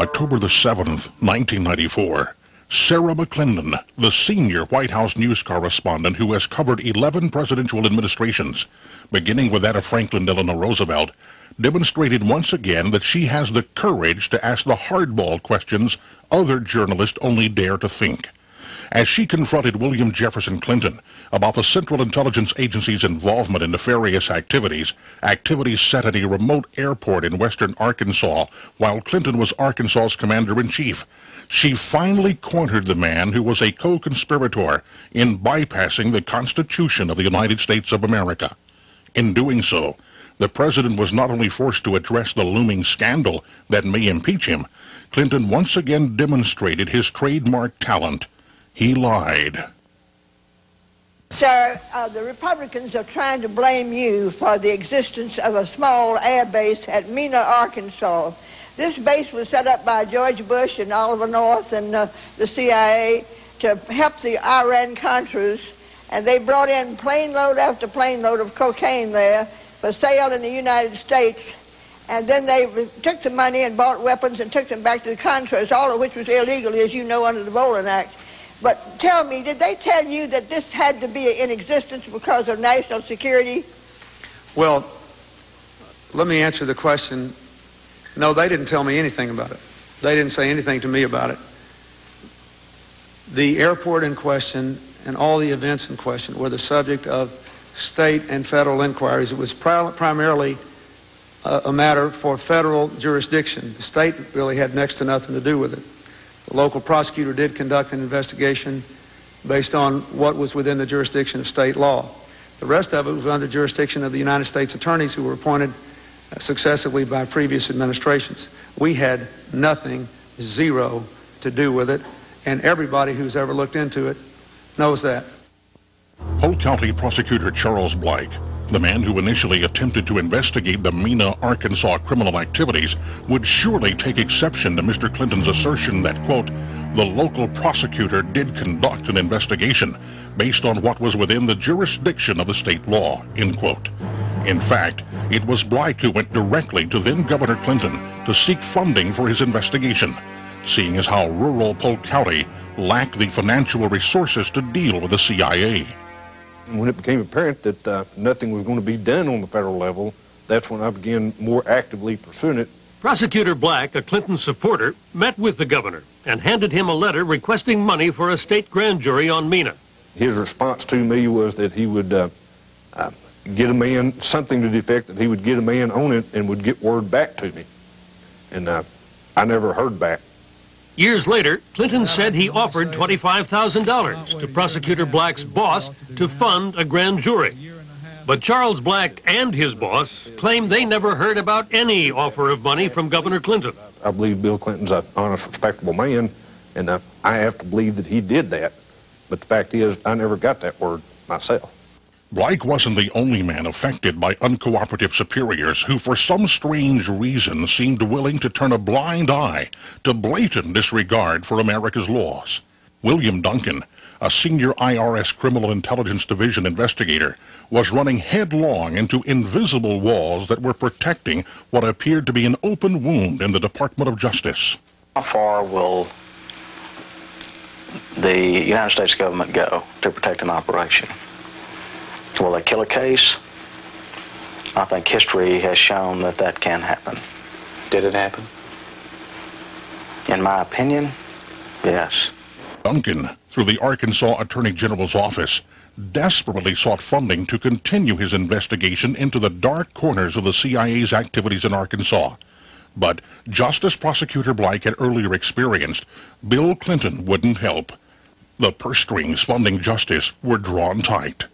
October the 7th, 1994, Sarah McClendon, the senior White House news correspondent who has covered 11 presidential administrations, beginning with that of Franklin Delano Roosevelt, demonstrated once again that she has the courage to ask the hardball questions other journalists only dare to think. As she confronted William Jefferson Clinton about the Central Intelligence Agency's involvement in nefarious activities set at a remote airport in western Arkansas while Clinton was Arkansas's commander-in-chief, she finally cornered the man who was a co-conspirator in bypassing the Constitution of the United States of America. In doing so, the president was not only forced to address the looming scandal that may impeach him, Clinton once again demonstrated his trademark talent. He lied. Sir, the Republicans are trying to blame you for the existence of a small air base at Mena, Arkansas. This base was set up by George Bush and Oliver North and the CIA to help the Iran-Contras, and they brought in plane load after plane load of cocaine there for sale in the United States, and then they took the money and bought weapons and took them back to the Contras, all of which was illegal, as you know, under the Bolin Act. But tell me, did they tell you that this had to be in existence because of national security? Well, let me answer the question. No, they didn't tell me anything about it. They didn't say anything to me about it. The airport in question and all the events in question were the subject of state and federal inquiries. It was primarily a matter for federal jurisdiction. The state really had next to nothing to do with it. The local prosecutor did conduct an investigation based on what was within the jurisdiction of state law. The rest of it was under jurisdiction of the United States attorneys who were appointed successively by previous administrations. We had nothing, zero, to do with it, and everybody who's ever looked into it knows that. Polk County Prosecutor Charles Blake, the man who initially attempted to investigate the Mena, Arkansas criminal activities, would surely take exception to Mr. Clinton's assertion that, quote, the local prosecutor did conduct an investigation based on what was within the jurisdiction of the state law, end quote. In fact, it was Blake who went directly to then-Governor Clinton to seek funding for his investigation, seeing as how rural Polk County lacked the financial resources to deal with the CIA. When it became apparent that nothing was going to be done on the federal level, that's when I began more actively pursuing it. Prosecutor Black, a Clinton supporter, met with the governor and handed him a letter requesting money for a state grand jury on Mena. His response to me was that he would get a man, something to the effect that he would get a man on it and would get word back to me. And I never heard back. Years later, Clinton said he offered $25,000 to Prosecutor Black's boss to fund a grand jury. But Charles Black and his boss claim they never heard about any offer of money from Governor Clinton. I believe Bill Clinton's an honest, respectable man, and I have to believe that he did that. But the fact is, I never got that word myself. Blake wasn't the only man affected by uncooperative superiors who, for some strange reason, seemed willing to turn a blind eye to blatant disregard for America's laws. William Duncan, a senior IRS Criminal Intelligence Division investigator, was running headlong into invisible walls that were protecting what appeared to be an open wound in the Department of Justice. How far will the United States government go to protect an operation? Will they kill a case? I think history has shown that that can happen. Did it happen? In my opinion, yes. Duncan, through the Arkansas Attorney General's office, desperately sought funding to continue his investigation into the dark corners of the CIA's activities in Arkansas. But just as Prosecutor Blake had earlier experienced, Bill Clinton wouldn't help. The purse strings funding justice were drawn tight.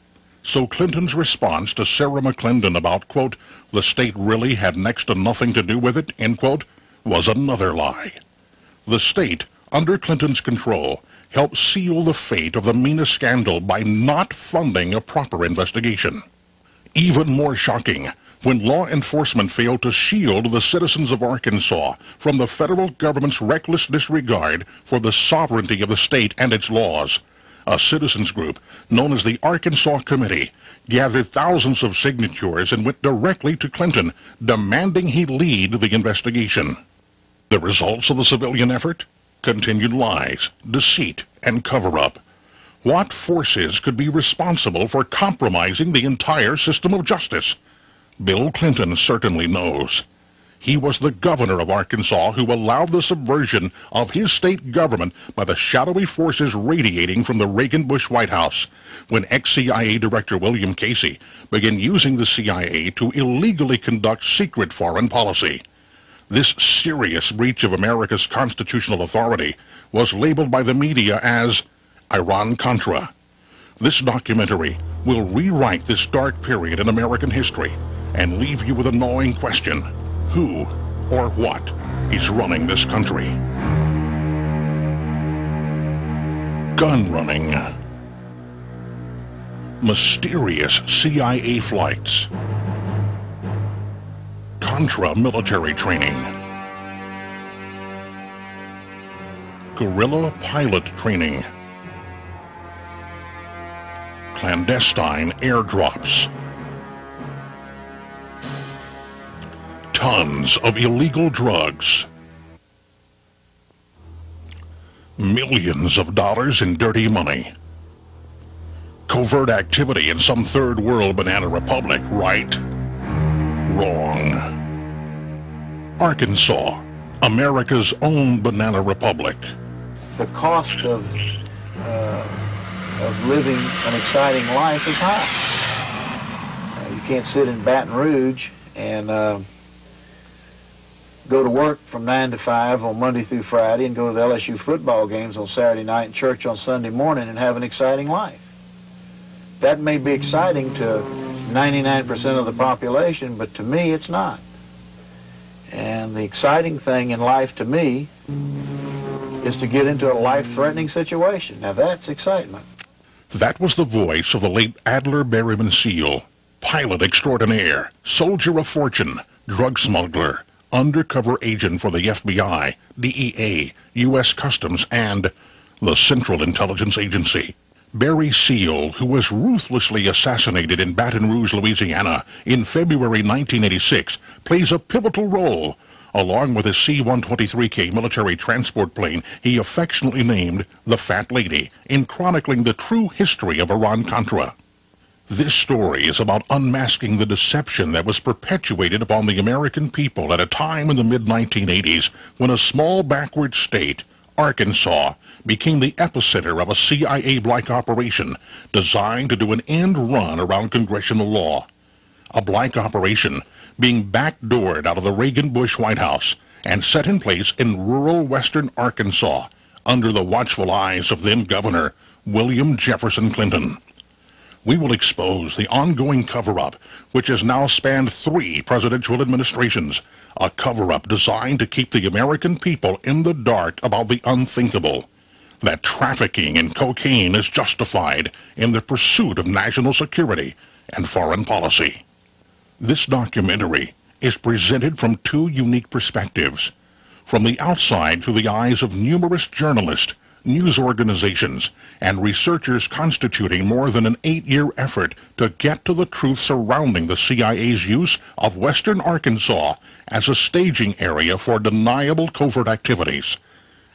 So Clinton's response to Sarah McClendon about, quote, the state really had next to nothing to do with it, end quote, was another lie. The state, under Clinton's control, helped seal the fate of the Mena scandal by not funding a proper investigation. Even more shocking, when law enforcement failed to shield the citizens of Arkansas from the federal government's reckless disregard for the sovereignty of the state and its laws, a citizens group known as the Arkansas Committee gathered thousands of signatures and went directly to Clinton, demanding he lead the investigation. The results of the civilian effort? Continued lies, deceit, and cover-up. What forces could be responsible for compromising the entire system of justice? Bill Clinton certainly knows. He was the governor of Arkansas who allowed the subversion of his state government by the shadowy forces radiating from the Reagan-Bush White House when ex-CIA Director William Casey began using the CIA to illegally conduct secret foreign policy. This serious breach of America's constitutional authority was labeled by the media as Iran-Contra. This documentary will rewrite this dark period in American history and leave you with a gnawing question: who or what is running this country? Gun running. Mysterious CIA flights. Contra military training. Guerrilla pilot training. Clandestine airdrops. Tons of illegal drugs. Millions of dollars in dirty money. Covert activity in some third world banana republic, right? Wrong. Arkansas, America's own banana republic. The cost of living an exciting life is high. You can't sit in Baton Rouge and go to work from 9 to 5 on Monday through Friday and go to the LSU football games on Saturday night and church on Sunday morning and have an exciting life. That may be exciting to 99% of the population, but to me it's not. And the exciting thing in life to me is to get into a life-threatening situation. Now that's excitement. That was the voice of the late Adler Berryman Seal, pilot extraordinaire, soldier of fortune, drug smuggler, undercover agent for the FBI, DEA, U.S. Customs, and the Central Intelligence Agency. Barry Seal, who was ruthlessly assassinated in Baton Rouge, Louisiana in February 1986, plays a pivotal role. Along with his C-123K military transport plane he affectionately named the Fat Lady, in chronicling the true history of Iran-Contra. This story is about unmasking the deception that was perpetuated upon the American people at a time in the mid-1980s when a small backward state, Arkansas, became the epicenter of a CIA-like operation designed to do an end run around congressional law. A black operation being backdoored out of the Reagan-Bush White House and set in place in rural western Arkansas under the watchful eyes of then Governor William Jefferson Clinton. We will expose the ongoing cover-up, which has now spanned 3 presidential administrations, a cover-up designed to keep the American people in the dark about the unthinkable, that trafficking in cocaine is justified in the pursuit of national security and foreign policy. This documentary is presented from 2 unique perspectives, from the outside through the eyes of numerous journalists, news organizations, and researchers constituting more than an 8-year effort to get to the truth surrounding the CIA's use of western Arkansas as a staging area for deniable covert activities,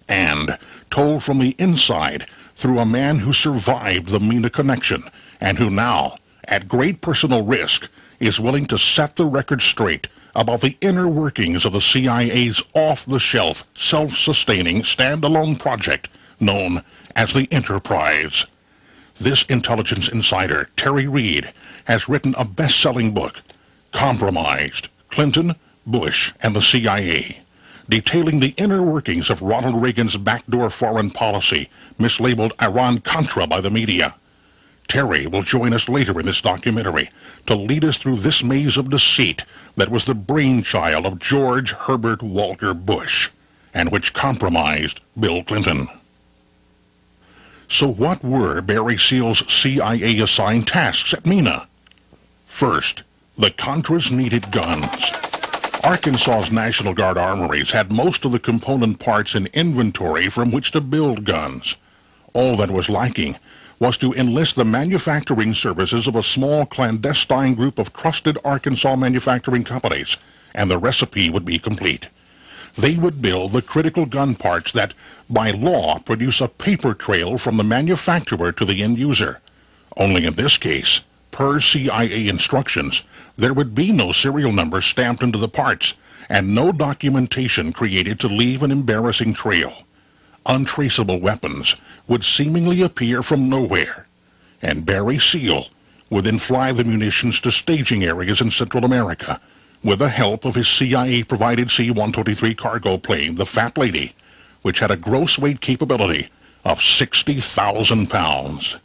and told from the inside through a man who survived the Mena connection and who now, at great personal risk, is willing to set the record straight about the inner workings of the CIA's off-the-shelf, self-sustaining, standalone project known as the Enterprise. This intelligence insider, Terry Reed, has written a best-selling book, Compromised: Clinton, Bush, and the CIA, detailing the inner workings of Ronald Reagan's backdoor foreign policy, mislabeled Iran-Contra by the media. Terry will join us later in this documentary to lead us through this maze of deceit that was the brainchild of George Herbert Walker Bush, and which compromised Bill Clinton. So what were Barry Seal's CIA-assigned tasks at Mena? First, the Contras needed guns. Arkansas's National Guard armories had most of the component parts in inventory from which to build guns. All that was lacking was to enlist the manufacturing services of a small clandestine group of trusted Arkansas manufacturing companies, and the recipe would be complete. They would build the critical gun parts that, by law, produce a paper trail from the manufacturer to the end user. Only in this case, per CIA instructions, there would be no serial number stamped into the parts and no documentation created to leave an embarrassing trail. Untraceable weapons would seemingly appear from nowhere, and Barry Seal would then fly the munitions to staging areas in Central America with the help of his CIA-provided C-123 cargo plane, the Fat Lady, which had a gross weight capability of 60,000 pounds.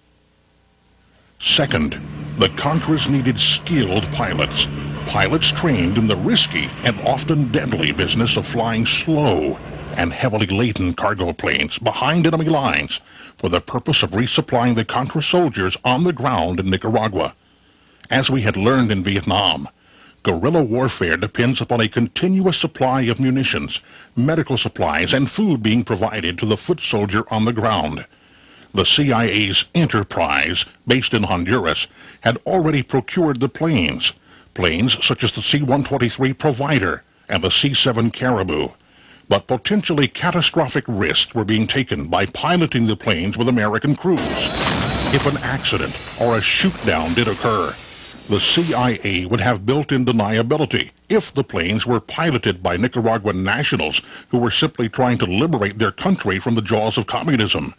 Second, the Contras needed skilled pilots, pilots trained in the risky and often deadly business of flying slow and heavily laden cargo planes behind enemy lines for the purpose of resupplying the Contra soldiers on the ground in Nicaragua. As we had learned in Vietnam, guerrilla warfare depends upon a continuous supply of munitions, medical supplies, and food being provided to the foot soldier on the ground. The CIA's Enterprise, based in Honduras, had already procured the planes such as the C-123 Provider and the C-7 Caribou. But potentially catastrophic risks were being taken by piloting the planes with American crews. If an accident or a shoot-down did occur, the CIA would have built-in deniability if the planes were piloted by Nicaraguan nationals who were simply trying to liberate their country from the jaws of communism.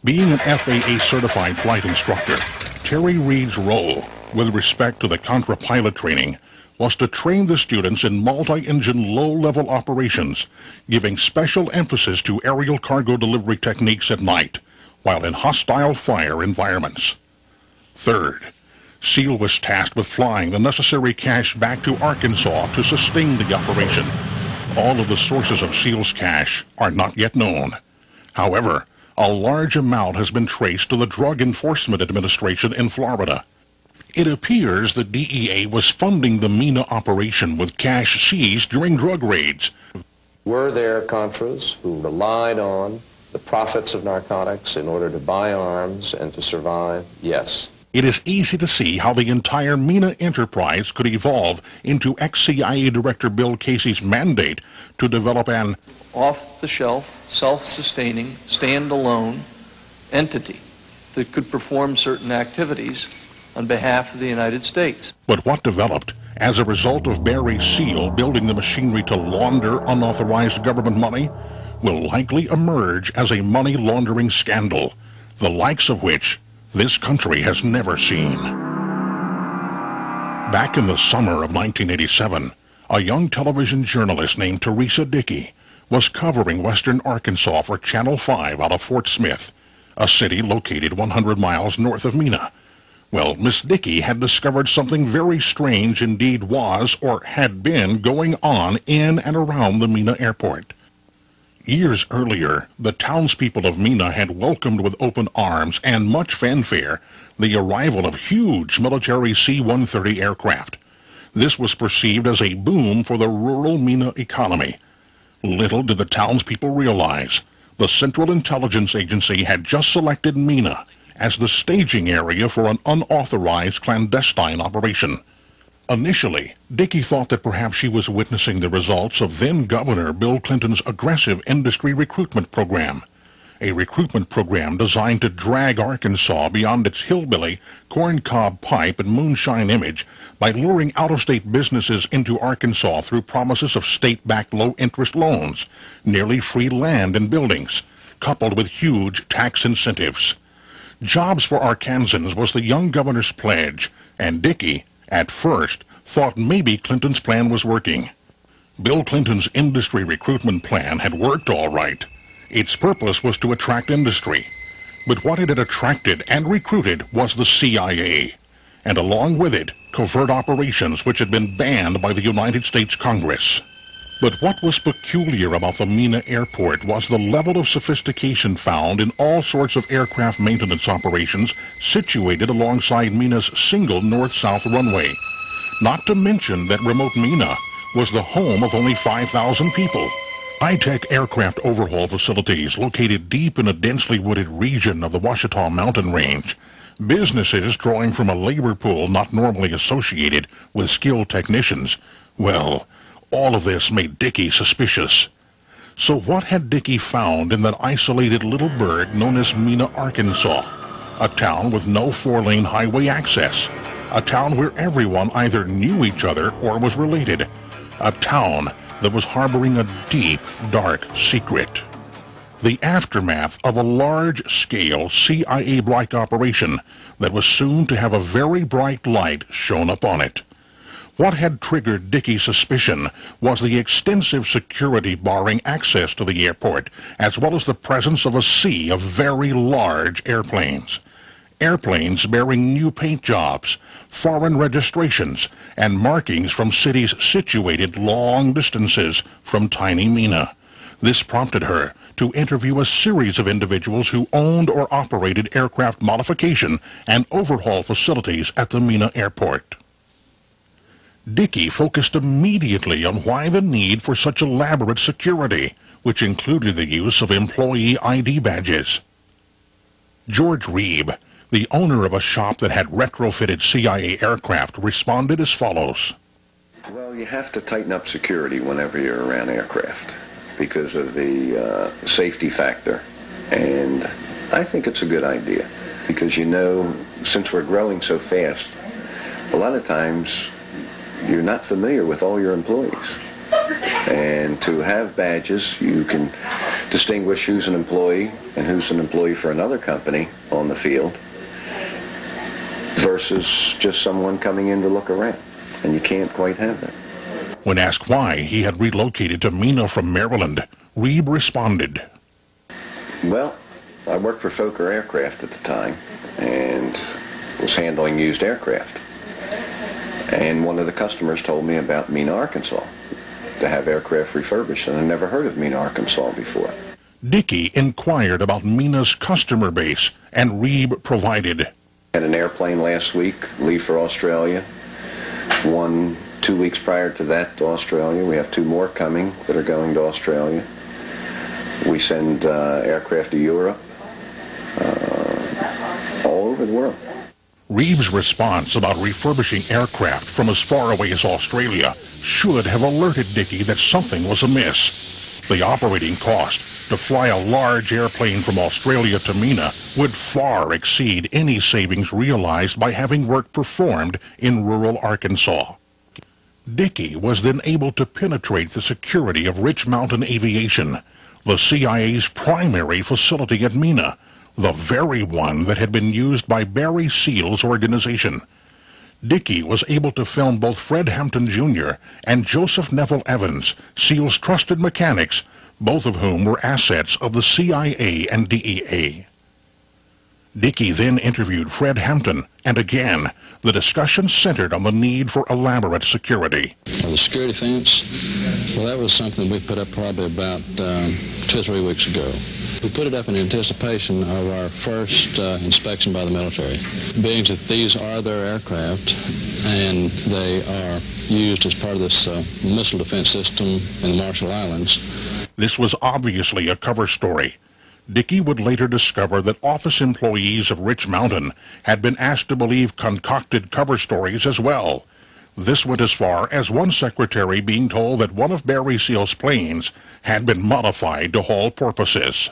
Being an FAA-certified flight instructor, Terry Reid's role with respect to the Contra pilot training was to train the students in multi-engine low-level operations, giving special emphasis to aerial cargo delivery techniques at night, while in hostile fire environments. Third, Seal was tasked with flying the necessary cash back to Arkansas to sustain the operation. All of the sources of Seal's cash are not yet known. However, a large amount has been traced to the Drug Enforcement Administration in Florida. It appears the DEA was funding the Mena operation with cash seized during drug raids. Were there Contras who relied on the profits of narcotics in order to buy arms and to survive? Yes. It is easy to see how the entire Mena enterprise could evolve into ex-CIA Director Bill Casey's mandate to develop an off-the-shelf, self-sustaining, stand-alone entity that could perform certain activities on behalf of the United States. But what developed as a result of Barry Seal building the machinery to launder unauthorized government money will likely emerge as a money laundering scandal, the likes of which this country has never seen. Back in the summer of 1987, a young television journalist named Teresa Dickey was covering western Arkansas for Channel 5 out of Fort Smith, a city located 100 miles north of Mena. Well, Miss Dickey had discovered something very strange indeed was or had been going on in and around the Mena airport. Years earlier, the townspeople of Mena had welcomed with open arms and much fanfare the arrival of huge military C-130 aircraft. This was perceived as a boom for the rural Mena economy. Little did the townspeople realize the Central Intelligence Agency had just selected Mena as the staging area for an unauthorized clandestine operation. Initially, Dickey thought that perhaps she was witnessing the results of then-Governor Bill Clinton's aggressive industry recruitment program, a recruitment program designed to drag Arkansas beyond its hillbilly, corncob pipe, and moonshine image by luring out-of-state businesses into Arkansas through promises of state-backed low-interest loans, nearly free land and buildings, coupled with huge tax incentives. Jobs for Arkansans was the young governor's pledge, and Dickey, at first, thought maybe Clinton's plan was working. Bill Clinton's industry recruitment plan had worked all right. Its purpose was to attract industry. But what it had attracted and recruited was the CIA, and along with it, covert operations which had been banned by the United States Congress. But what was peculiar about the Mena airport was the level of sophistication found in all sorts of aircraft maintenance operations situated alongside Mena's single north-south runway. Not to mention that remote Mena was the home of only 5,000 people. High-tech aircraft overhaul facilities located deep in a densely wooded region of the Ouachita mountain range. Businesses drawing from a labor pool not normally associated with skilled technicians. Well, All of this made Dickey suspicious. So what had Dickey found in that isolated little burg known as Mena, Arkansas? A town with no four-lane highway access. A town where everyone either knew each other or was related. A town that was harboring a deep, dark secret. The aftermath of a large-scale CIA-like operation that was soon to have a very bright light shone upon it. What had triggered Dickey's suspicion was the extensive security barring access to the airport, as well as the presence of a sea of very large airplanes. Airplanes bearing new paint jobs, foreign registrations, and markings from cities situated long distances from tiny Mena. This prompted her to interview a series of individuals who owned or operated aircraft modification and overhaul facilities at the Mena airport. Dickey focused immediately on why the need for such elaborate security, which included the use of employee ID badges. George Reeb, the owner of a shop that had retrofitted CIA aircraft, responded as follows. Well, you have to tighten up security whenever you're around aircraft because of the safety factor. And I think it's a good idea because, you know, since we're growing so fast, a lot of times you're not familiar with all your employees. And to have badges, you can distinguish who's an employee and who's an employee for another company on the field versus just someone coming in to look around. And you can't quite have that. When asked why he had relocated to Mena from Maryland, Reeb responded, Well, I worked for Fokker Aircraft at the time and was handling used aircraft. And one of the customers told me about Mena, Arkansas, to have aircraft refurbished, and I never heard of Mena, Arkansas before. Dickey inquired about Mena's customer base, and Reeb provided. Had an airplane last week leave for Australia. 2 weeks prior to that to Australia. We have 2 more coming that are going to Australia. We send aircraft to Europe, all over the world. Reeb's response about refurbishing aircraft from as far away as Australia should have alerted Dickey that something was amiss. The operating cost to fly a large airplane from Australia to Mena would far exceed any savings realized by having work performed in rural Arkansas. Dickey was then able to penetrate the security of Rich Mountain Aviation, the CIA's primary facility at Mena, the very one that had been used by Barry Seal's organization. Dickey was able to film both Fred Hampton Jr. and Joseph Neville Evans, Seal's trusted mechanics, both of whom were assets of the CIA and DEA. Dickey then interviewed Fred Hampton, and again, the discussion centered on the need for elaborate security. The security fence, well, that was something we put up probably about 2 or 3 weeks ago. We put it up in anticipation of our first inspection by the military. Being that these are their aircraft, and they are used as part of this missile defense system in the Marshall Islands. This was obviously a cover story. Dickey would later discover that office employees of Rich Mountain had been asked to believe concocted cover stories as well. This went as far as one secretary being told that one of Barry Seal's planes had been modified to haul porpoises.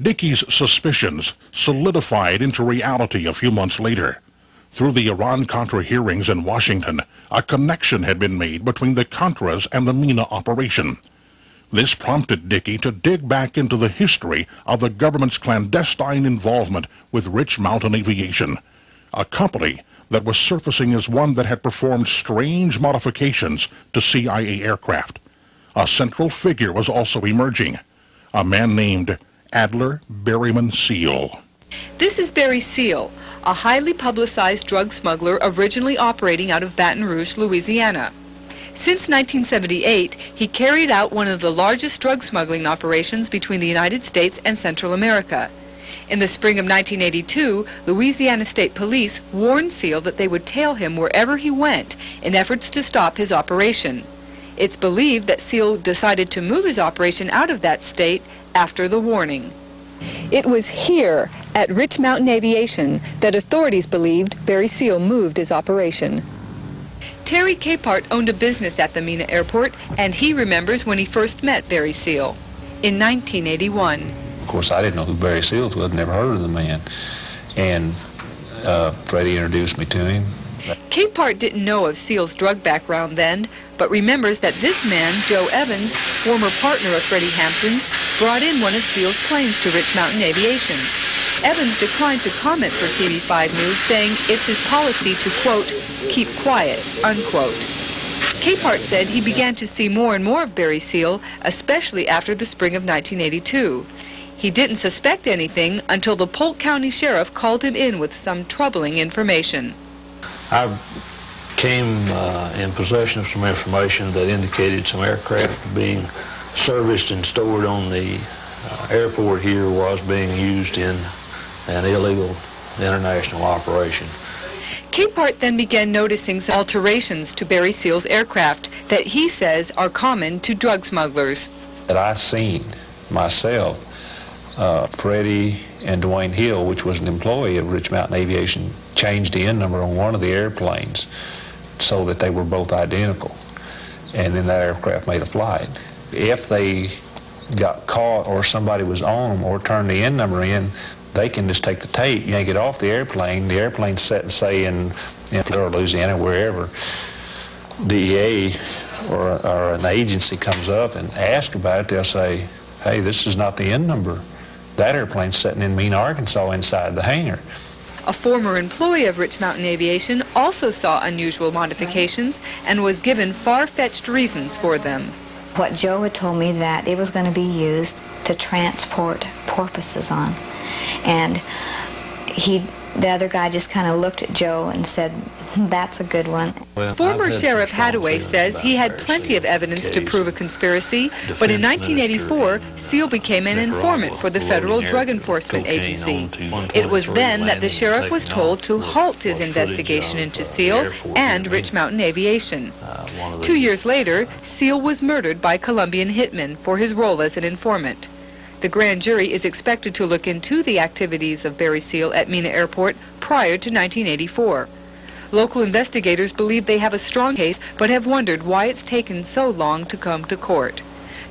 Dickey's suspicions solidified into reality a few months later. Through the Iran-Contra hearings in Washington, a connection had been made between the Contras and the Mena operation. This prompted Dickey to dig back into the history of the government's clandestine involvement with Rich Mountain Aviation, a company that was surfacing as one that had performed strange modifications to CIA aircraft. A central figure was also emerging, a man named Adler Berryman Seal. This is Barry Seal, a highly publicized drug smuggler originally operating out of Baton Rouge, Louisiana. Since 1978, he carried out one of the largest drug smuggling operations between the United States and Central America. In the spring of 1982, Louisiana State Police warned Seal that they would tail him wherever he went in efforts to stop his operation. It's believed that Seal decided to move his operation out of that state after the warning. It was here, at Rich Mountain Aviation, that authorities believed Barry Seal moved his operation. Terry Capehart owned a business at the Mena airport, and he remembers when he first met Barry Seal in 1981. Of course, I didn't know who Barry Seals was, never heard of the man. And Freddie introduced me to him. Capehart didn't know of Seal's drug background then, but remembers that this man, Joe Evans, former partner of Freddie Hampton's, brought in one of Seal's planes to Rich Mountain Aviation. Evans declined to comment for TV5 News, saying it's his policy to, quote, keep quiet, unquote. Capehart said he began to see more and more of Barry Seal, especially after the spring of 1982. He didn't suspect anything until the Polk County Sheriff called him in with some troubling information. I came in possession of some information that indicated some aircraft being serviced and stored on the airport here was being used in an illegal international operation. Capehart then began noticing some alterations to Barry Seal's aircraft that he says are common to drug smugglers. That I seen myself, Freddie and Dwayne Hill, which was an employee of Rich Mountain Aviation, changed the N number on one of the airplanes so that they were both identical. And then that aircraft made a flight. If they got caught or somebody was on them or turned the N number in, they can just take the tape, yank it off the airplane's set, say, in Florida, Louisiana, wherever. DEA or an agency comes up and asks about it, they'll say, hey, this is not the N number. That airplane's sitting in Mena, Arkansas inside the hangar. A former employee of Rich Mountain Aviation also saw unusual modifications and was given far-fetched reasons for them. What Joe had told me that it was going to be used to transport porpoises on. And the other guy just kind of looked at Joe and said, that's a good one. Well, former Sheriff Hadaway says he had plenty of evidence to prove a conspiracy, but in 1984, Seal became an informant for the Federal Drug Enforcement Agency. It was then that the sheriff was told to halt his investigation into Seal and Rich Mountain Aviation. 2 years later, Seal was murdered by Colombian hitmen for his role as an informant. The grand jury is expected to look into the activities of Barry Seal at Mena Airport prior to 1984. Local investigators believe they have a strong case, but have wondered why it's taken so long to come to court.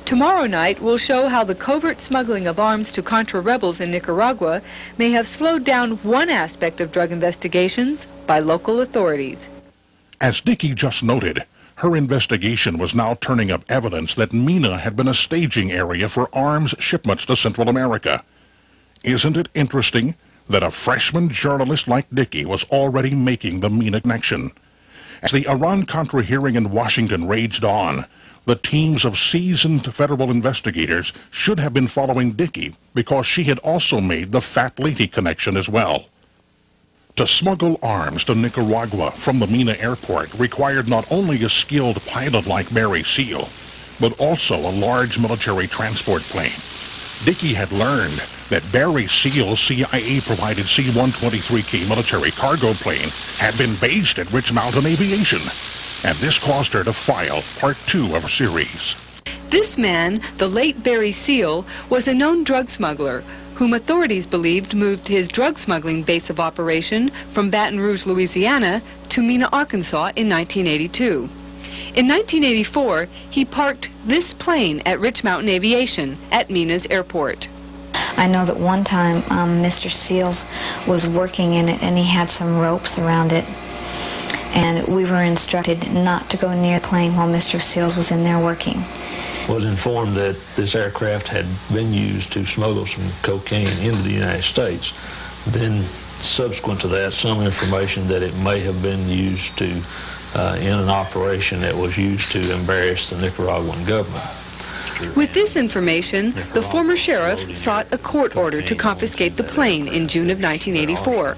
Tomorrow night will show how the covert smuggling of arms to Contra rebels in Nicaragua may have slowed down one aspect of drug investigations by local authorities. As Dickey just noted, her investigation was now turning up evidence that Mena had been a staging area for arms shipments to Central America. Isn't it interesting that a freshman journalist like Dickey was already making the Mena connection? As the Iran-Contra hearing in Washington raged on, the teams of seasoned federal investigators should have been following Dickey because she had also made the Fat Lady connection as well. To smuggle arms to Nicaragua from the Mena airport required not only a skilled pilot like Barry Seal, but also a large military transport plane. Dickey had learned that Barry Seal's CIA-provided C-123K military cargo plane had been based at Rich Mountain Aviation, and this caused her to file Part 2 of her series. This man, the late Barry Seal, was a known drug smuggler whom authorities believed moved his drug smuggling base of operation from Baton Rouge, Louisiana to Mena, Arkansas in 1982. In 1984, he parked this plane at Rich Mountain Aviation at Mena's airport. I know that one time Mr. Seals was working in it and he had some ropes around it, and we were instructed not to go near the plane while Mr. Seals was in there working. Was informed that this aircraft had been used to smuggle some cocaine into the United States. Then, subsequent to that, some information that it may have been used to in an operation that was used to embarrass the Nicaraguan government. With this information, the former sheriff sought a court order to confiscate the plane in June of 1984.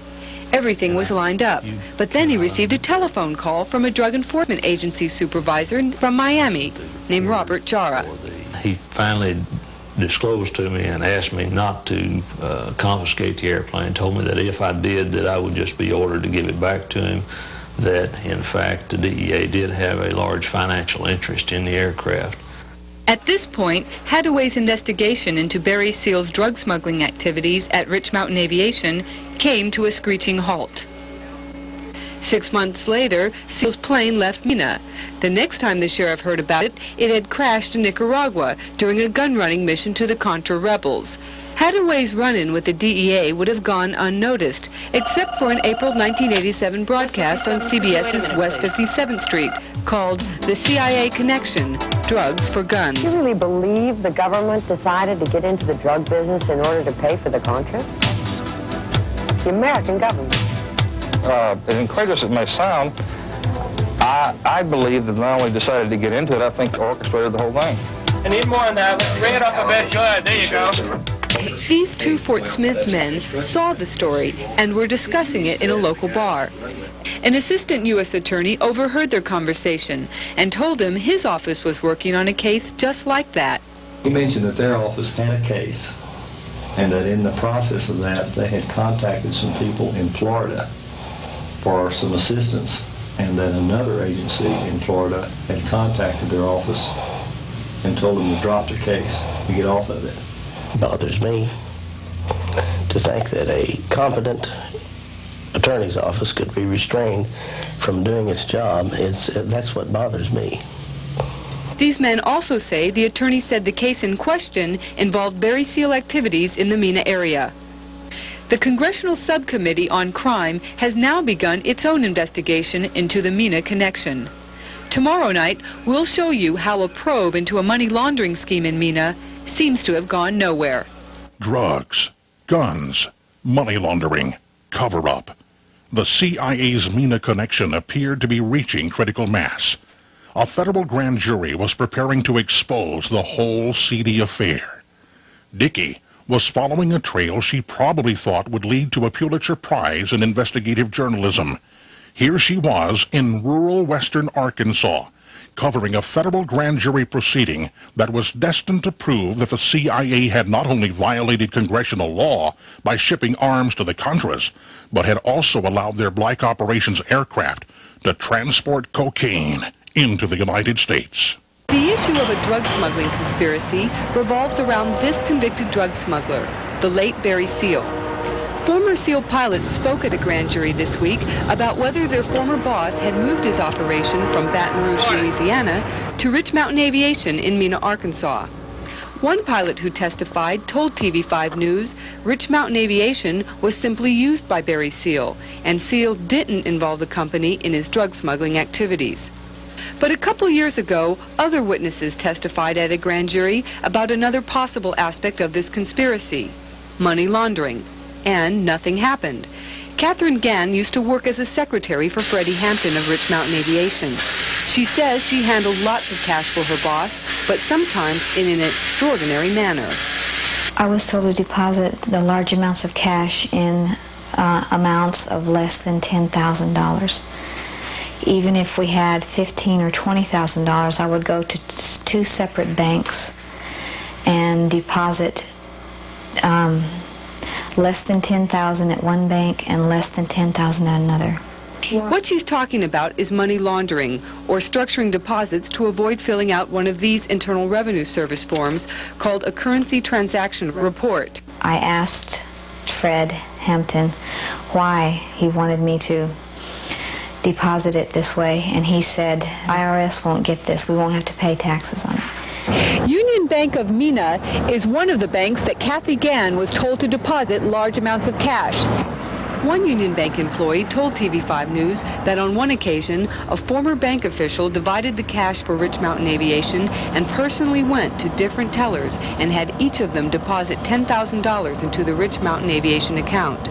Everything was lined up, but then he received a telephone call from a drug enforcement agency supervisor from Miami named Robert Jara. He finally disclosed to me and asked me not to confiscate the airplane, told me that if I did, that I would just be ordered to give it back to him, that in fact the DEA did have a large financial interest in the aircraft. At this point, Hadaway's investigation into Barry Seal's drug smuggling activities at Rich Mountain Aviation came to a screeching halt. 6 months later, Seal's plane left Mena. The next time the sheriff heard about it, it had crashed in Nicaragua during a gun-running mission to the Contra rebels. Hadaway's run-in with the DEA would have gone unnoticed, except for an April 1987 broadcast on CBS's West 57th Street called The CIA Connection, Drugs for Guns. Do you really believe the government decided to get into the drug business in order to pay for the Contras? The American government. As incredulous as it may sound, I believe that not only decided to get into it, I think orchestrated the whole thing. I need more on that. Bring it up a bit. Good. There you go. These two Fort Smith men saw the story and were discussing it in a local bar. An assistant U.S. attorney overheard their conversation and told him his office was working on a case just like that. He mentioned that their office had a case and that in the process of that they had contacted some people in Florida for some assistance, and that another agency in Florida had contacted their office and told them to drop their case, to get off of it. It bothers me to think that a competent attorney's office could be restrained from doing its job. That's what bothers me. These men also say the attorney said the case in question involved Barry Seal activities in the Mena area. The Congressional Subcommittee on Crime has now begun its own investigation into the Mena connection. Tomorrow night, we'll show you how a probe into a money laundering scheme in Mena seems to have gone nowhere. Drugs, guns, money laundering, cover-up. The CIA's Mena connection appeared to be reaching critical mass. A federal grand jury was preparing to expose the whole seedy affair. Dickey was following a trail she probably thought would lead to a Pulitzer Prize in investigative journalism. Here she was in rural western Arkansas, covering a federal grand jury proceeding that was destined to prove that the CIA had not only violated congressional law by shipping arms to the Contras, but had also allowed their Black Operations aircraft to transport cocaine into the United States. The issue of a drug smuggling conspiracy revolves around this convicted drug smuggler, the late Barry Seal. Former SEAL pilots spoke at a grand jury this week about whether their former boss had moved his operation from Baton Rouge, Louisiana, to Rich Mountain Aviation in Mena, Arkansas. One pilot who testified told TV5 News Rich Mountain Aviation was simply used by Barry Seal, and Seal didn't involve the company in his drug smuggling activities. But a couple years ago, other witnesses testified at a grand jury about another possible aspect of this conspiracy, money laundering. And nothing happened. Catherine Gann used to work as a secretary for Freddie Hampton of Rich Mountain Aviation. She says she handled lots of cash for her boss, but sometimes in an extraordinary manner. I was told to deposit the large amounts of cash in amounts of less than $10,000. Even if we had $15,000 or $20,000, I would go to two separate banks and deposit less than $10,000 at one bank and less than $10,000 at another. What she's talking about is money laundering, or structuring deposits to avoid filling out one of these Internal Revenue Service forms called a currency transaction report. I asked Fred Hampton why he wanted me to deposit it this way, and he said, IRS won't get this, we won't have to pay taxes on it. Union Bank of Mena is one of the banks that Kathy Gann was told to deposit large amounts of cash. One Union Bank employee told TV5 News that on one occasion, a former bank official divided the cash for Rich Mountain Aviation and personally went to different tellers and had each of them deposit $10,000 into the Rich Mountain Aviation account.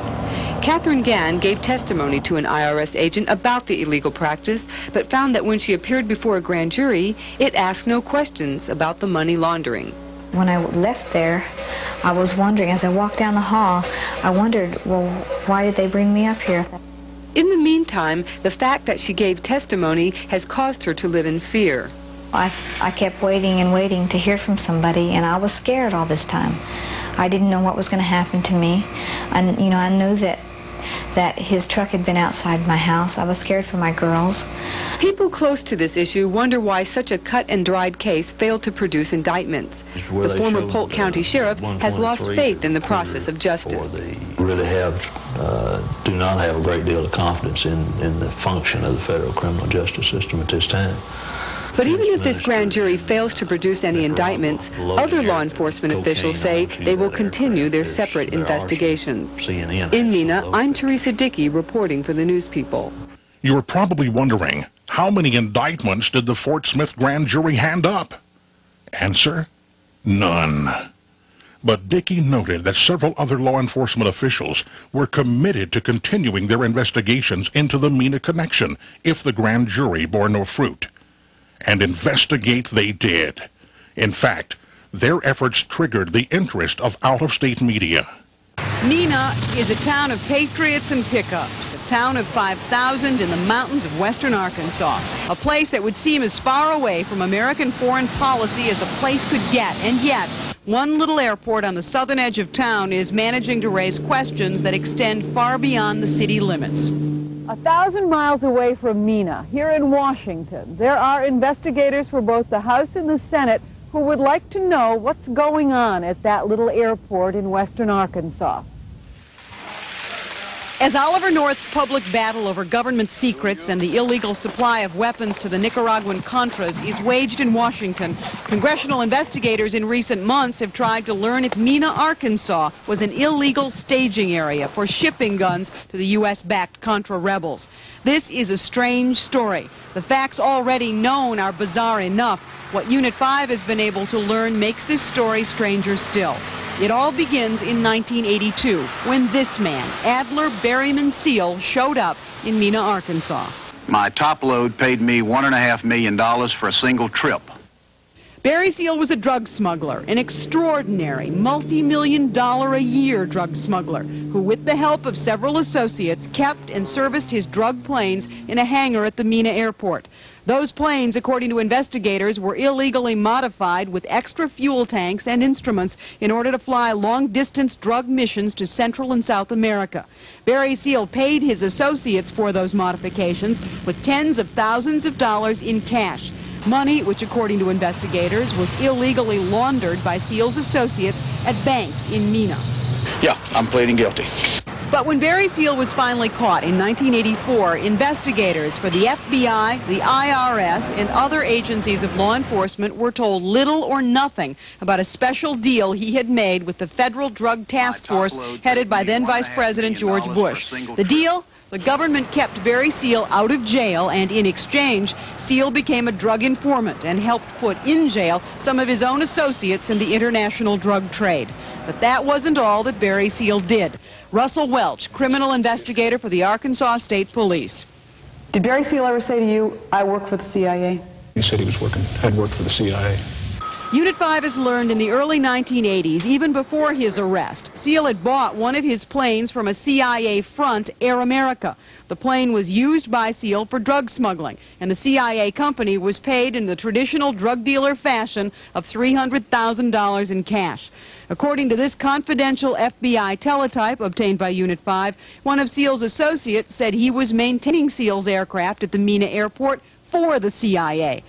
Catherine Gann gave testimony to an IRS agent about the illegal practice, but found that when she appeared before a grand jury, it asked no questions about the money laundering. When I left there, I was wondering, as I walked down the hall, I wondered, well, why did they bring me up here? In the meantime, the fact that she gave testimony has caused her to live in fear. I kept waiting and waiting to hear from somebody, and I was scared all this time. I didn't know what was going to happen to me. I knew that that his truck had been outside my house. I was scared for my girls. People close to this issue wonder why such a cut-and-dried case failed to produce indictments. The former Polk County Sheriff has lost faith in the process of justice. Really do not have a great deal of confidence in the function of the federal criminal justice system at this time. But even if this grand jury fails to produce any indictments, other law enforcement officials say they will continue their separate investigations. In Mena, I'm Teresa Dickey reporting for the News People. You're probably wondering, how many indictments did the Fort Smith grand jury hand up? Answer, none. But Dickey noted that several other law enforcement officials were committed to continuing their investigations into the Mena connection if the grand jury bore no fruit. And investigate they did. In fact, their efforts triggered the interest of out-of-state media. Mena is a town of patriots and pickups, a town of 5,000 in the mountains of western Arkansas, a place that would seem as far away from American foreign policy as a place could get, and yet one little airport on the southern edge of town is managing to raise questions that extend far beyond the city limits. 1,000 miles away from Mena, here in Washington, there are investigators for both the House and the Senate who would like to know what's going on at that little airport in western Arkansas. As Oliver North's public battle over government secrets and the illegal supply of weapons to the Nicaraguan Contras is waged in Washington, congressional investigators in recent months have tried to learn if Mena, Arkansas was an illegal staging area for shipping guns to the U.S.-backed Contra rebels. This is a strange story. The facts already known are bizarre enough. What Unit 5 has been able to learn makes this story stranger still. It all begins in 1982, when this man, Adler Berryman Seal, showed up in Mena, Arkansas. My top load paid me $1.5 million for a single trip. Barry Seal was a drug smuggler, an extraordinary multi-million-dollar-a-year drug smuggler, who with the help of several associates kept and serviced his drug planes in a hangar at the Mena airport. Those planes, according to investigators, were illegally modified with extra fuel tanks and instruments in order to fly long-distance drug missions to Central and South America. Barry Seal paid his associates for those modifications with tens of thousands of dollars in cash. Money which, according to investigators, was illegally laundered by Seal's associates at banks in Mena. Yeah, I'm pleading guilty. But when Barry Seal was finally caught in 1984, investigators for the FBI, the IRS, and other agencies of law enforcement were told little or nothing about a special deal he had made with the Federal Drug Task Force headed by then Vice President George Bush. The deal? The government kept Barry Seal out of jail, and in exchange, Seal became a drug informant and helped put in jail some of his own associates in the international drug trade. But that wasn't all that Barry Seal did. Russell Welch, criminal investigator for the Arkansas State Police. Did Barry Seal ever say to you, I work for the CIA? He said he had worked for the CIA. Unit 5 has learned in the early 1980s, even before his arrest, Seal had bought one of his planes from a CIA front, Air America. The plane was used by Seal for drug smuggling, and the CIA company was paid in the traditional drug dealer fashion of $300,000 in cash. According to this confidential FBI teletype obtained by Unit 5, one of Seal's associates said he was maintaining Seal's aircraft at the Mena airport for the CIA.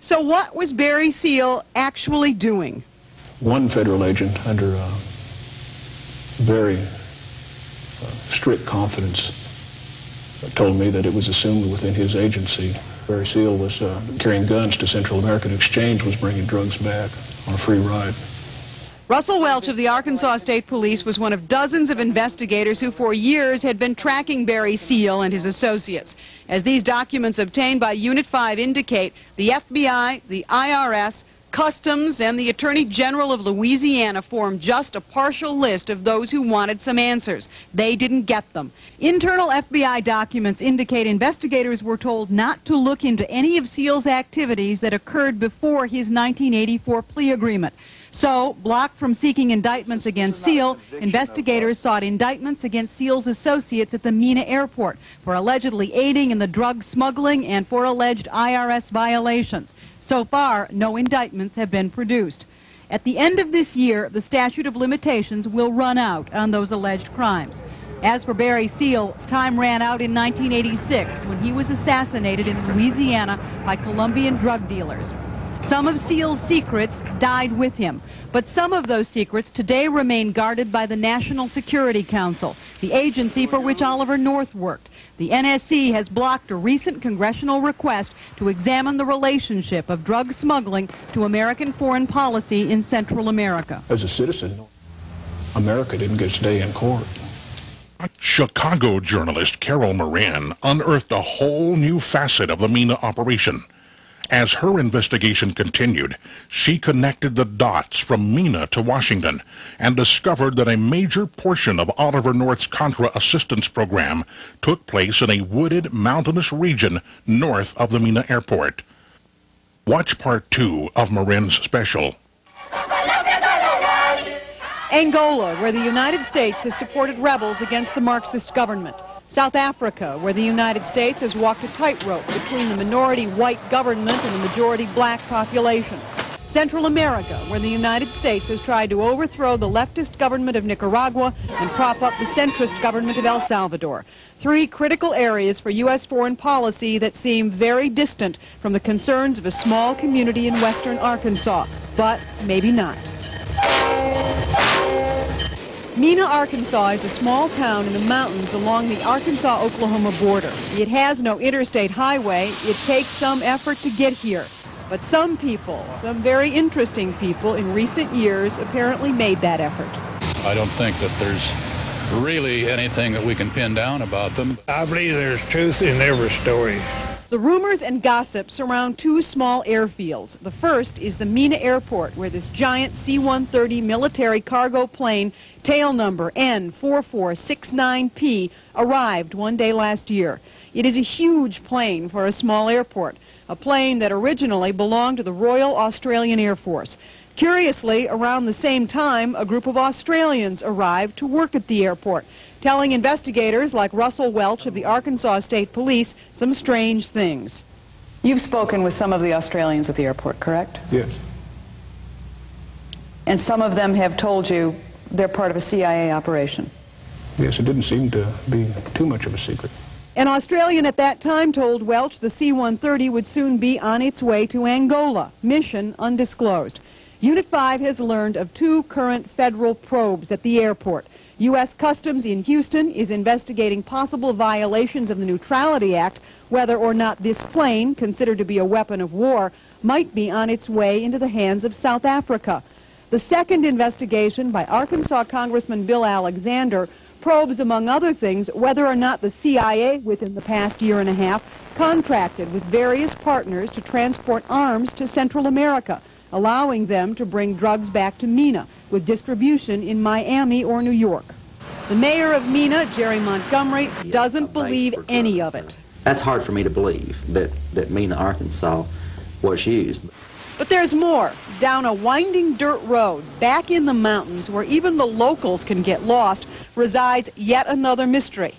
So what was Barry Seal actually doing? One federal agent, under very strict confidence, told me that it was assumed within his agency Barry Seal was carrying guns to Central America in exchange, was bringing drugs back on a free ride. Russell Welch of the Arkansas State Police was one of dozens of investigators who for years had been tracking Barry Seal and his associates. As these documents obtained by Unit 5 indicate, the FBI, the IRS, Customs, and the Attorney General of Louisiana formed just a partial list of those who wanted some answers. They didn't get them. Internal FBI documents indicate investigators were told not to look into any of Seal's activities that occurred before his 1984 plea agreement. So, blocked from seeking indictments against Seal, investigators sought indictments against Seal's associates at the Mena airport for allegedly aiding in the drug smuggling and for alleged IRS violations. So far, no indictments have been produced. At the end of this year, the statute of limitations will run out on those alleged crimes. As for Barry Seal, time ran out in 1986 when he was assassinated in Louisiana by Colombian drug dealers. Some of Seal's secrets died with him, but some of those secrets today remain guarded by the National Security Council, the agency for which Oliver North worked. The NSC has blocked a recent congressional request to examine the relationship of drug smuggling to American foreign policy in Central America. As a citizen, America didn't get its day in court. Chicago journalist Carol Moran unearthed a whole new facet of the Mena operation. As her investigation continued, she connected the dots from Mena to Washington and discovered that a major portion of Oliver North's Contra assistance program took place in a wooded, mountainous region north of the Mena airport. Watch part 2 of Moran's special. Angola, where the United States has supported rebels against the Marxist government. South Africa, where the United States has walked a tightrope between the minority white government and the majority black population. Central America, where the United States has tried to overthrow the leftist government of Nicaragua and prop up the centrist government of El Salvador. 3 critical areas for U.S. foreign policy that seem very distant from the concerns of a small community in western Arkansas, but maybe not. Mena, Arkansas is a small town in the mountains along the Arkansas-Oklahoma border. It has no interstate highway. It takes some effort to get here. But some people, some very interesting people in recent years apparently made that effort. I don't think that there's really anything that we can pin down about them. I believe there's truth in every story. The rumors and gossip surround 2 small airfields. The first is the Mena Airport, where this giant C-130 military cargo plane, tail number N4469P, arrived one day last year. It is a huge plane for a small airport, a plane that originally belonged to the Royal Australian Air Force. Curiously, around the same time, a group of Australians arrived to work at the airport, telling investigators like Russell Welch of the Arkansas State Police some strange things. You've spoken with some of the Australians at the airport, correct? Yes. And some of them have told you they're part of a CIA operation? Yes, it didn't seem to be too much of a secret. An Australian at that time told Welch the C-130 would soon be on its way to Angola, mission undisclosed. Unit 5 has learned of 2 current federal probes at the airport. U.S. Customs in Houston is investigating possible violations of the Neutrality Act, whether or not this plane, considered to be a weapon of war, might be on its way into the hands of South Africa. The second investigation by Arkansas Congressman Bill Alexander probes, among other things, whether or not the CIA, within the past year and a half, contracted with various partners to transport arms to Central America, allowing them to bring drugs back to Mena, with distribution in Miami or New York. The mayor of Mena, Jerry Montgomery, doesn't believe any of it. That's hard for me to believe, that Mena, Arkansas was used. But there's more. Down a winding dirt road, back in the mountains, where even the locals can get lost, resides yet another mystery.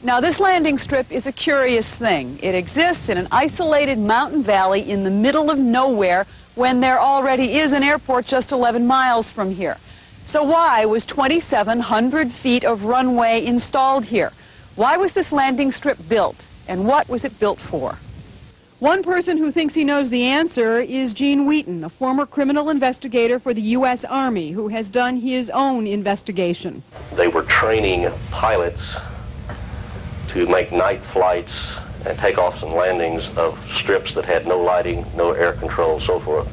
Now, this landing strip is a curious thing. It exists in an isolated mountain valley in the middle of nowhere when there already is an airport just 11 miles from here. So why was 2,700 feet of runway installed here? Why was this landing strip built, and what was it built for? One person who thinks he knows the answer is Gene Wheaton, a former criminal investigator for the U.S. Army who has done his own investigation. They were training pilots to make night flights and takeoffs and landings of strips that had no lighting, no air control, so forth.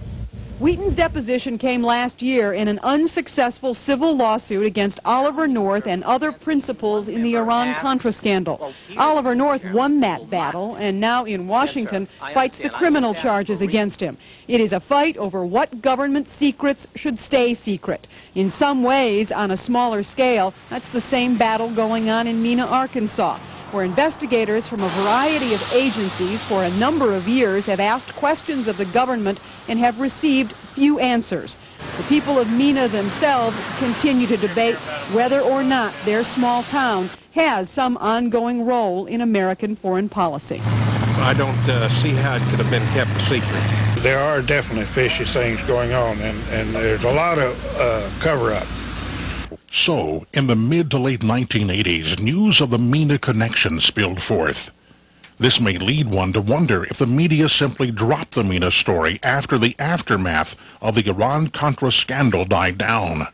Wheaton's deposition came last year in an unsuccessful civil lawsuit against Oliver North and other principals in the Iran-Contra scandal. Oliver North won that battle and now in Washington fights the criminal charges against him. It is a fight over what government secrets should stay secret. In some ways, on a smaller scale, that's the same battle going on in Mena, Arkansas, where investigators from a variety of agencies for a number of years have asked questions of the government and have received few answers. The people of Mena themselves continue to debate whether or not their small town has some ongoing role in American foreign policy. I don't see how it could have been kept a secret. There are definitely fishy things going on, and there's a lot of cover-up. So, in the mid to late 1980s, news of the Mena connection spilled forth. This may lead one to wonder if the media simply dropped the Mena story after the aftermath of the Iran-Contra scandal died down.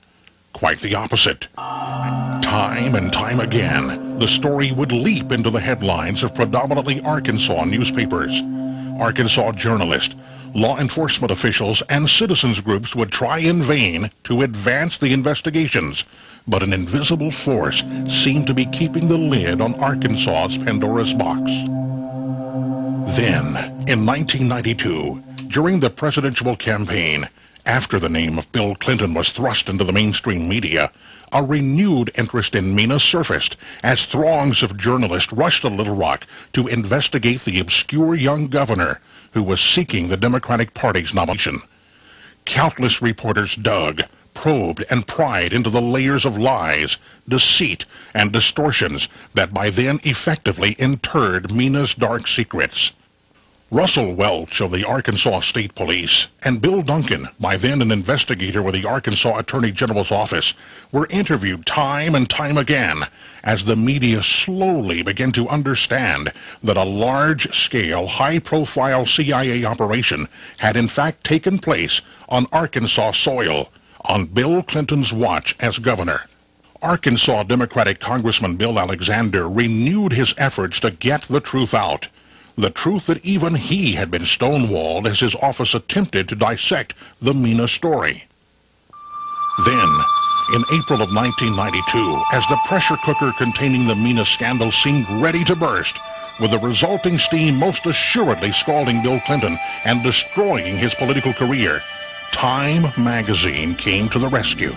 Quite the opposite. Time and time again, the story would leap into the headlines of predominantly Arkansas newspapers. Arkansas journalists, law enforcement officials, and citizens groups would try in vain to advance the investigations, but an invisible force seemed to be keeping the lid on Arkansas's Pandora's box. Then, in 1992, during the presidential campaign, after the name of Bill Clinton was thrust into the mainstream media, a renewed interest in Mena surfaced as throngs of journalists rushed to Little Rock to investigate the obscure young governor who was seeking the Democratic Party's nomination. Countless reporters dug, probed, and pried into the layers of lies, deceit, and distortions that by then effectively interred Mena's dark secrets. Russell Welch of the Arkansas State Police and Bill Duncan, by then an investigator with the Arkansas Attorney General's office, were interviewed time and time again as the media slowly began to understand that a large-scale, high-profile CIA operation had in fact taken place on Arkansas soil on Bill Clinton's watch as governor. Arkansas Democratic Congressman Bill Alexander renewed his efforts to get the truth out. The truth that even he had been stonewalled as his office attempted to dissect the Mena story. Then, in April of 1992, as the pressure cooker containing the Mena scandal seemed ready to burst, with the resulting steam most assuredly scalding Bill Clinton and destroying his political career, Time magazine came to the rescue.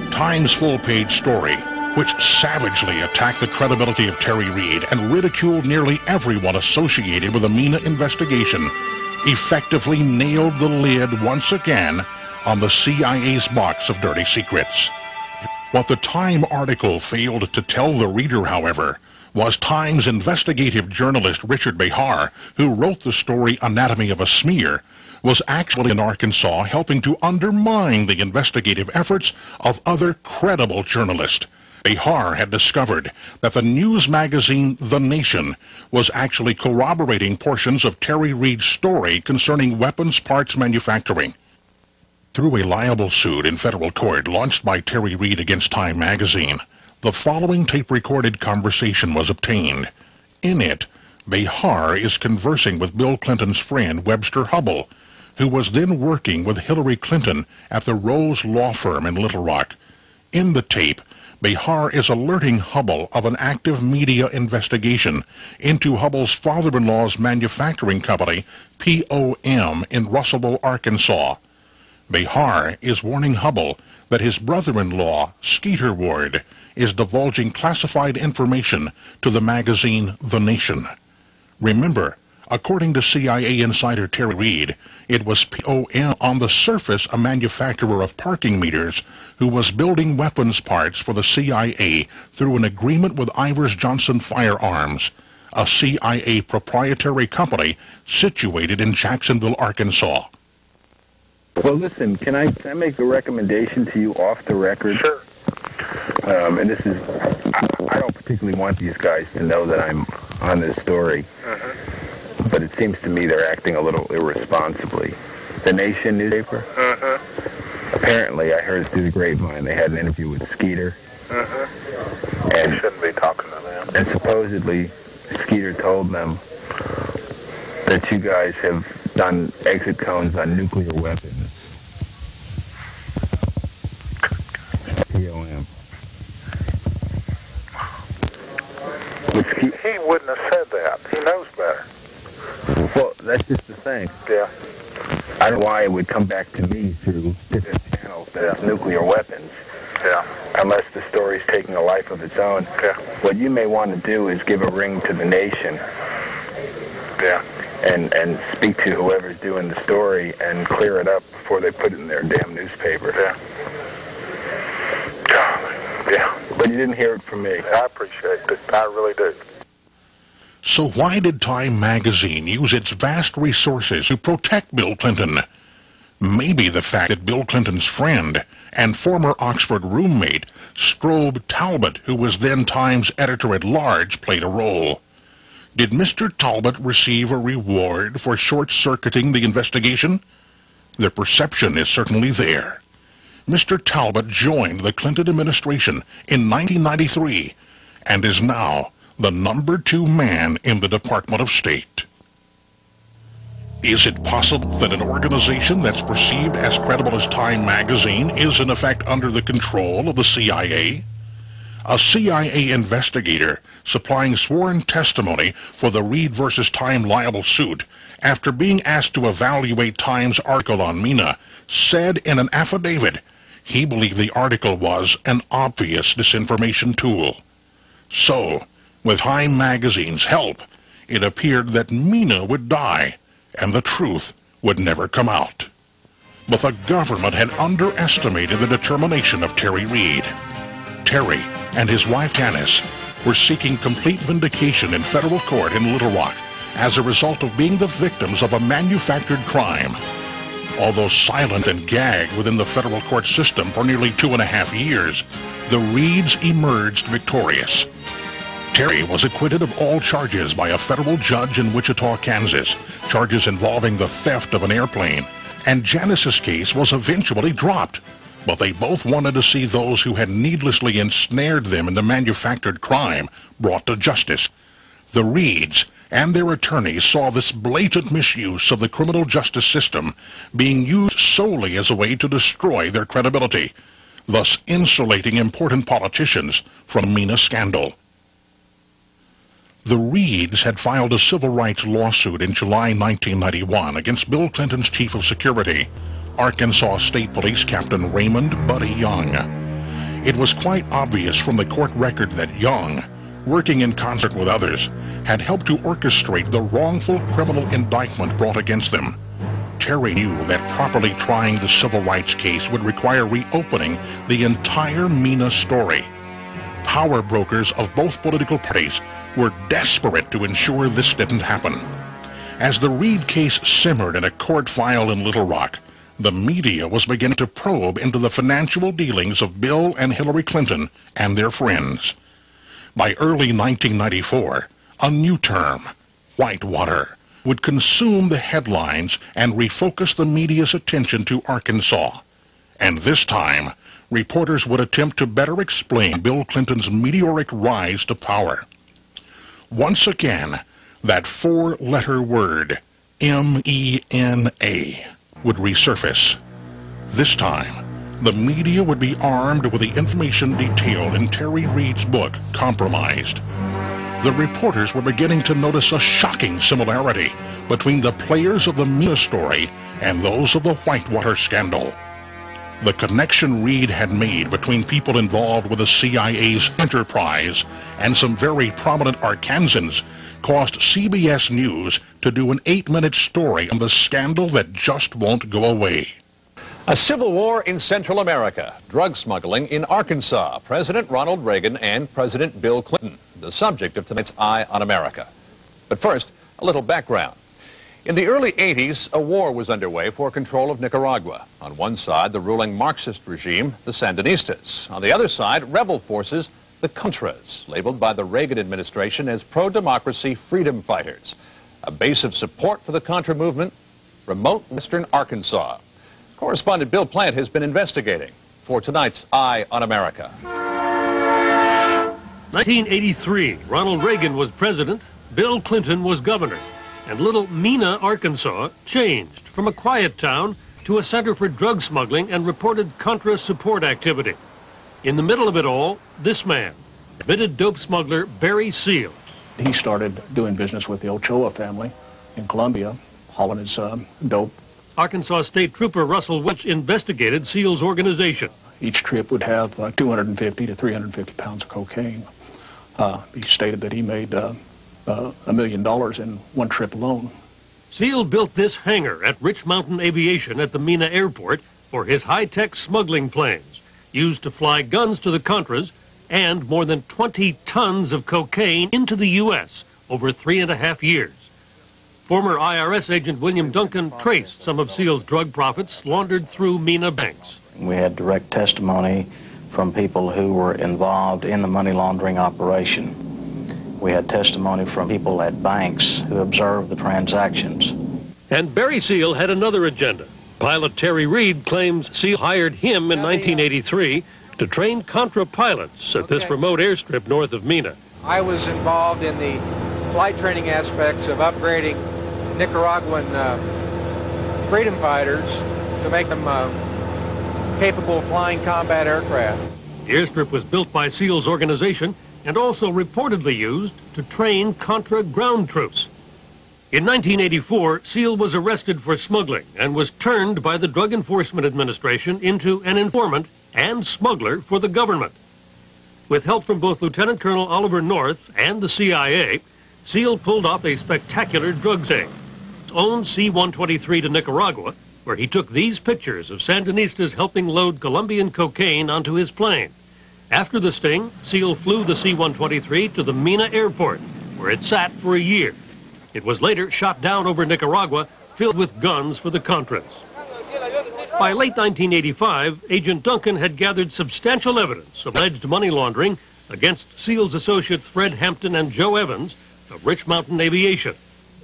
Time's full-page story, which savagely attacked the credibility of Terry Reid and ridiculed nearly everyone associated with the Mena investigation, effectively nailed the lid once again on the CIA's box of dirty secrets. What the Time article failed to tell the reader, however, was Time's investigative journalist Richard Behar, who wrote the story Anatomy of a Smear, was actually in Arkansas helping to undermine the investigative efforts of other credible journalists. Behar had discovered that the news magazine The Nation was actually corroborating portions of Terry Reid's story concerning weapons parts manufacturing. Through a libel suit in federal court launched by Terry Reid against Time magazine, the following tape-recorded conversation was obtained. In it, Behar is conversing with Bill Clinton's friend Webster Hubbell, who was then working with Hillary Clinton at the Rose Law Firm in Little Rock. In the tape, Behar is alerting Hubbell of an active media investigation into Hubbell's father-in-law's manufacturing company, POM, in Russellville, Arkansas. Behar is warning Hubbell that his brother-in-law, Skeeter Ward, is divulging classified information to the magazine The Nation. Remember, according to CIA insider Terry Reid, it was POM on the surface a manufacturer of parking meters who was building weapons parts for the CIA through an agreement with Ivers Johnson Firearms, a CIA proprietary company situated in Jacksonville, Arkansas. Well, listen, can I make a recommendation to you off the record? Sure. And this is, I don't particularly want these guys to know that I'm on this story. But it seems to me they're acting a little irresponsibly. The Nation newspaper? Apparently, I heard through the grapevine, they had an interview with Skeeter. And you shouldn't be talking to them. And supposedly, Skeeter told them that you guys have done exit cones on nuclear weapons. POM. He wouldn't have said that. He knows better. Well, that's just the thing. Yeah. I don't know why it would come back to me through different channels that it's nuclear weapons. Yeah. Unless the story's taking a life of its own. Yeah. What you may want to do is give a ring to the Nation. Yeah. And speak to whoever's doing the story and clear it up before they put it in their damn newspaper. Yeah. Yeah. But you didn't hear it from me. I appreciate it. I really do. So why did Time magazine use its vast resources to protect Bill Clinton? Maybe the fact that Bill Clinton's friend and former Oxford roommate, Strobe Talbot, who was then Times editor-at-large, played a role. Did Mr. Talbot receive a reward for short-circuiting the investigation? The perception is certainly there. Mr. Talbot joined the Clinton administration in 1993 and is now the number 2 man in the Department of State. Is it possible that an organization that's perceived as credible as Time magazine is in effect under the control of the CIA? A CIA investigator supplying sworn testimony for the Reed versus Time libel suit after being asked to evaluate Time's article on Mena said in an affidavit he believed the article was an obvious disinformation tool. So, with Time magazine's help, it appeared that Mena would die and the truth would never come out. But the government had underestimated the determination of Terry Reed. Terry and his wife Janice were seeking complete vindication in federal court in Little Rock as a result of being the victims of a manufactured crime. Although silent and gagged within the federal court system for nearly 2.5 years, the Reeds emerged victorious. Terry was acquitted of all charges by a federal judge in Wichita, Kansas, charges involving the theft of an airplane, and Janice's case was eventually dropped. But they both wanted to see those who had needlessly ensnared them in the manufactured crime brought to justice. The Reeds and their attorneys saw this blatant misuse of the criminal justice system being used solely as a way to destroy their credibility, thus insulating important politicians from Mena scandal. The Reeds had filed a civil rights lawsuit in July 1991 against Bill Clinton's chief of security, Arkansas State Police Captain Raymond Buddy Young. It was quite obvious from the court record that Young, working in concert with others, had helped to orchestrate the wrongful criminal indictment brought against them. Terry knew that properly trying the civil rights case would require reopening the entire Mena story. Power brokers of both political parties were desperate to ensure this didn't happen. As the Reed case simmered in a court file in Little Rock, the media was beginning to probe into the financial dealings of Bill and Hillary Clinton and their friends. By early 1994, a new term, whitewater, would consume the headlines and refocus the media's attention to Arkansas. And this time, reporters would attempt to better explain Bill Clinton's meteoric rise to power. Once again, that 4-letter word, M-E-N-A, would resurface. This time, the media would be armed with the information detailed in Terry Reed's book, Compromised. The reporters were beginning to notice a shocking similarity between the players of the Mena story and those of the Whitewater scandal. The connection Reed had made between people involved with the CIA's enterprise and some very prominent Arkansans caused CBS News to do an 8-minute story on the scandal that just won't go away. A civil war in Central America, drug smuggling in Arkansas, President Ronald Reagan and President Bill Clinton, the subject of tonight's Eye on America. But first, a little background. In the early 80s, a war was underway for control of Nicaragua. On one side, the ruling Marxist regime, the Sandinistas. On the other side, rebel forces, the Contras, labeled by the Reagan administration as pro-democracy freedom fighters. A base of support for the Contra movement, remote western Arkansas. Correspondent Bill Plant has been investigating for tonight's Eye on America. 1983, Ronald Reagan was president, Bill Clinton was governor, and little Mena, Arkansas, changed from a quiet town to a center for drug smuggling and reported Contra support activity. In the middle of it all, this man, admitted dope smuggler Barry Seal. He started doing business with the Ochoa family in Colombia, hauling his dope. Arkansas State Trooper Russell Welch investigated Seal's organization. Each trip would have 250 to 350 pounds of cocaine. He stated that he made $1 million in one trip alone. Seal built this hangar at Rich Mountain Aviation at the Mena Airport for his high-tech smuggling planes, used to fly guns to the Contras and more than 20 tons of cocaine into the U.S. over 3.5 years. Former IRS agent William Duncan traced some of Seal's drug profits laundered through Mena banks. We had direct testimony from people who were involved in the money laundering operation. We had testimony from people at banks who observed the transactions. And Barry Seal had another agenda. Pilot Terry Reed claims Seal hired him in 1983 to train Contra pilots at this remote airstrip north of Mena. I was involved in the flight training aspects of upgrading Nicaraguan freedom fighters to make them capable of flying combat aircraft. The airstrip was built by Seal's organization and also reportedly used to train Contra ground troops. In 1984, Seal was arrested for smuggling and was turned by the Drug Enforcement Administration into an informant and smuggler for the government. With help from both Lieutenant Colonel Oliver North and the CIA, Seal pulled off a spectacular drug sting. His own C-123 to Nicaragua, where he took these pictures of Sandinistas helping load Colombian cocaine onto his plane. After the sting, Seal flew the C-123 to the Mena airport, where it sat for a year. It was later shot down over Nicaragua, filled with guns for the Contras. By late 1985, Agent Duncan had gathered substantial evidence of alleged money laundering against Seal's associates Fred Hampton and Joe Evans of Rich Mountain Aviation.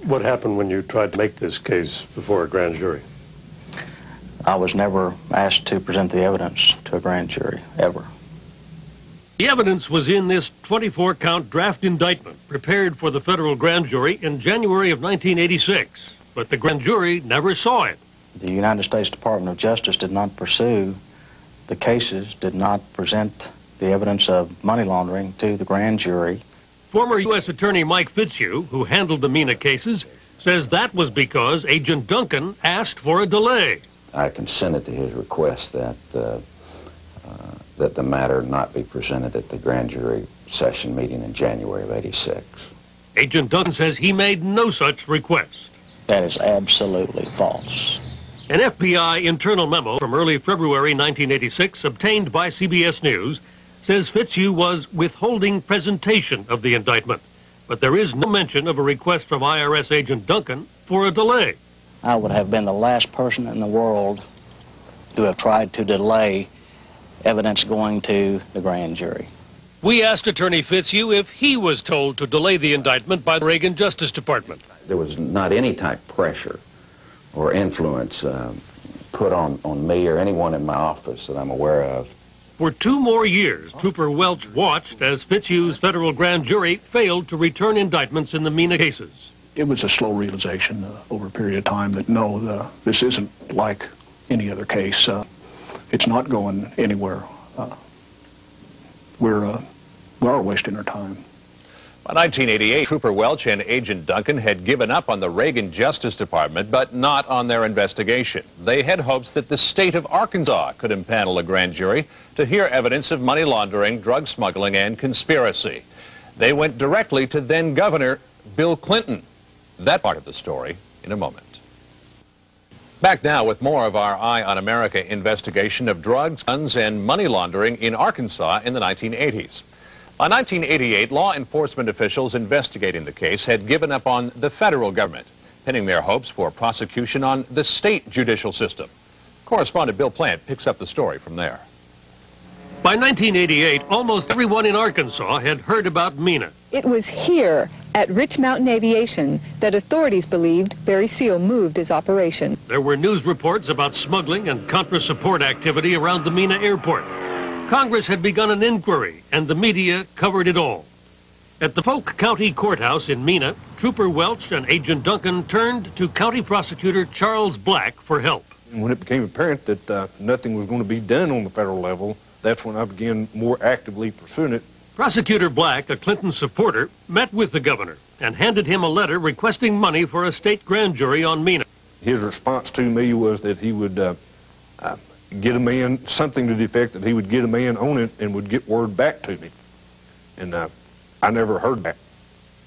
What happened when you tried to make this case before a grand jury? I was never asked to present the evidence to a grand jury, ever. The evidence was in this 24-count draft indictment prepared for the federal grand jury in January of 1986, but the grand jury never saw it. The United States Department of Justice did not pursue the cases, did not present the evidence of money laundering to the grand jury. Former U.S. Attorney Mike Fitzhugh, who handled the Mena cases, says that was because Agent Duncan asked for a delay. I consented to his request that the matter not be presented at the grand jury session meeting in January of '86. Agent Duncan says he made no such request. That is absolutely false. An FBI internal memo from early February 1986, obtained by CBS News, says Fitzhugh was withholding presentation of the indictment, but there is no mention of a request from IRS agent Duncan for a delay. I would have been the last person in the world to have tried to delay evidence going to the grand jury. We asked Attorney Fitzhugh if he was told to delay the indictment by the Reagan Justice Department. There was not any type of pressure or influence put on me or anyone in my office that I'm aware of. For 2 more years, Trooper Welch watched as Fitzhugh's federal grand jury failed to return indictments in the Mena cases. It was a slow realization over a period of time that no, this isn't like any other case. It's not going anywhere. We are wasting our time. By 1988, Trooper Welch and Agent Duncan had given up on the Reagan Justice Department, but not on their investigation. They had hopes that the state of Arkansas could impanel a grand jury to hear evidence of money laundering, drug smuggling, and conspiracy. They went directly to then-Governor Bill Clinton. That part of the story in a moment. Back now with more of our Eye on America investigation of drugs, guns, and money laundering in Arkansas in the 1980s. By 1988, law enforcement officials investigating the case had given up on the federal government, pinning their hopes for prosecution on the state judicial system. Correspondent Bill Plant picks up the story from there. By 1988, almost everyone in Arkansas had heard about Mena. It was here, at Rich Mountain Aviation, that authorities believed Barry Seal moved his operation. There were news reports about smuggling and Contra support activity around the Mena airport. Congress had begun an inquiry, and the media covered it all. At the Polk County Courthouse in Mena, Trooper Welch and Agent Duncan turned to County Prosecutor Charles Black for help. When it became apparent that nothing was going to be done on the federal level, that's when I began more actively pursuing it. Prosecutor Black, a Clinton supporter, met with the governor and handed him a letter requesting money for a state grand jury on Mena. His response to me was that he would get a man, something to the effect that he would get a man on it and would get word back to me. And I never heard back.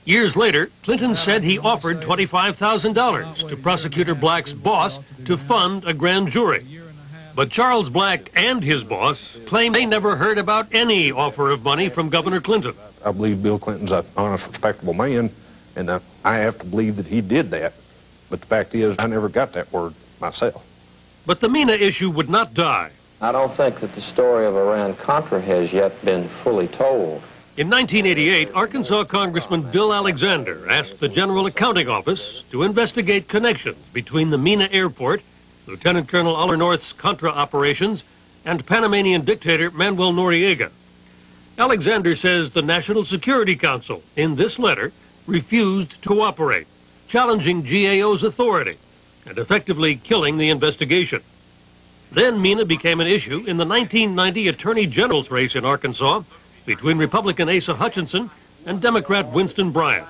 Years later, Clinton said he offered $25,000 to Prosecutor Black's boss to fund a grand jury. But Charles Black and his boss claim they never heard about any offer of money from Governor Clinton. I believe Bill Clinton's an honest, respectable man, and I have to believe that he did that. But the fact is, I never got that word myself. But the Mena issue would not die. I don't think that the story of Iran-Contra has yet been fully told. In 1988, Arkansas Congressman Bill Alexander asked the General Accounting Office to investigate connections between the Mena airport, Lieutenant Colonel Oliver North's Contra operations, and Panamanian dictator Manuel Noriega. Alexander says the National Security Council, in this letter, refused to cooperate, challenging GAO's authority and effectively killing the investigation. Then Mena became an issue in the 1990 Attorney General's race in Arkansas between Republican Asa Hutchinson and Democrat Winston Bryant.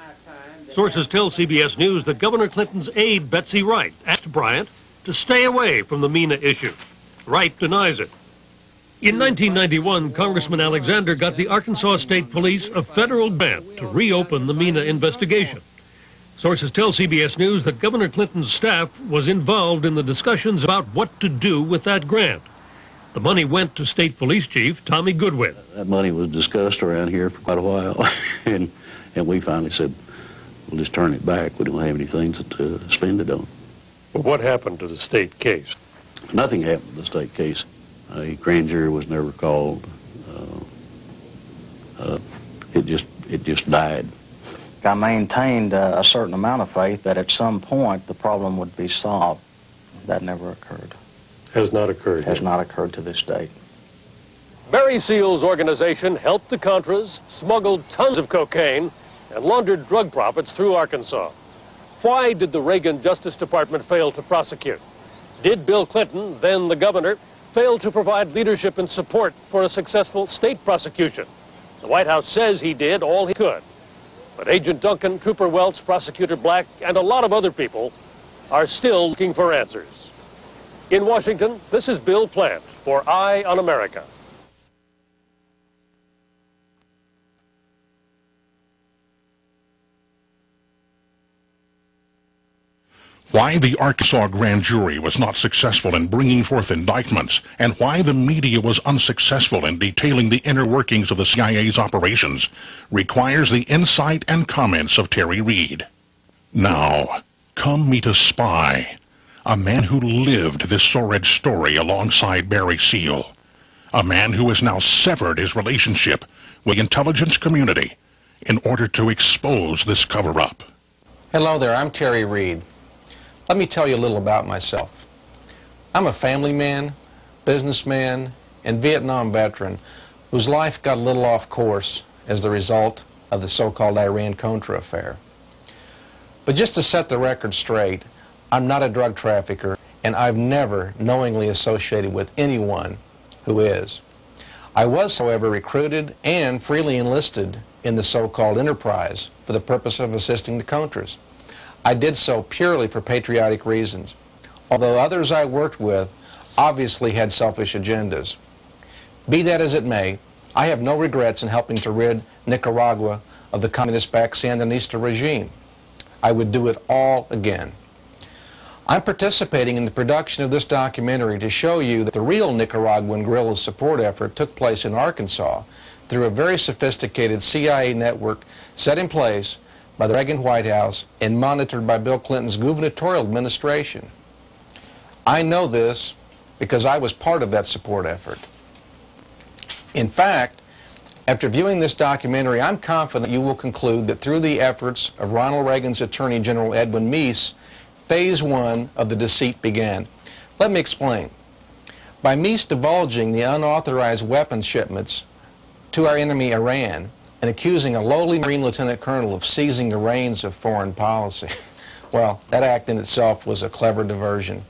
Sources tell CBS News that Governor Clinton's aide, Betsy Wright, asked Bryant to stay away from the Mena issue. Wright denies it. In 1991, Congressman Alexander got the Arkansas State Police a federal grant to reopen the Mena investigation. Sources tell CBS News that Governor Clinton's staff was involved in the discussions about what to do with that grant. The money went to State Police Chief Tommy Goodwin. That money was discussed around here for quite a while, and we finally said, we'll just turn it back. We don't have anything to spend it on. Well, what happened to the state case? Nothing happened to the state case. A grand jury was never called. It just died. I maintained a certain amount of faith that at some point the problem would be solved. That never occurred. Has not occurred. Has not occurred to this date. Barry Seal's organization helped the Contras, smuggled tons of cocaine, and laundered drug profits through Arkansas. Why did the Reagan Justice Department fail to prosecute? Did Bill Clinton, then the governor, fail to provide leadership and support for a successful state prosecution? The White House says he did all he could. But Agent Duncan, Trooper Welch, Prosecutor Black, and a lot of other people are still looking for answers. In Washington, this is Bill Plant for Eye on America. Why the Arkansas grand jury was not successful in bringing forth indictments, and why the media was unsuccessful in detailing the inner workings of the CIA's operations, requires the insight and comments of Terry Reed. Now, come meet a spy, a man who lived this sordid story alongside Barry Seal, a man who has now severed his relationship with the intelligence community in order to expose this cover-up. Hello there, I'm Terry Reed. Let me tell you a little about myself. I'm a family man, businessman, and Vietnam veteran whose life got a little off course as the result of the so-called Iran-Contra affair. But just to set the record straight, I'm not a drug trafficker, and I've never knowingly associated with anyone who is. I was, however, recruited and freely enlisted in the so-called enterprise for the purpose of assisting the Contras. I did so purely for patriotic reasons, although others I worked with obviously had selfish agendas. Be that as it may, I have no regrets in helping to rid Nicaragua of the communist-backed Sandinista regime. I would do it all again. I'm participating in the production of this documentary to show you that the real Nicaraguan guerrilla support effort took place in Arkansas through a very sophisticated CIA network set in place by the Reagan White House and monitored by Bill Clinton's gubernatorial administration. I know this because I was part of that support effort. In fact, after viewing this documentary, I'm confident you will conclude that through the efforts of Ronald Reagan's Attorney General Edwin Meese, Phase 1 of the deceit began. Let me explain. By Meese divulging the unauthorized weapons shipments to our enemy Iran, and accusing a lowly Marine Lieutenant Colonel of seizing the reins of foreign policy. Well, that act in itself was a clever diversion.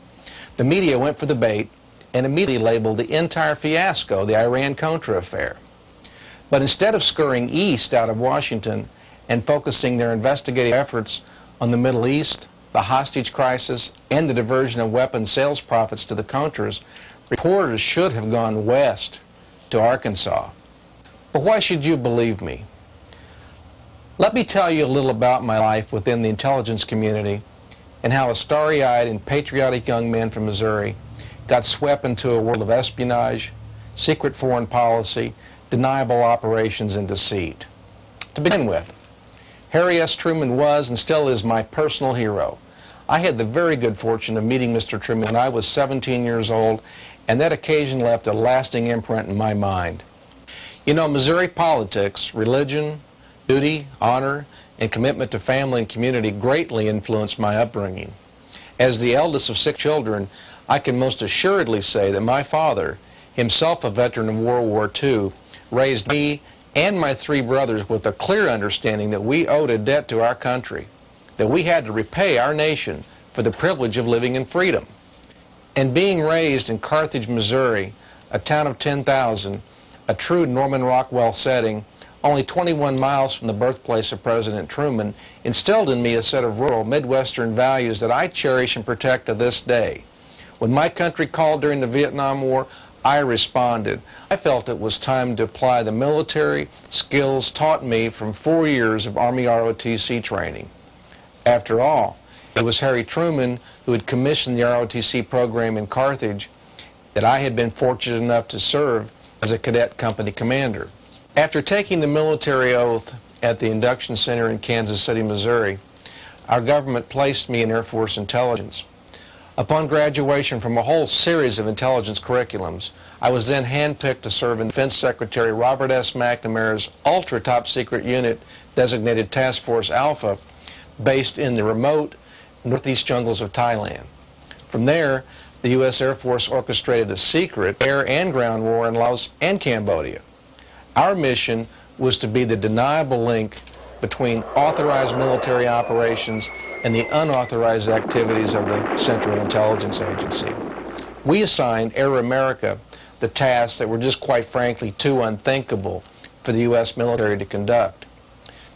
The media went for the bait and immediately labeled the entire fiasco the Iran-Contra affair. But instead of scurrying east out of Washington and focusing their investigative efforts on the Middle East, the hostage crisis, and the diversion of weapons sales profits to the Contras, reporters should have gone west to Arkansas. But why should you believe me? Let me tell you a little about my life within the intelligence community and how a starry-eyed and patriotic young man from Missouri got swept into a world of espionage, secret foreign policy, deniable operations, and deceit. To begin with, Harry S. Truman was and still is my personal hero. I had the very good fortune of meeting Mr. Truman when I was 17 years old, and that occasion left a lasting imprint in my mind. You know, Missouri politics, religion, duty, honor, and commitment to family and community greatly influenced my upbringing. As the eldest of 6 children, I can most assuredly say that my father, himself a veteran of World War II, raised me and my 3 brothers with a clear understanding that we owed a debt to our country, that we had to repay our nation for the privilege of living in freedom. And being raised in Carthage, Missouri, a town of 10,000, a true Norman Rockwell setting, only 21 miles from the birthplace of President Truman, instilled in me a set of rural Midwestern values that I cherish and protect to this day. When my country called during the Vietnam War, I responded. I felt it was time to apply the military skills taught me from 4 years of Army ROTC training. After all, it was Harry Truman who had commissioned the ROTC program in Carthage that I had been fortunate enough to serve as a cadet company commander. After taking the military oath at the induction center in Kansas City, Missouri, our government placed me in Air Force intelligence. Upon graduation from a whole series of intelligence curriculums, I was then handpicked to serve in Defense Secretary Robert S. McNamara's ultra-top-secret unit designated Task Force Alpha, based in the remote northeast jungles of Thailand. From there, the U.S. Air Force orchestrated a secret air and ground war in Laos and Cambodia. Our mission was to be the deniable link between authorized military operations and the unauthorized activities of the Central Intelligence Agency. We assigned Air America the tasks that were just quite frankly too unthinkable for the U.S. military to conduct.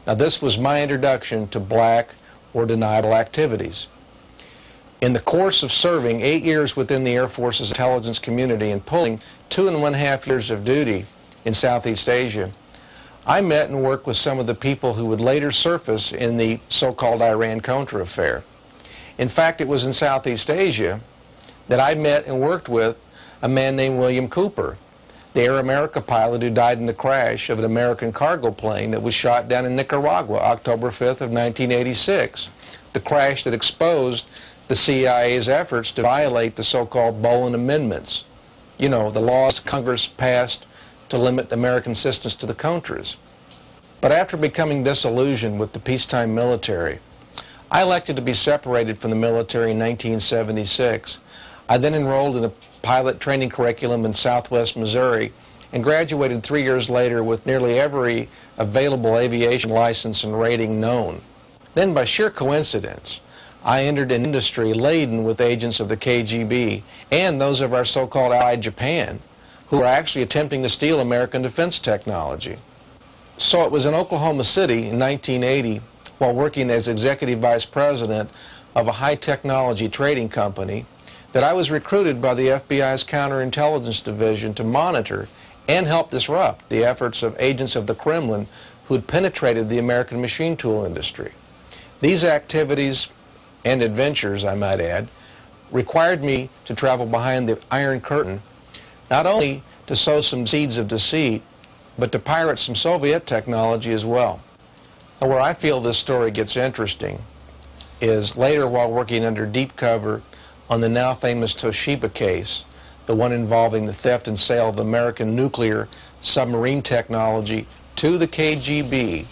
Now, this was my introduction to black or deniable activities. In the course of serving 8 years within the Air Force's intelligence community and pulling 2.5 years of duty in Southeast Asia, I met and worked with some of the people who would later surface in the so-called Iran-Contra affair. In fact, it was in Southeast Asia that I met and worked with a man named William Cooper, the Air America pilot who died in the crash of an American cargo plane that was shot down in Nicaragua, October 5th of 1986. The crash that exposed the CIA's efforts to violate the so-called Boland Amendments. You know, the laws Congress passed to limit American assistance to the Contras. But after becoming disillusioned with the peacetime military, I elected to be separated from the military in 1976. I then enrolled in a pilot training curriculum in Southwest Missouri and graduated 3 years later with nearly every available aviation license and rating known. Then, by sheer coincidence, I entered an industry laden with agents of the KGB and those of our so-called ally Japan, who were actually attempting to steal American defense technology. So it was in Oklahoma City in 1980, while working as executive vice president of a high-technology trading company, that I was recruited by the FBI's counterintelligence division to monitor and help disrupt the efforts of agents of the Kremlin who had penetrated the American machine tool industry. These activities and adventures, I might add, required me to travel behind the Iron Curtain, not only to sow some seeds of deceit, but to pirate some Soviet technology as well. Now, where I feel this story gets interesting is later, while working under deep cover on the now famous Toshiba case, the one involving the theft and sale of American nuclear submarine technology to the KGB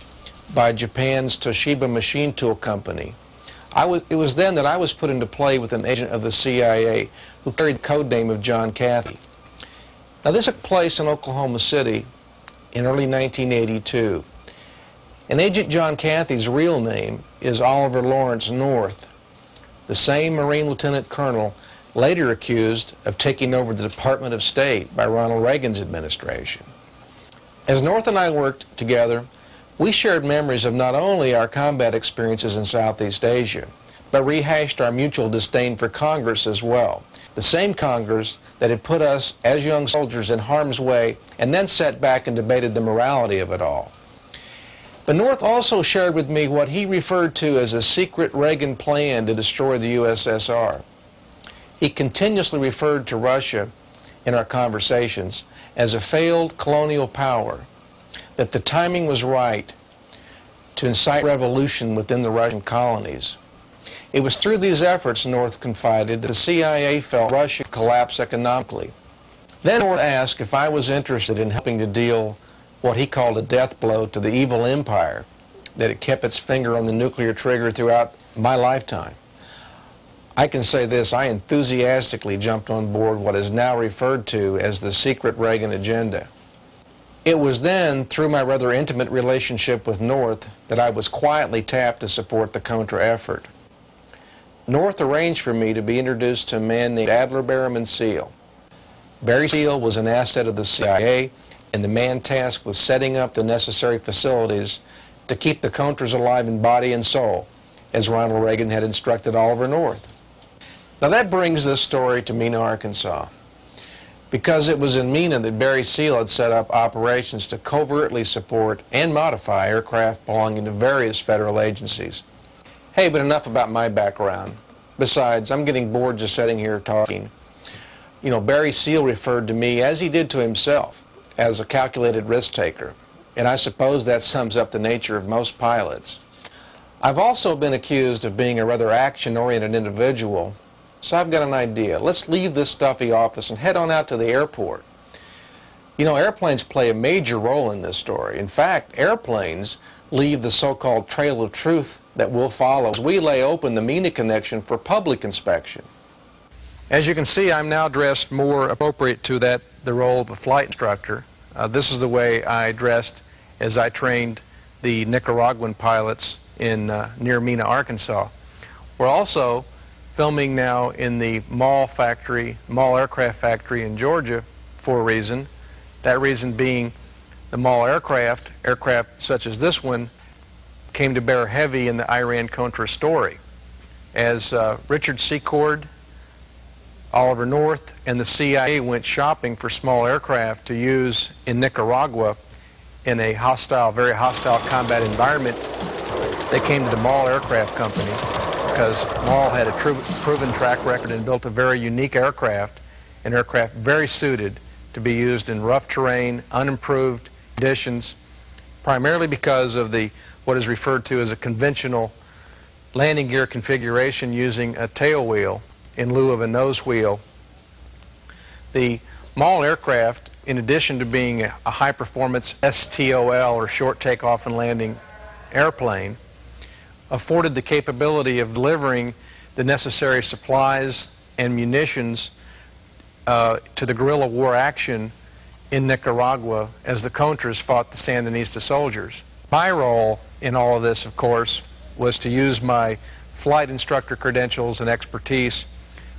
by Japan's Toshiba Machine Tool Company. It was then that I was put into play with an agent of the CIA who carried the code name of John Cathy. Now, this took place in Oklahoma City in early 1982. And Agent John Cathy's real name is Oliver Lawrence North, the same Marine Lieutenant Colonel later accused of taking over the Department of State by Ronald Reagan's administration. As North and I worked together, we shared memories of not only our combat experiences in Southeast Asia, but rehashed our mutual disdain for Congress as well. The same Congress that had put us as young soldiers in harm's way and then sat back and debated the morality of it all. But North also shared with me what he referred to as a secret Reagan plan to destroy the USSR. He continuously referred to Russia in our conversations as a failed colonial power, that the timing was right to incite revolution within the Russian colonies. It was through these efforts, North confided, that the CIA felt Russia could collapse economically. Then North asked if I was interested in helping to deal what he called a death blow to the evil empire that had kept its finger on the nuclear trigger throughout my lifetime. I can say this, I enthusiastically jumped on board what is now referred to as the secret Reagan agenda. It was then, through my rather intimate relationship with North, that I was quietly tapped to support the Contra effort. North arranged for me to be introduced to a man named Adler Berriman Seal. Barry Seal was an asset of the CIA, and the man tasked with setting up the necessary facilities to keep the Contras alive in body and soul, as Ronald Reagan had instructed Oliver North. Now that brings this story to Mena, Arkansas, because it was in Mena that Barry Seal had set up operations to covertly support and modify aircraft belonging to various federal agencies. Hey, but enough about my background. Besides, I'm getting bored just sitting here talking. You know, Barry Seal referred to me, as he did to himself, as a calculated risk taker, and I suppose that sums up the nature of most pilots. I've also been accused of being a rather action-oriented individual, so I've got an idea. Let's leave this stuffy office and head on out to the airport. You know, airplanes play a major role in this story. In fact, airplanes leave the so-called trail of truth that we'll follow as we lay open the Mena connection for public inspection. As you can see, I'm now dressed more appropriate to the role of a flight instructor. This is the way I dressed as I trained the Nicaraguan pilots in near Mena, Arkansas. We're also filming now in the Mall aircraft factory in Georgia for a reason. That reason being the Mall aircraft such as this one, came to bear heavy in the Iran-Contra story. As Richard Secord, Oliver North, and the CIA went shopping for small aircraft to use in Nicaragua in a hostile, very hostile combat environment, they came to the Mall Aircraft Company because Mall had a proven track record and built a very unique aircraft, an aircraft very suited to be used in rough terrain, unimproved conditions, primarily because of what is referred to as a conventional landing gear configuration using a tail wheel in lieu of a nose wheel. The Mall aircraft, in addition to being a high-performance STOL, or short takeoff and landing airplane, afforded the capability of delivering the necessary supplies and munitions to the guerrilla war action in Nicaragua as the Contras fought the Sandinista soldiers. My role in all of this, of course, was to use my flight instructor credentials and expertise,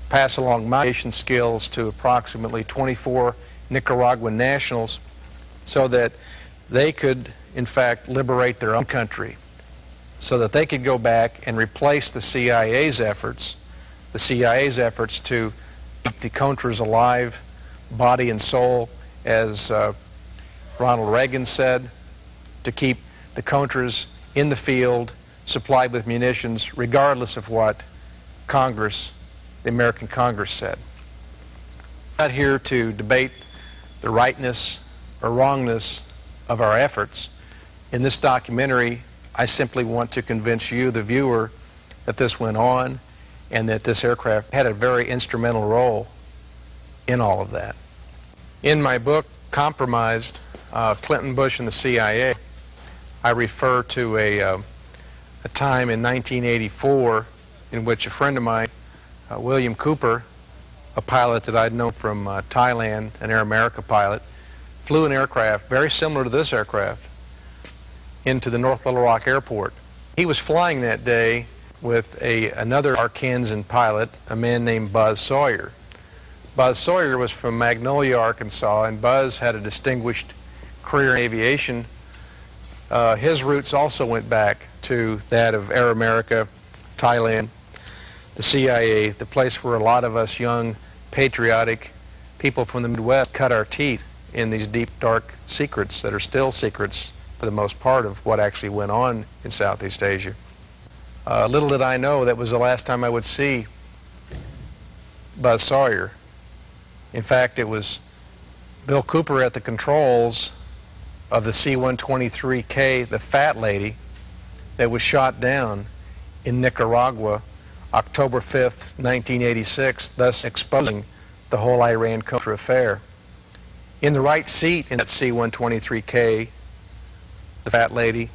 pass along my aviation skills to approximately 24 Nicaraguan nationals so that they could, in fact, liberate their own country, so that they could go back and replace the CIA's efforts to keep the Contras alive, body and soul, as Ronald Reagan said, to keep the Contras in the field, supplied with munitions, regardless of what Congress, the American Congress, said. I'm not here to debate the rightness or wrongness of our efforts. In this documentary, I simply want to convince you, the viewer, that this went on and that this aircraft had a very instrumental role in all of that. In my book, Compromised, Clinton, Bush, and the CIA, I refer to a time in 1984 in which a friend of mine, William Cooper, a pilot that I'd known from Thailand, an Air America pilot, flew an aircraft very similar to this aircraft into the North Little Rock Airport. He was flying that day with another Arkansan pilot, a man named Buzz Sawyer. Buzz Sawyer was from Magnolia, Arkansas, and Buzz had a distinguished career in aviation. His roots also went back to that of Air America, Thailand, the CIA, the place where a lot of us young, patriotic people from the Midwest cut our teeth in these deep, dark secrets that are still secrets for the most part of what actually went on in Southeast Asia. Little did I know that was the last time I would see Buzz Sawyer. In fact, it was Bill Cooper at the controls of the C-123K, the Fat Lady, that was shot down in Nicaragua October 5th, 1986, thus exposing the whole Iran-Contra affair. In the right seat in that C-123K, the fat lady,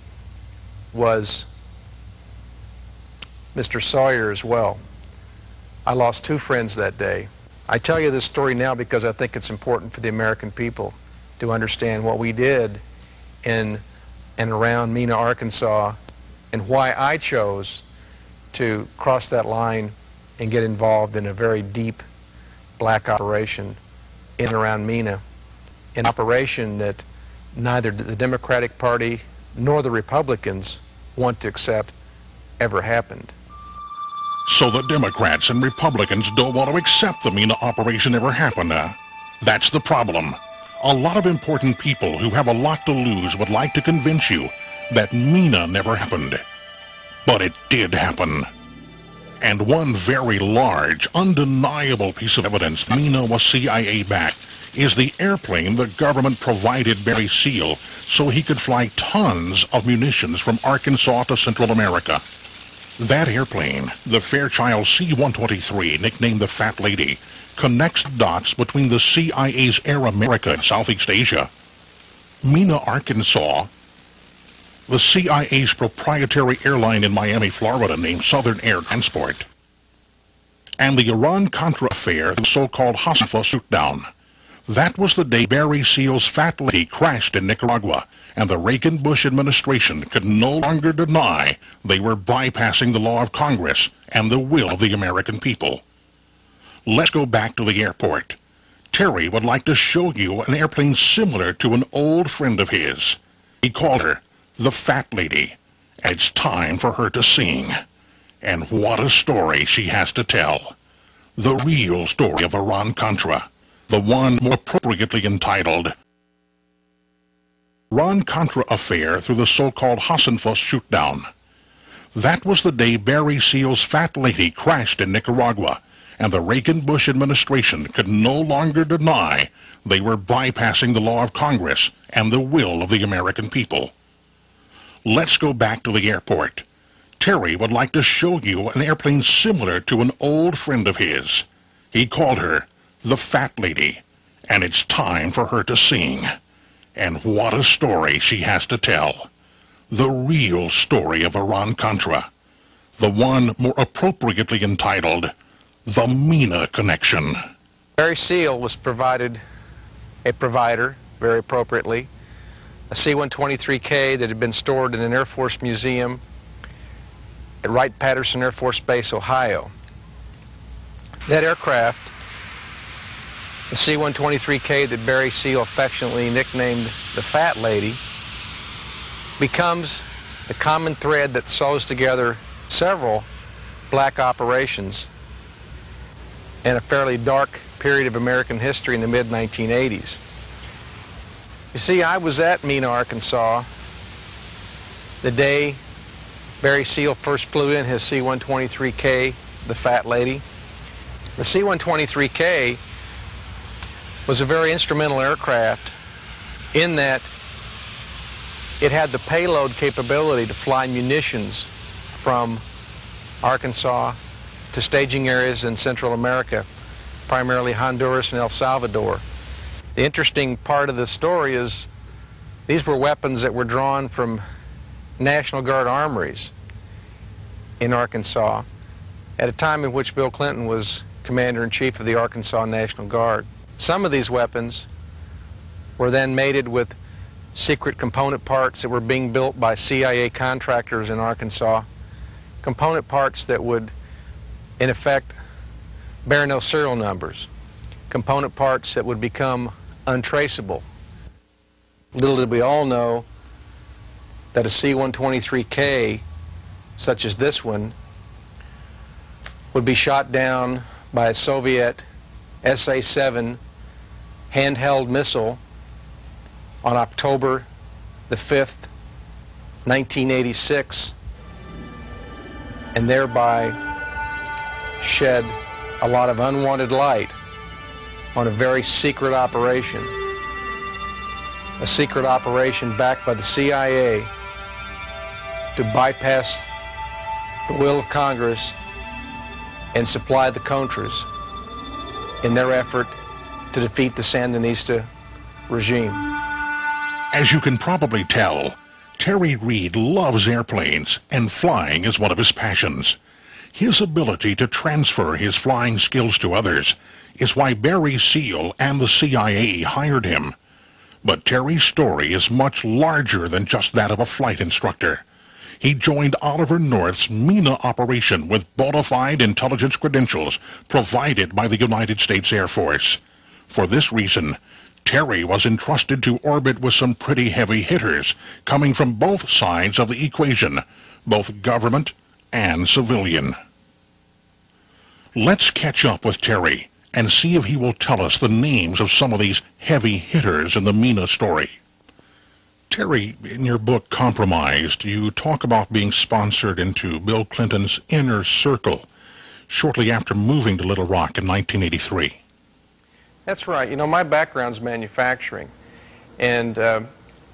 was Mr. Sawyer as well. I lost 2 friends that day. I tell you this story now because I think it's important for the American people to understand what we did in and around Mena, Arkansas, and why I chose to cross that line and get involved in a very deep black operation in and around Mena, an operation that neither the Democratic Party nor the Republicans want to accept ever happened. So the Democrats and Republicans don't want to accept the Mena operation ever happened. That's the problem. A lot of important people who have a lot to lose would like to convince you that Mena never happened. But it did happen. And one very large, undeniable piece of evidence Mena was CIA-backed is the airplane the government provided Barry Seal so he could fly tons of munitions from Arkansas to Central America. That airplane, the Fairchild C-123, nicknamed the Fat Lady, connects dots between the CIA's Air America and Southeast Asia. Mena, Arkansas, the CIA's proprietary airline in Miami, Florida, named Southern Air Transport. And the Iran-Contra affair, the so-called Hassanfa shootdown. That was the day Barry Seal's Fat Lady crashed in Nicaragua, and the Reagan-Bush administration could no longer deny they were bypassing the law of Congress and the will of the American people. Let's go back to the airport. Terry would like to show you an airplane similar to an old friend of his. He called her the Fat Lady, and it's time for her to sing. And what a story she has to tell. The real story of Iran-Contra, the one more appropriately entitled Iran-Contra Affair through the so-called Hassanfa shootdown. That was the day Barry Seal's Fat Lady crashed in Nicaragua, and the Reagan-Bush administration could no longer deny they were bypassing the law of Congress and the will of the American people. Let's go back to the airport. Terry would like to show you an airplane similar to an old friend of his. He called her the Fat Lady, and it's time for her to sing. And what a story she has to tell. The real story of Iran-Contra, the one more appropriately entitled The Mena Connection. Barry Seal was provided a provider, very appropriately, a C-123K that had been stored in an Air Force museum at Wright-Patterson Air Force Base, Ohio. That aircraft, the C-123K that Barry Seal affectionately nicknamed the Fat Lady, becomes the common thread that sews together several black operations in a fairly dark period of American history in the mid-1980s. You see, I was at Mena, Arkansas, the day Barry Seal first flew in his C-123K, the Fat Lady. The C-123K was a very instrumental aircraft in that it had the payload capability to fly munitions from Arkansas to staging areas in Central America, primarily Honduras and El Salvador. The interesting part of the story is these were weapons that were drawn from National Guard armories in Arkansas at a time in which Bill Clinton was Commander-in-Chief of the Arkansas National Guard. Some of these weapons were then mated with secret component parts that were being built by CIA contractors in Arkansas, component parts that would, in effect, bear no serial numbers, component parts that would become untraceable. Little did we all know that a C-123K, such as this one, would be shot down by a Soviet SA-7 handheld missile on October the 5th, 1986, and thereby shed a lot of unwanted light on a very secret operation. A secret operation backed by the CIA to bypass the will of Congress and supplied the Contras in their effort to defeat the Sandinista regime. As you can probably tell, Terry Reed loves airplanes, and flying is one of his passions. His ability to transfer his flying skills to others is why Barry Seal and the CIA hired him. But Terry's story is much larger than just that of a flight instructor. He joined Oliver North's Mena operation with bona fide intelligence credentials provided by the United States Air Force. For this reason, Terry was entrusted to orbit with some pretty heavy hitters, coming from both sides of the equation, both government and civilian. Let's catch up with Terry and see if he will tell us the names of some of these heavy hitters in the Mena story. Terry, in your book Compromised, you talk about being sponsored into Bill Clinton's inner circle shortly after moving to Little Rock in 1983. That's right. You know, my background's manufacturing, and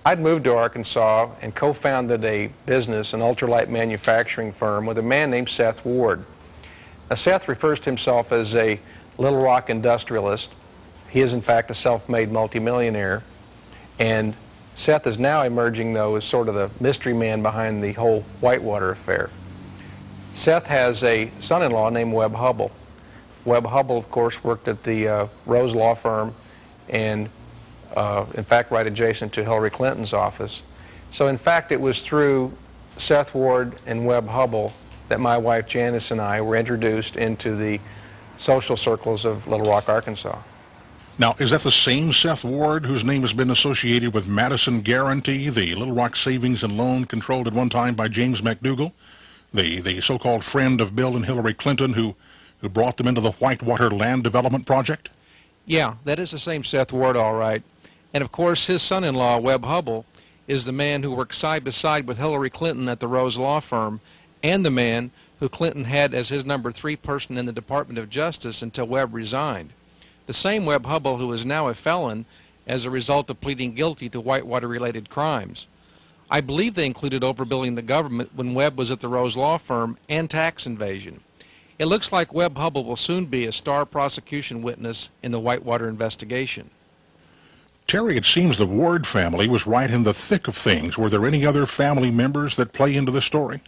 I'd moved to Arkansas and co-founded a business, an ultralight manufacturing firm, with a man named Seth Ward. Now, Seth refers to himself as a Little Rock industrialist. He is, in fact, a self-made multimillionaire, and Seth is now emerging, though, as sort of the mystery man behind the whole Whitewater affair. Seth has a son-in-law named Webb Hubble. Webb Hubble, of course, worked at the Rose Law Firm and, in fact, right adjacent to Hillary Clinton's office. So, in fact, it was through Seth Ward and Webb Hubble that my wife Janice and I were introduced into the social circles of Little Rock, Arkansas. Now, is that the same Seth Ward whose name has been associated with Madison Guarantee, the Little Rock savings and loan controlled at one time by James McDougal, the so-called friend of Bill and Hillary Clinton who brought them into the Whitewater Land Development Project? Yeah, that is the same Seth Ward, all right. And, of course, his son-in-law, Webb Hubble, is the man who worked side by side with Hillary Clinton at the Rose Law Firm and the man who Clinton had as his number 3 person in the Department of Justice until Webb resigned. The same Webb Hubble who is now a felon as a result of pleading guilty to Whitewater-related crimes. I believe they included overbilling the government when Webb was at the Rose Law Firm and tax invasion. It looks like Webb Hubble will soon be a star prosecution witness in the Whitewater investigation. Terry, it seems the Ward family was right in the thick of things. Were there any other family members that play into the story?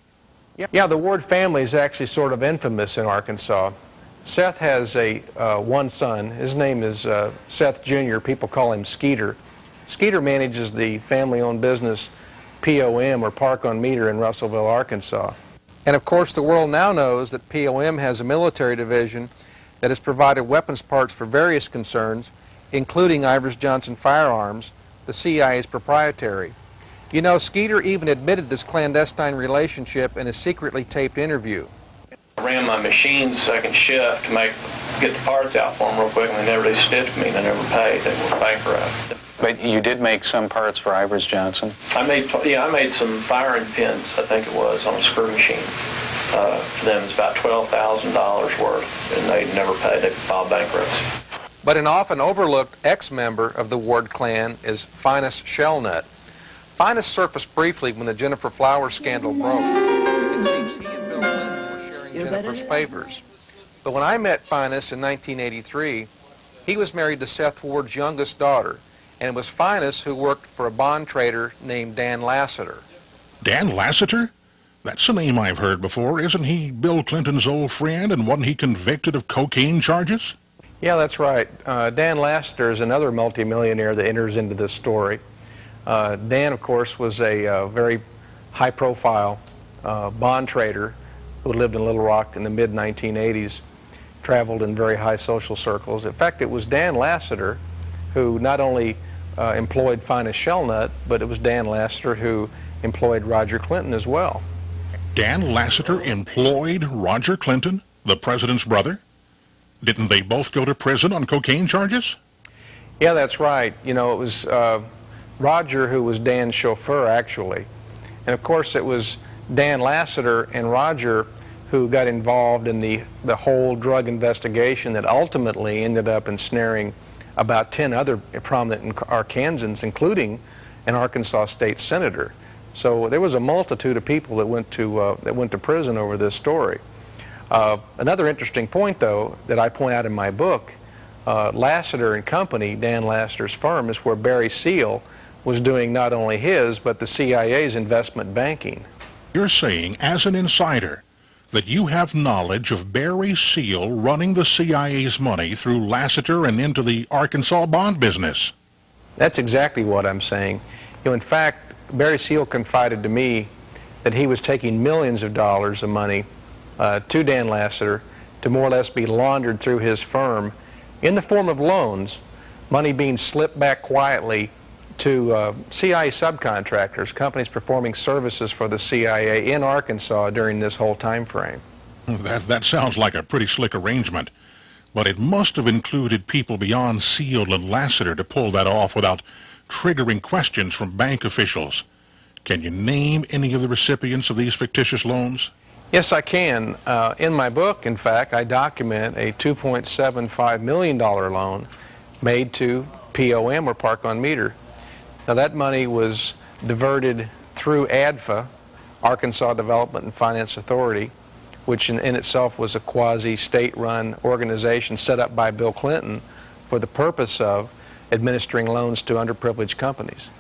Yeah, the Ward family is actually sort of infamous in Arkansas. Seth has one son. His name is Seth Jr. People call him Skeeter. Skeeter manages the family-owned business POM, or Park on Meter, in Russellville, Arkansas. And of course, the world now knows that POM has a military division that has provided weapons parts for various concerns, including Ivers Johnson Firearms, the CIA's proprietary. You know, Skeeter even admitted this clandestine relationship in a secretly taped interview. I ran my machine second shift to get the parts out for them real quick, and they never stitched me, and they never paid. They were bankrupt. But you did make some parts for Ivers Johnson? I made some firing pins, I think it was, on a screw machine. For them, it's about $12,000 worth, and they never paid. They filed bankruptcy. But an often overlooked ex-member of the Ward clan is Finus Shellnut. Finus surfaced briefly when the Jennifer Flowers scandal broke. It seems he and Bill Clinton were sharing Jennifer's favors. But when I met Finus in 1983, he was married to Seth Ward's youngest daughter, and it was Finus who worked for a bond trader named Dan Lassiter. Dan Lassiter? That's a name I've heard before. Isn't he Bill Clinton's old friend, and wasn't he convicted of cocaine charges? Yeah, that's right. Dan Lassiter is another multimillionaire that enters into this story. Dan, of course, was a very high-profile bond trader who lived in Little Rock in the mid-1980s, traveled in very high social circles. In fact, it was Dan Lassiter who not only employed Finus Shellnut, but it was Dan Lassiter who employed Roger Clinton as well. Dan Lassiter employed Roger Clinton, the president's brother? Didn't they both go to prison on cocaine charges? Yeah, that's right. You know, it was Roger who was Dan's chauffeur, actually. And of course, it was Dan Lassiter and Roger who got involved in the whole drug investigation that ultimately ended up ensnaring about 10 other prominent Arkansans, including an Arkansas state senator. So there was a multitude of people that went to prison over this story. Another interesting point, though, that I point out in my book, Lassiter and Company, Dan Lassiter's firm, is where Barry Seal was doing not only his, but the CIA's investment banking. You're saying, as an insider, that you have knowledge of Barry Seal running the CIA's money through Lassiter and into the Arkansas bond business. That's exactly what I'm saying. In fact, Barry Seal confided to me that he was taking millions of dollars of money to Dan Lassiter to more or less be laundered through his firm in the form of loans, money being slipped back quietly to CIA subcontractors, companies performing services for the CIA in Arkansas during this whole time frame. That sounds like a pretty slick arrangement, but it must have included people beyond Seal and Lassiter to pull that off without triggering questions from bank officials. Can you name any of the recipients of these fictitious loans? Yes, I can. In my book, in fact, I document a $2.75 million loan made to POM, or Park on Meter. Now, that money was diverted through ADFA, Arkansas Development and Finance Authority, which in itself was a quasi-state-run organization set up by Bill Clinton for the purpose of administering loans to underprivileged companies.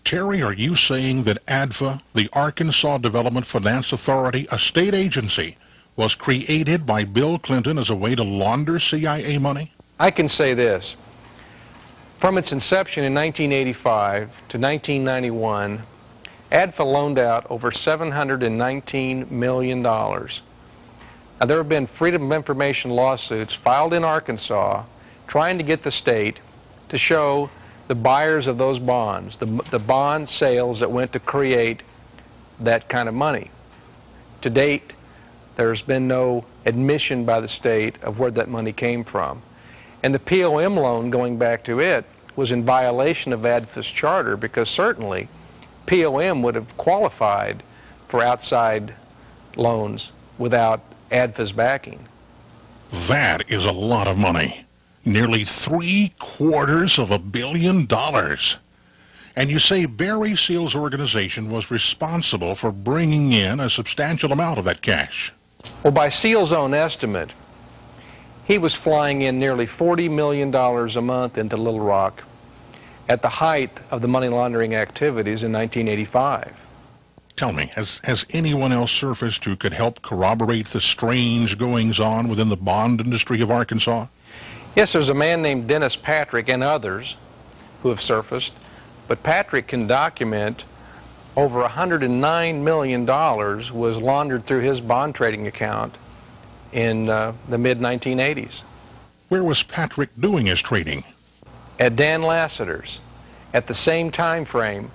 Terry, are you saying that ADFA, the Arkansas Development Finance Authority, a state agency, was created by Bill Clinton as a way to launder CIA money? I can say this. From its inception in 1985 to 1991, ADFA loaned out over $719 million. Now, there have been Freedom of Information lawsuits filed in Arkansas trying to get the state to show the buyers of those bonds, the bond sales that went to create that kind of money. To date, there's been no admission by the state of where that money came from. And the POM loan, going back to it, was in violation of ADFA's charter, because certainly POM would have qualified for outside loans without ADFA's backing. That is a lot of money. Nearly $750 million. And you say Barry Seal's organization was responsible for bringing in a substantial amount of that cash. Well, by Seal's own estimate, he was flying in nearly $40 million a month into Little Rock at the height of the money laundering activities in 1985. Tell me, has anyone else surfaced who could help corroborate the strange goings-on within the bond industry of Arkansas? Yes, there's a man named Dennis Patrick and others who have surfaced, but Patrick can document over $109 million was laundered through his bond trading account in the mid-1980s. Where was Patrick doing his trading? At Dan Lassiter's. At the same time frame,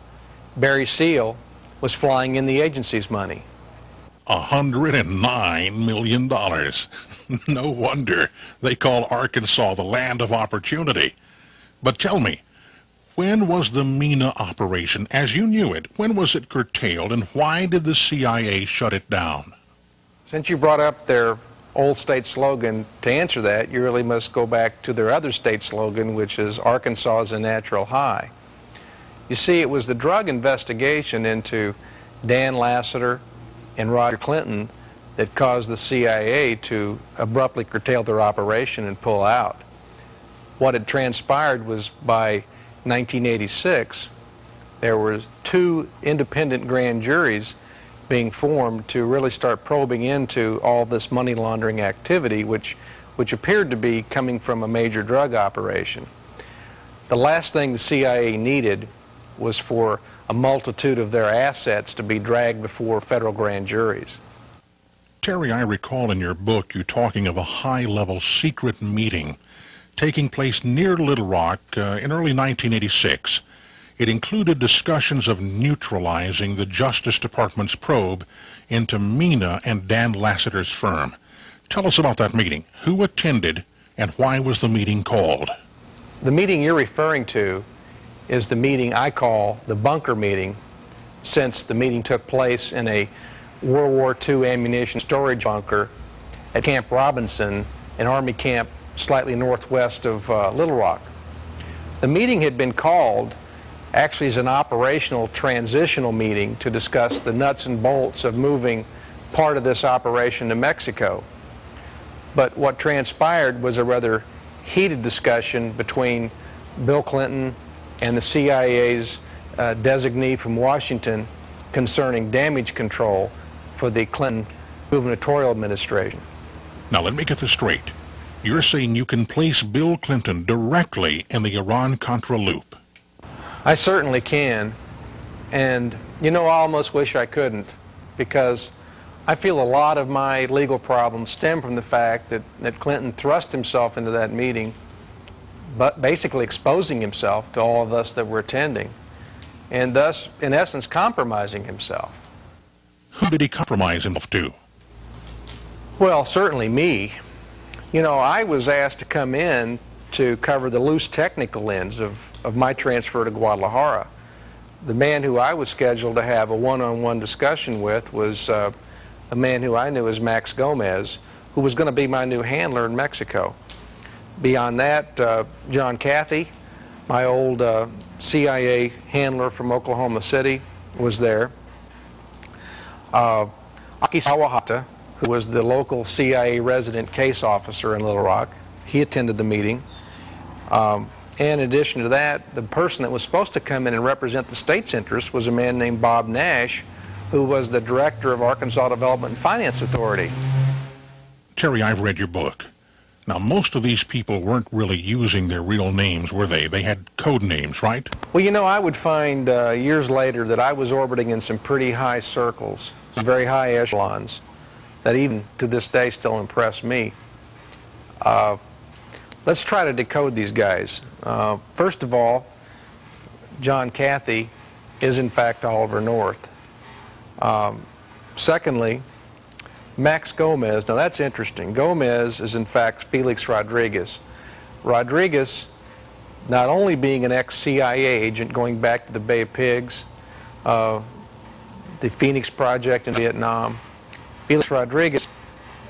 Barry Seal was flying in the agency's money. $109 million. No wonder they call Arkansas the land of opportunity. But tell me, when was the Mena operation, as you knew it, when was it curtailed, and why did the CIA shut it down? Since you brought up their old state slogan, to answer that, you really must go back to their other state slogan, which is Arkansas is a natural high. You see, it was the drug investigation into Dan Lassiter and Roger Clinton that caused the CIA to abruptly curtail their operation and pull out. What had transpired was by 1986, there were 2 independent grand juries being formed to really start probing into all this money laundering activity, which appeared to be coming from a major drug operation. The last thing the CIA needed was for a multitude of their assets to be dragged before federal grand juries. Terry, I recall in your book you talking of a high-level secret meeting taking place near Little Rock in early 1986. It included discussions of neutralizing the Justice Department's probe into Mena and Dan Lassiter's firm. Tell us about that meeting. Who attended, and why was the meeting called? The meeting you're referring to is the meeting I call the bunker meeting, since the meeting took place in a World War II ammunition storage bunker at Camp Robinson, an Army camp slightly northwest of Little Rock. The meeting had been called actually as an operational transitional meeting to discuss the nuts and bolts of moving part of this operation to Mexico. But what transpired was a rather heated discussion between Bill Clinton and the CIA's designee from Washington concerning damage control for the Clinton gubernatorial administration. Now let me get this straight. You're saying you can place Bill Clinton directly in the Iran-Contra loop? I certainly can. And, you know, I almost wish I couldn't, because I feel a lot of my legal problems stem from the fact that Clinton thrust himself into that meeting, but basically exposing himself to all of us that were attending, and thus, in essence, compromising himself. Who did he compromise himself to? Well, certainly me. You know, I was asked to come in to cover the loose technical ends of my transfer to Guadalajara. The man who I was scheduled to have a one-on-one discussion with was a man who I knew as Max Gomez, who was going to be my new handler in Mexico. Beyond that, John Cathy, my old CIA handler from Oklahoma City, was there. Aki Sawahata, who was the local CIA resident case officer in Little Rock, he attended the meeting. And in addition to that, the person that was supposed to come in and represent the state's interests was a man named Bob Nash, who was the director of Arkansas Development and Finance Authority. Terry, I've read your book. Now, most of these people weren't really using their real names, were they? They had code names, right? Well, you know, I would find years later that I was orbiting in some pretty high circles, some very high echelons, that even to this day still impress me. Let's try to decode these guys. First of all, John Cathy is in fact Oliver North. Secondly, Max Gomez, now that's interesting. Gomez is in fact Felix Rodriguez. Rodriguez, not only being an ex-CIA agent going back to the Bay of Pigs, the Phoenix Project in Vietnam, Felix Rodriguez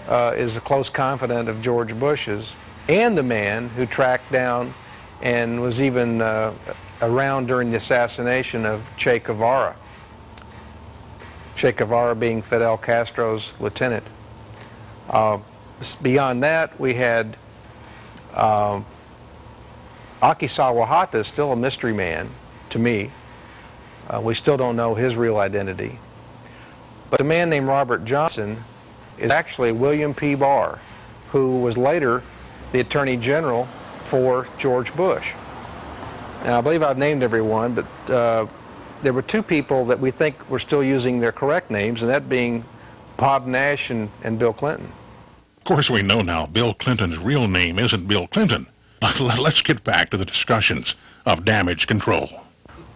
is a close confidant of George Bush's, and the man who tracked down and was even around during the assassination of Che Guevara. Che Guevara being Fidel Castro's lieutenant. Beyond that, we had Aki Sawahata, still a mystery man to me. We still don't know his real identity. But a man named Robert Johnson is actually William P. Barr, who was later the Attorney General for George Bush. Now, I believe I've named everyone, but there were two people that we think were still using their correct names, and that being Bob Nash and Bill Clinton. Of course, we know now Bill Clinton's real name isn't Bill Clinton. Let's get back to the discussions of damage control.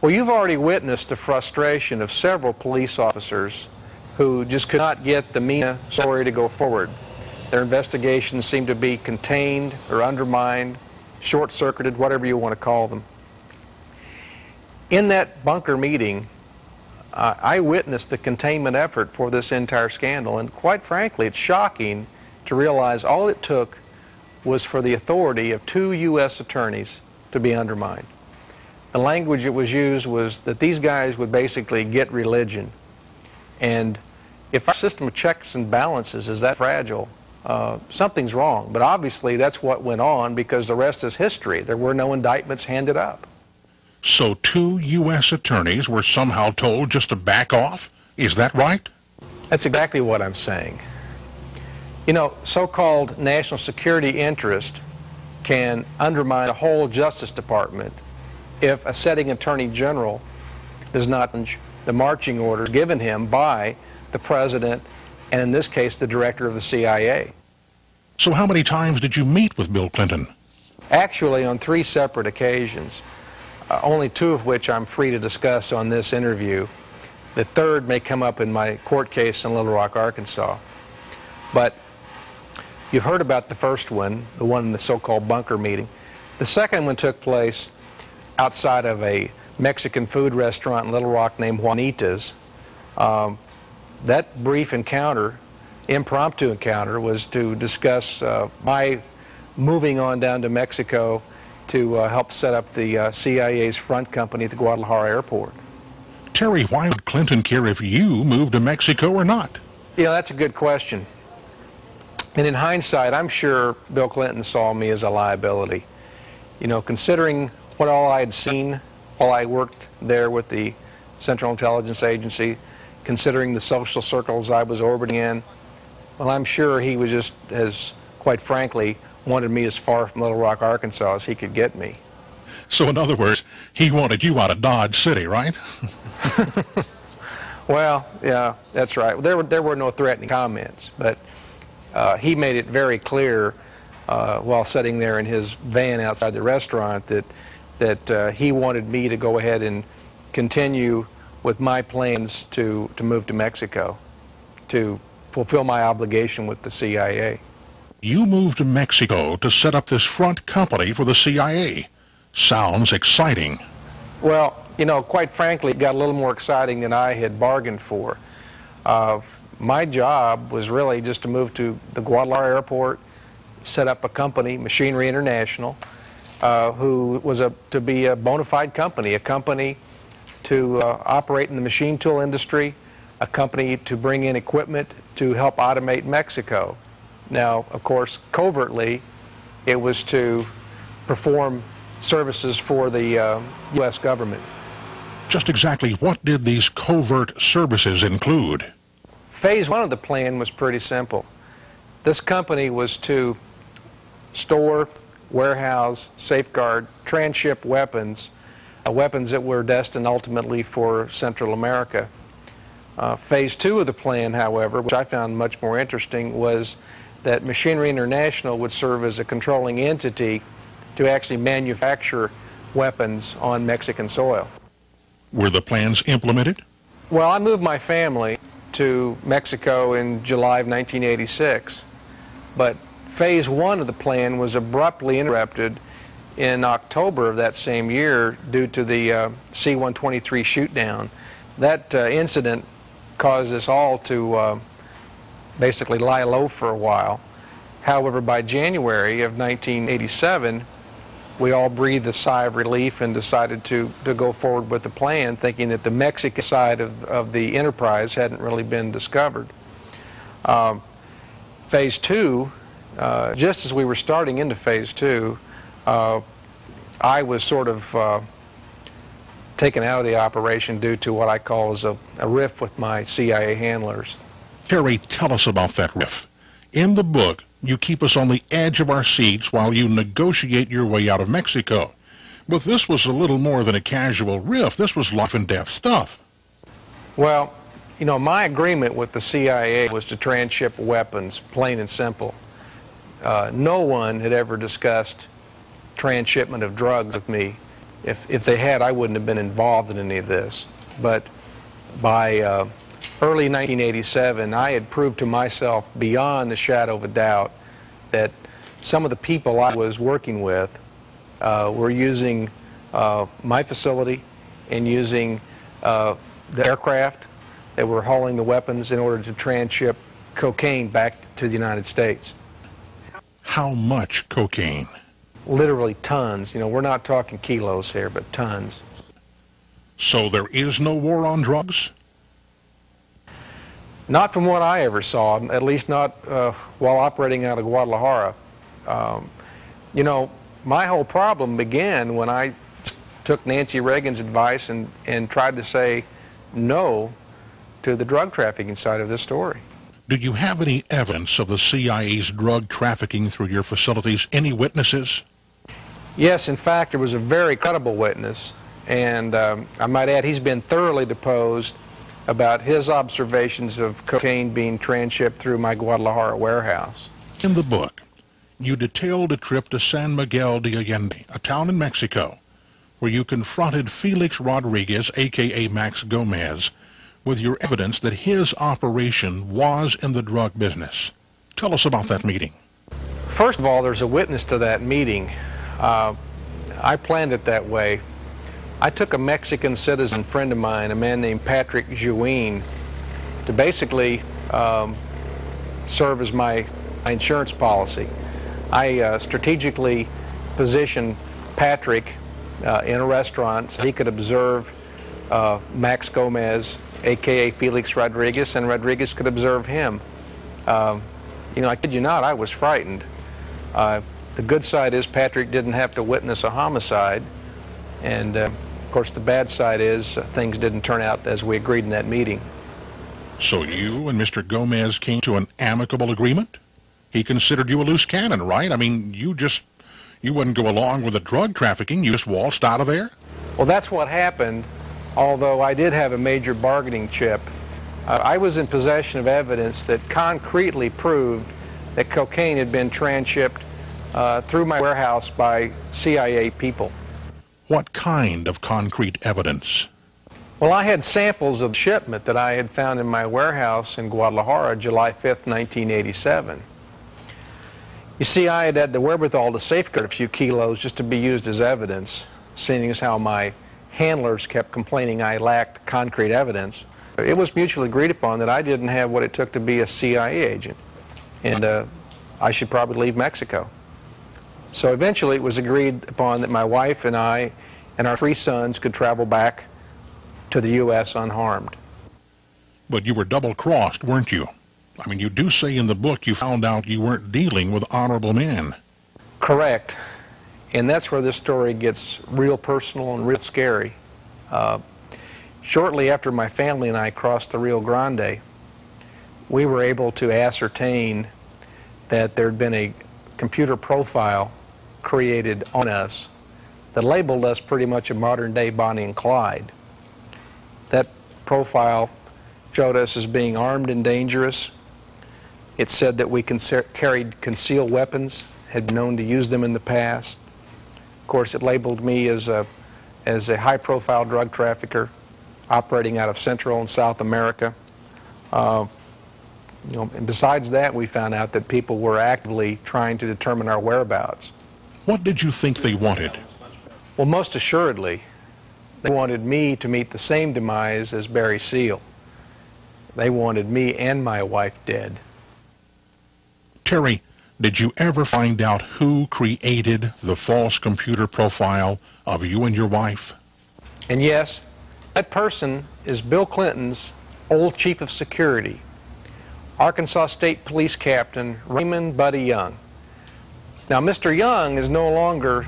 Well, you've already witnessed the frustration of several police officers who just could not get the Mena story to go forward. Their investigations seemed to be contained or undermined, short-circuited, whatever you want to call them. In that bunker meeting, I witnessed the containment effort for this entire scandal, and quite frankly, it's shocking to realize all it took was for the authority of 2 U.S. attorneys to be undermined. The language that was used was that these guys would basically get religion. And if our system of checks and balances is that fragile, something's wrong. But obviously that's what went on, because the rest is history. There were no indictments handed up. So 2 U.S. attorneys were somehow told just to back off? Is that right? That's exactly what I'm saying. You know, so-called national security interest can undermine a whole Justice Department if a sitting Attorney General does not change the marching orders given him by the President, and in this case, the Director of the CIA. So how many times did you meet with Bill Clinton? Actually, on 3 separate occasions, only 2 of which I'm free to discuss on this interview. The third may come up in my court case in Little Rock, Arkansas. But you've heard about the first one, the one in the so-called bunker meeting. The second one took place outside of a Mexican food restaurant in Little Rock named Juanita's. That brief encounter, impromptu encounter, was to discuss my moving on down to Mexico to help set up the CIA's front company at the Guadalajara airport. Terry, why would Clinton care if you moved to Mexico or not? Yeah, that's a good question. And in hindsight, I'm sure Bill Clinton saw me as a liability. You know, considering what all I had seen while I worked there with the Central Intelligence Agency, considering the social circles I was orbiting in, well, I'm sure he was just, as quite frankly, wanted me as far from Little Rock, Arkansas as he could get me. So in other words, he wanted you out of Dodge City, right? Well, yeah, that's right. There were no threatening comments, but he made it very clear while sitting there in his van outside the restaurant that he wanted me to go ahead and continue with my plans to move to Mexico, to fulfill my obligation with the CIA. You moved to Mexico to set up this front company for the CIA. Sounds exciting. Well, you know, quite frankly, it got a little more exciting than I had bargained for. My job was really just to move to the Guadalajara airport, set up a company, Machinery International, who was to be a bona fide company, a company to operate in the machine tool industry, a company to bring in equipment to help automate Mexico. Now, of course, covertly, it was to perform services for the U.S. government. Just exactly what did these covert services include? Phase one of the plan was pretty simple. This company was to store, warehouse, safeguard, transship weapons, weapons that were destined ultimately for Central America. Phase two of the plan, however, which I found much more interesting, was that Machinery International would serve as a controlling entity to actually manufacture weapons on Mexican soil. Were the plans implemented? Well, I moved my family to Mexico in July of 1986, but phase one of the plan was abruptly interrupted in October of that same year due to the C-123 shootdown. That incident caused us all to basically lie low for a while. However, by January of 1987, we all breathed a sigh of relief and decided to go forward with the plan, thinking that the Mexican side of the enterprise hadn't really been discovered. Phase two, just as we were starting into phase two, I was sort of taken out of the operation due to what I call as a rift with my CIA handlers. Terry, tell us about that rift. In the book, you keep us on the edge of our seats while you negotiate your way out of Mexico. But this was a little more than a casual rift. This was life and death stuff. Well, you know, my agreement with the CIA was to transship weapons, plain and simple. No one had ever discussed transshipment of drugs with me. If they had, I wouldn't have been involved in any of this. But by early 1987, I had proved to myself beyond the shadow of a doubt that some of the people I was working with were using my facility and using the aircraft that were hauling the weapons in order to transship cocaine back to the United States. How much cocaine? Literally tons. You know, we're not talking kilos here, but tons. So there is no war on drugs? Not from what I ever saw, at least not while operating out of Guadalajara. You know, my whole problem began when I took Nancy Reagan's advice and tried to say no to the drug trafficking side of this story. Do you have any evidence of the CIA's drug trafficking through your facilities? Any witnesses? Yes, in fact, there was a very credible witness, and I might add he's been thoroughly deposed about his observations of cocaine being transshipped through my Guadalajara warehouse. In the book, you detailed a trip to San Miguel de Allende, a town in Mexico, where you confronted Felix Rodriguez, a.k.a. Max Gomez, with your evidence that his operation was in the drug business. Tell us about that meeting. First of all, there's a witness to that meeting. I planned it that way. I took a Mexican citizen friend of mine, a man named Patrick Juin, to basically serve as my insurance policy. I strategically positioned Patrick in a restaurant so he could observe Max Gomez, a.k.a. Felix Rodriguez, and Rodriguez could observe him. You know, I kid you not, I was frightened. The good side is Patrick didn't have to witness a homicide, and of course the bad side is things didn't turn out as we agreed in that meeting. So you and Mr. Gomez came to an amicable agreement? He considered you a loose cannon, right? I mean, you wouldn't go along with the drug trafficking, you just waltzed out of there? Well, that's what happened, although I did have a major bargaining chip. I was in possession of evidence that concretely proved that cocaine had been transshipped through my warehouse by CIA people. What kind of concrete evidence? Well, I had samples of shipment that I had found in my warehouse in Guadalajara, July 5th, 1987. You see, I had had the wherewithal to safeguard a few kilos just to be used as evidence, seeing as how my handlers kept complaining I lacked concrete evidence. It was mutually agreed upon that I didn't have what it took to be a CIA agent, and I should probably leave Mexico. So eventually it was agreed upon that my wife and I and our 3 sons could travel back to the U.S. unharmed. But you were double-crossed, weren't you? I mean, you do say in the book you found out you weren't dealing with honorable men. Correct. And that's where this story gets real personal and real scary. Shortly after my family and I crossed the Rio Grande, we were able to ascertain that there had been a computer profile created on us that labeled us pretty much a modern-day Bonnie and Clyde. That profile showed us as being armed and dangerous. It said that we carried concealed weapons, had been known to use them in the past. Of course, it labeled me as a high-profile drug trafficker operating out of Central and South America. And besides that, we found out that people were actively trying to determine our whereabouts. What did you think they wanted? Well, most assuredly, they wanted me to meet the same demise as Barry Seal. They wanted me and my wife dead. Terry, did you ever find out who created the false computer profile of you and your wife? And yes, that person is Bill Clinton's old chief of security, Arkansas State Police Captain Raymond Buddy Young. Now, Mr. Young is no longer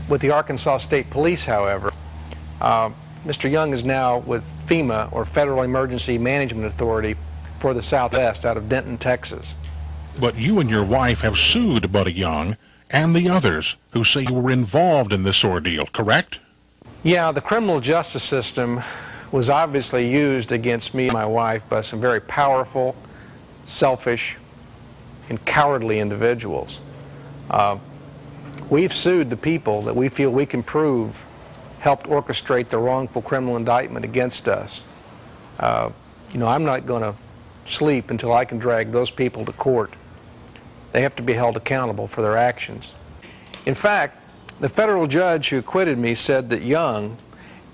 with the Arkansas State Police, however. Mr. Young is now with FEMA, or Federal Emergency Management Authority, for the Southwest out of Denton, Texas. But you and your wife have sued Buddy Young and the others who say you were involved in this ordeal, correct? Yeah, the criminal justice system was obviously used against me and my wife by some very powerful, selfish, and cowardly individuals. We've sued the people that we feel we can prove helped orchestrate the wrongful criminal indictment against us. You know, I'm not going to sleep until I can drag those people to court. They have to be held accountable for their actions. In fact, the federal judge who acquitted me said that Young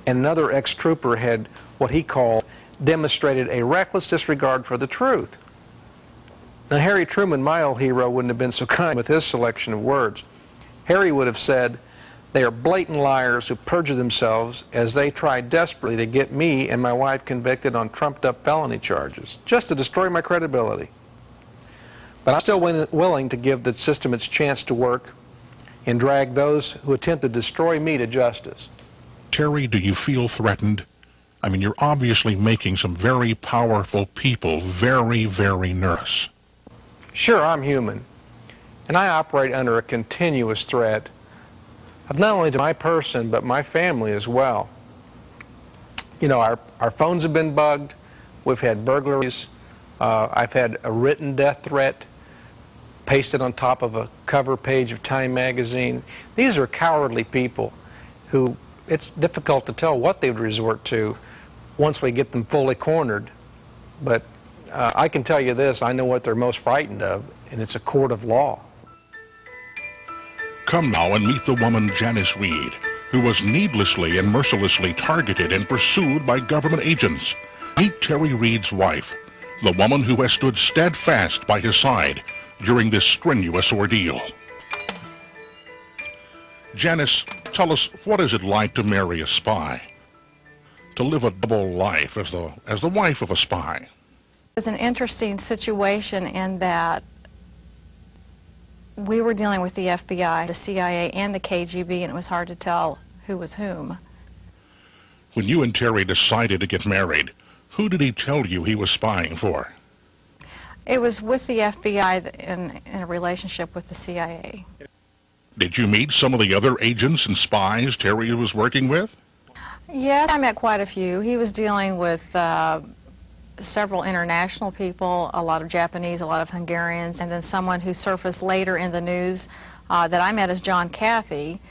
and another ex-trooper had what he called demonstrated a reckless disregard for the truth. Now, Harry Truman, my old hero, wouldn't have been so kind with his selection of words. Harry would have said, "They are blatant liars who perjure themselves as they try desperately to get me and my wife convicted on trumped-up felony charges, just to destroy my credibility. But I'm still willing to give the system its chance to work and drag those who attempt to destroy me to justice." Terry, do you feel threatened? I mean, you're obviously making some very powerful people very, very nervous. Sure, I'm human, and I operate under a continuous threat of not only to my person, but my family as well. You know, our phones have been bugged, we've had burglaries, I've had a written death threat pasted on top of a cover page of Time magazine. These are cowardly people who it's difficult to tell what they would resort to once we get them fully cornered. But I can tell you this, I know what they're most frightened of, and it's a court of law. Come now and meet the woman Janice Reed, who was needlessly and mercilessly targeted and pursued by government agents. Meet Terry Reed's wife, the woman who has stood steadfast by his side during this strenuous ordeal. Janice, tell us, what is it like to marry a spy? To live a double life as the wife of a spy? It was an interesting situation in that we were dealing with the FBI, the CIA, and the KGB, and it was hard to tell who was whom. When you and Terry decided to get married, who did he tell you he was spying for? It was with the FBI in a relationship with the CIA. Did you meet some of the other agents and spies Terry was working with? Yes, I met quite a few. He was dealing with several international people, a lot of Japanese, a lot of Hungarians, and then someone who surfaced later in the news that I met as John Cathy.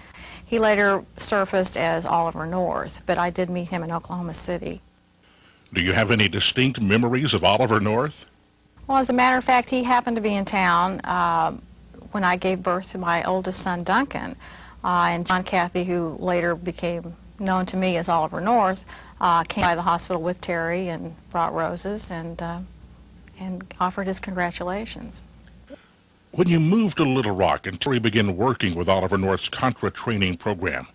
He later surfaced as Oliver North, but I did meet him in Oklahoma City. Do you have any distinct memories of Oliver North? Well, as a matter of fact, he happened to be in town when I gave birth to my oldest son, Duncan, and John Cathy, who later became known to me as Oliver North, came by the hospital with Terry and brought roses and offered his congratulations. When you moved to Little Rock and Terry began working with Oliver North's Contra training program,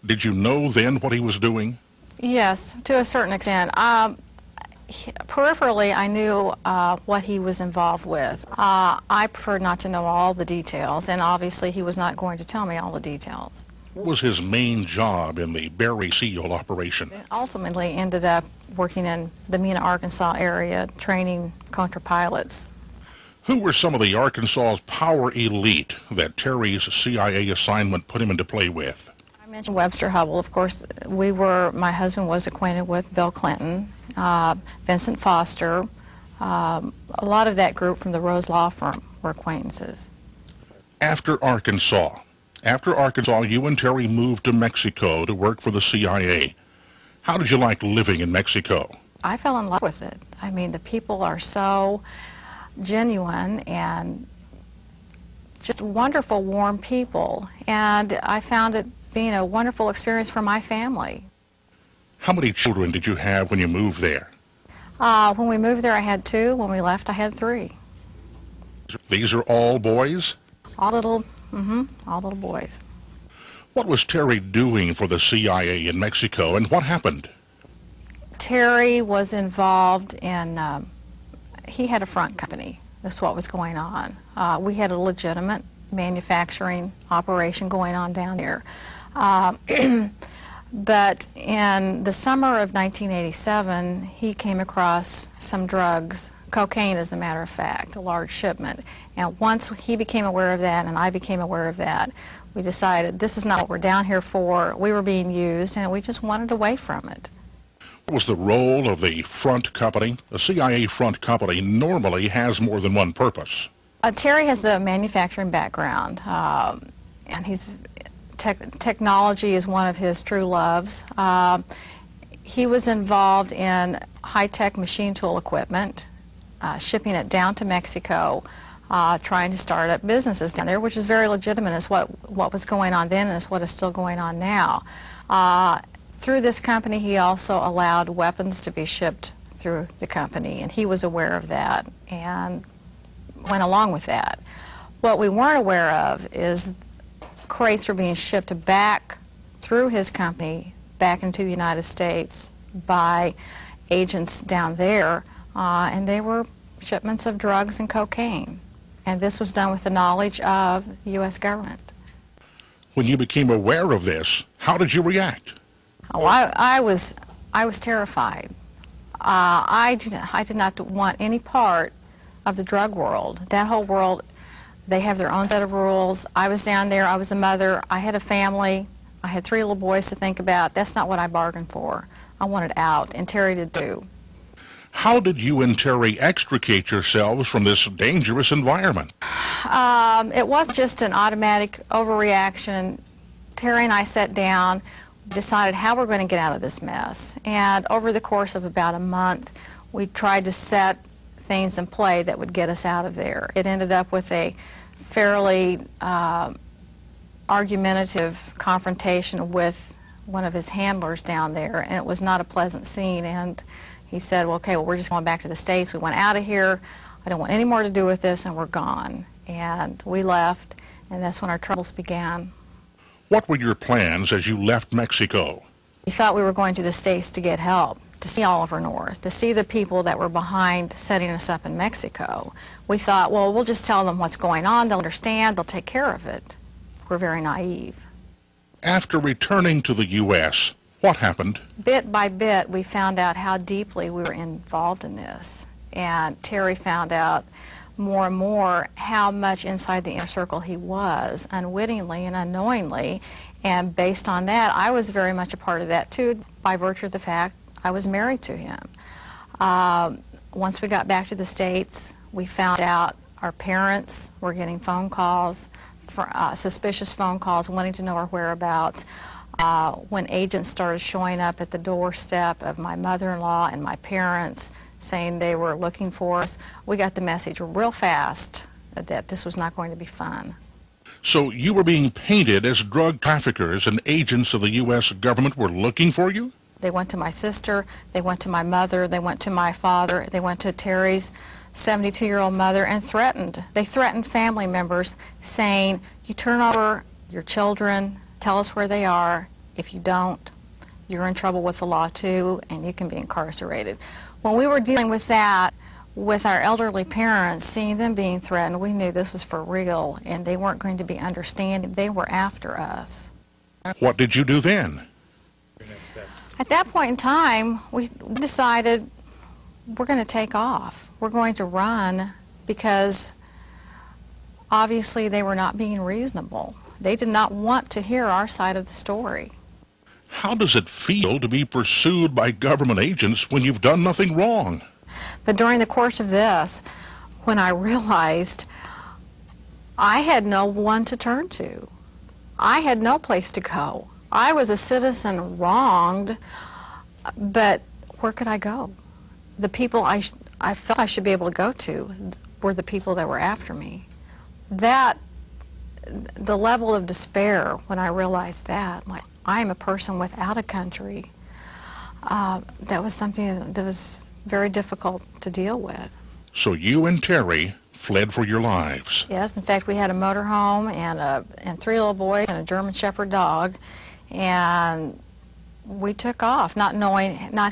did you know then what he was doing? Yes, to a certain extent. Peripherally, I knew what he was involved with. I preferred not to know all the details, and obviously he was not going to tell me all the details. What was his main job in the Barry SEAL operation? Ultimately ended up working in the Mena, Arkansas area, training Contra pilots. Who were some of the Arkansas's power elite that Terry's CIA assignment put him into play with? I mentioned Webster Hubbell. Of course, my husband was acquainted with Bill Clinton, Vincent Foster. A lot of that group from the Rose Law Firm were acquaintances. After Arkansas, you and Terry moved to Mexico to work for the CIA. How did you like living in Mexico? I fell in love with it. I mean, the people are so genuine and just wonderful, warm people. And I found it being a wonderful experience for my family. How many children did you have when you moved there? When we moved there, I had 2. When we left, I had 3. These are all boys? All little boys. What was Terry doing for the CIA in Mexico, and what happened? Terry was involved in, he had a front company. That's what was going on. We had a legitimate manufacturing operation going on down there. But in the summer of 1987, he came across some drugs, cocaine as a matter of fact, a large shipment. And once he became aware of that and I became aware of that, we decided this is not what we're down here for. We were being used and we just wanted away from it. What was the role of the front company? The CIA front company normally has more than one purpose. Terry has a manufacturing background, and technology is one of his true loves. He was involved in high-tech machine tool equipment, shipping it down to Mexico, trying to start up businesses down there, which is very legitimate. It's what was going on then and it's what is still going on now. Through this company, he also allowed weapons to be shipped through the company, and he was aware of that and went along with that. What we weren't aware of is crates were being shipped back through his company back into the United States by agents down there, and they were shipments of drugs and cocaine. And this was done with the knowledge of the U.S. government. When you became aware of this, how did you react? Oh, I was terrified. I did not want any part of the drug world. That whole world, they have their own set of rules. I was down there, I was a mother, I had a family, I had 3 little boys to think about. That's not what I bargained for. I wanted out, and Terry did too. How did you and Terry extricate yourselves from this dangerous environment? It wasn't just an automatic overreaction. Terry and I sat down, decided how we're going to get out of this mess. And over the course of about a month, we tried to set things in play that would get us out of there. It ended up with a fairly argumentative confrontation with one of his handlers down there, and it was not a pleasant scene. And he said, well, okay, well, we're just going back to the States. We went out of here. I don't want any more to do with this, and we're gone. And we left, and that's when our troubles began. What were your plans as you left Mexico? We thought we were going to the States to get help. to see Oliver North, to see the people that were behind setting us up in Mexico. We thought, well, we'll just tell them what's going on, they'll understand, they'll take care of it. We're very naive. After returning to the U.S., what happened? Bit by bit, we found out how deeply we were involved in this. And Terry found out more and more how much inside the inner circle he was, unwittingly and unknowingly. And based on that, I was very much a part of that too, by virtue of the fact I was married to him. Once we got back to the States, we found out our parents were getting phone calls, suspicious phone calls, wanting to know our whereabouts. When agents started showing up at the doorstep of my mother-in-law and my parents saying they were looking for us, we got the message real fast that this was not going to be fun. So you were being painted as drug traffickers and agents of the U.S. government were looking for you? They went to my sister, they went to my mother, they went to my father, they went to Terry's 72-year-old mother and threatened. They threatened family members saying, you turn over your children, tell us where they are. If you don't, you're in trouble with the law too, and you can be incarcerated. When we were dealing with that, with our elderly parents, seeing them being threatened, we knew this was for real, and they weren't going to be understanding. They were after us. What did you do then? At that point in time, we decided we're going to take off. We're going to run because obviously they were not being reasonable. They did not want to hear our side of the story. How does it feel to be pursued by government agents when you've done nothing wrong? But during the course of this, when I realized I had no one to turn to, I had no place to go. I was a citizen wronged, but where could I go? The people I felt I should be able to go to were the people that were after me. The level of despair when I realized that, like, I am a person without a country, that was something that was very difficult to deal with. So you and Terry fled for your lives. Yes, in fact, we had a motorhome and 3 little boys and a German Shepherd dog, and we took off, not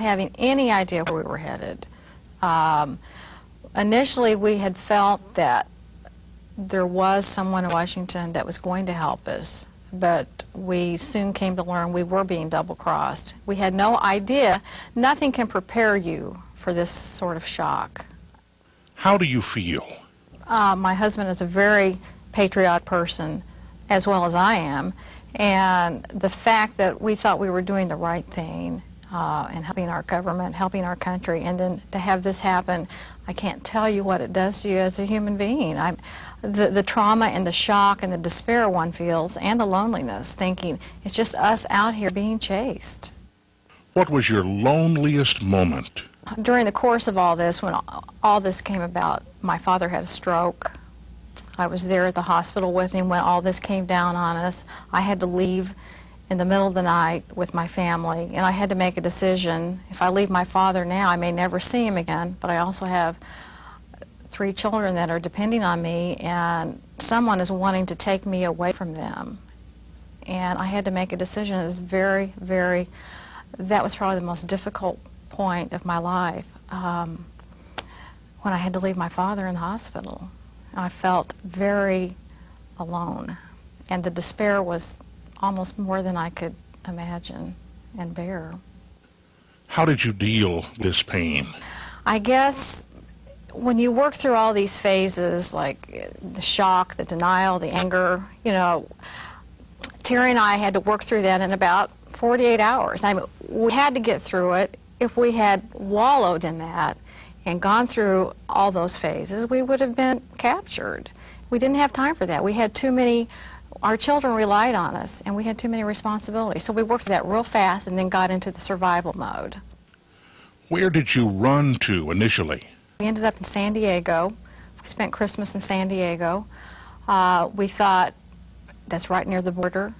having any idea where we were headed. Initially, we had felt that there was someone in Washington that was going to help us, but we soon came to learn we were being double-crossed. We had no idea. Nothing can prepare you for this sort of shock. How do you feel? My husband is a very patriotic person, as well as I am, and the fact that we thought we were doing the right thing and helping our government, helping our country, and then to have this happen, I can't tell you what it does to you as a human being. The trauma and the shock and the despair one feels, and the loneliness, thinking it's just us out here being chased. What was your loneliest moment? During the course of all this, when all this came about, my father had a stroke. I was there at the hospital with him when all this came down on us. I had to leave in the middle of the night with my family, and I had to make a decision. If I leave my father now, I may never see him again, but I also have 3 children that are depending on me, and someone is wanting to take me away from them. And I had to make a decision. It was that was probably the most difficult point of my life, when I had to leave my father in the hospital. I felt very alone, and the despair was almost more than I could imagine and bear. How did you deal with this pain? I guess when you work through all these phases, like the shock, the denial, the anger, you know, Terry and I had to work through that in about 48 hours. I mean, we had to get through it. If we had wallowed in that and gone through all those phases, we would have been captured. We didn't have time for that. We had too many, our children relied on us, and we had too many responsibilities. So we worked through that real fast and then got into the survival mode. Where did you run to initially? We ended up in San Diego. We spent Christmas in San Diego. We thought that's right near the border,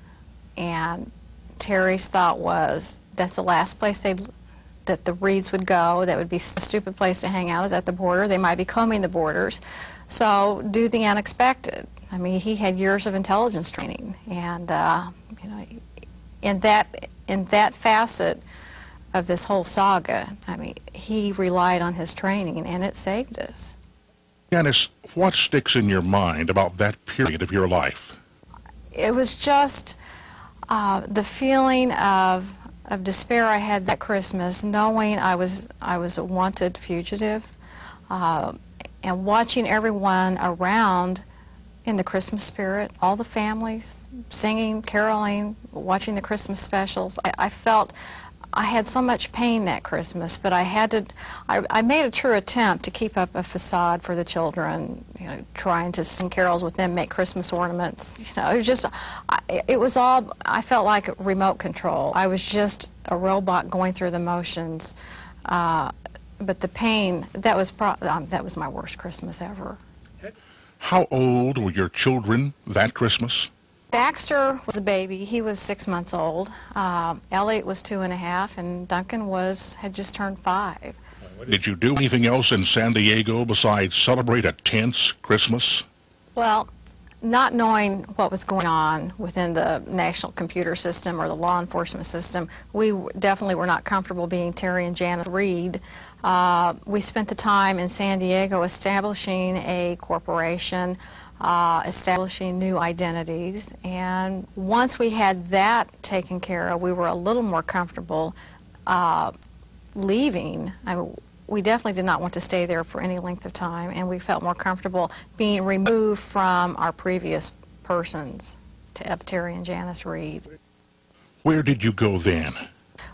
and Terry's thought was that's the last place that the Reeds would go. That would be a stupid place to hang out, is at the border. They might be combing the borders. So do the unexpected. I mean, he had years of intelligence training, and you know, in that facet of this whole saga. I mean, he relied on his training, and it saved us. Janice, what sticks in your mind about that period of your life? It was just the feeling of despair I had that Christmas, knowing I was a wanted fugitive, and watching everyone around in the Christmas spirit, all the families singing, caroling, watching the Christmas specials. I felt I had so much pain that Christmas, but I made a true attempt to keep up a facade for the children, you know, trying to sing carols with them, make Christmas ornaments. You know, it was just, it was all, I felt like remote control. I was just a robot going through the motions, but the pain, that was my worst Christmas ever. How old were your children that Christmas? Baxter was a baby. He was 6 months old. Elliot was 2.5, and Duncan had just turned 5. Did you do anything else in San Diego besides celebrate a tense Christmas? Well, not knowing what was going on within the national computer system or the law enforcement system, we definitely were not comfortable being Terry and Janet Reed. We spent the time in San Diego establishing a corporation, establishing new identities, and once we had that taken care of, we were a little more comfortable leaving. We definitely did not want to stay there for any length of time, and we felt more comfortable being removed from our previous persons, Terry and Janice Reed. Where did you go then?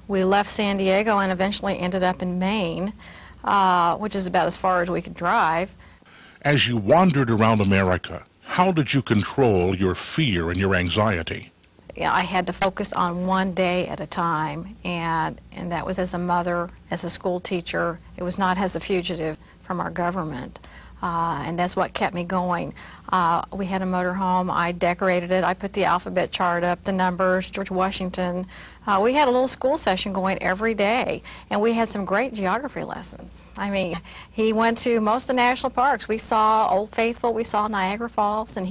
We left San Diego and eventually ended up in Maine, which is about as far as we could drive. As you wandered around America, how did you control your fear and your anxiety? Yeah, I had to focus on one day at a time, and that was as a mother, as a school teacher. It was not as a fugitive from our government, and that's what kept me going. We had a motorhome. I decorated it. I put the alphabet chart up, the numbers, George Washington. We had a little school session going every day, and we had some great geography lessons. I mean, he went to most of the national parks. We saw Old Faithful, we saw Niagara Falls, and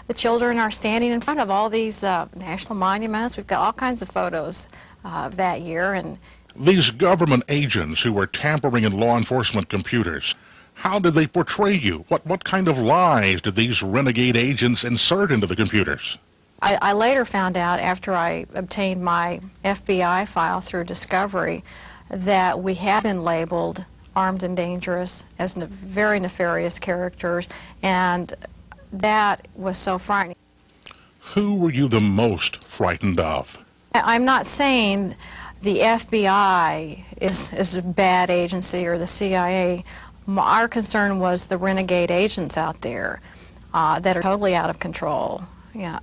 the children are standing in front of all these national monuments. We've got all kinds of photos that year. And these government agents who were tampering in law enforcement computers, how did they portray you? What kind of lies did these renegade agents insert into the computers? I later found out, after I obtained my FBI file through discovery, that we had been labeled armed and dangerous as very nefarious characters, and that was so frightening. Who were you the most frightened of? I'm not saying the FBI is a bad agency or the CIA. Our concern was the renegade agents out there that are totally out of control. Yeah.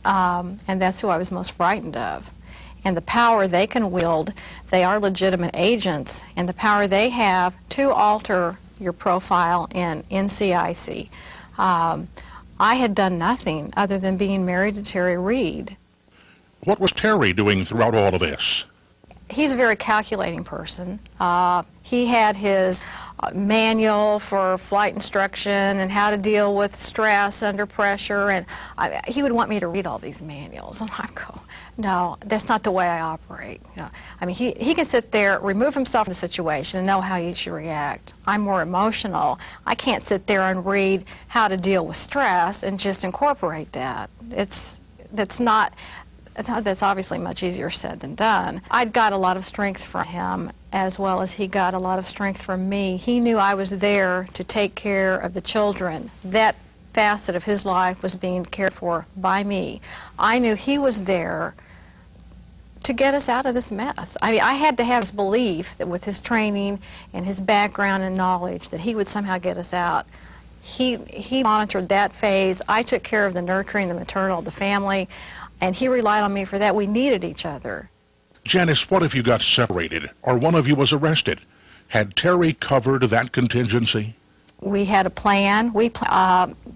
And that's who I was most frightened of. And the power they can wield, they are legitimate agents, and the power they have to alter your profile in NCIC. I had done nothing other than being married to Terry Reed. What was Terry doing throughout all of this? He's a very calculating person. He had his manual for flight instruction and how to deal with stress under pressure, and he would want me to read all these manuals, and I'd go, no, that's not the way I operate. You know, I mean, he can sit there, remove himself from the situation, and know how he should react. I'm more emotional. I can't sit there and read how to deal with stress and just incorporate that. That's obviously much easier said than done. I'd got a lot of strength from him, as well as he got a lot of strength from me. He knew I was there to take care of the children. That facet of his life was being cared for by me. I knew he was there to get us out of this mess. I mean, I had to have this belief that with his training and his background and knowledge that he would somehow get us out. He monitored that phase. I took care of the nurturing, the maternal, the family, and he relied on me for that. We needed each other. Janice, what if you got separated or one of you was arrested? Had Terry covered that contingency? We had a plan.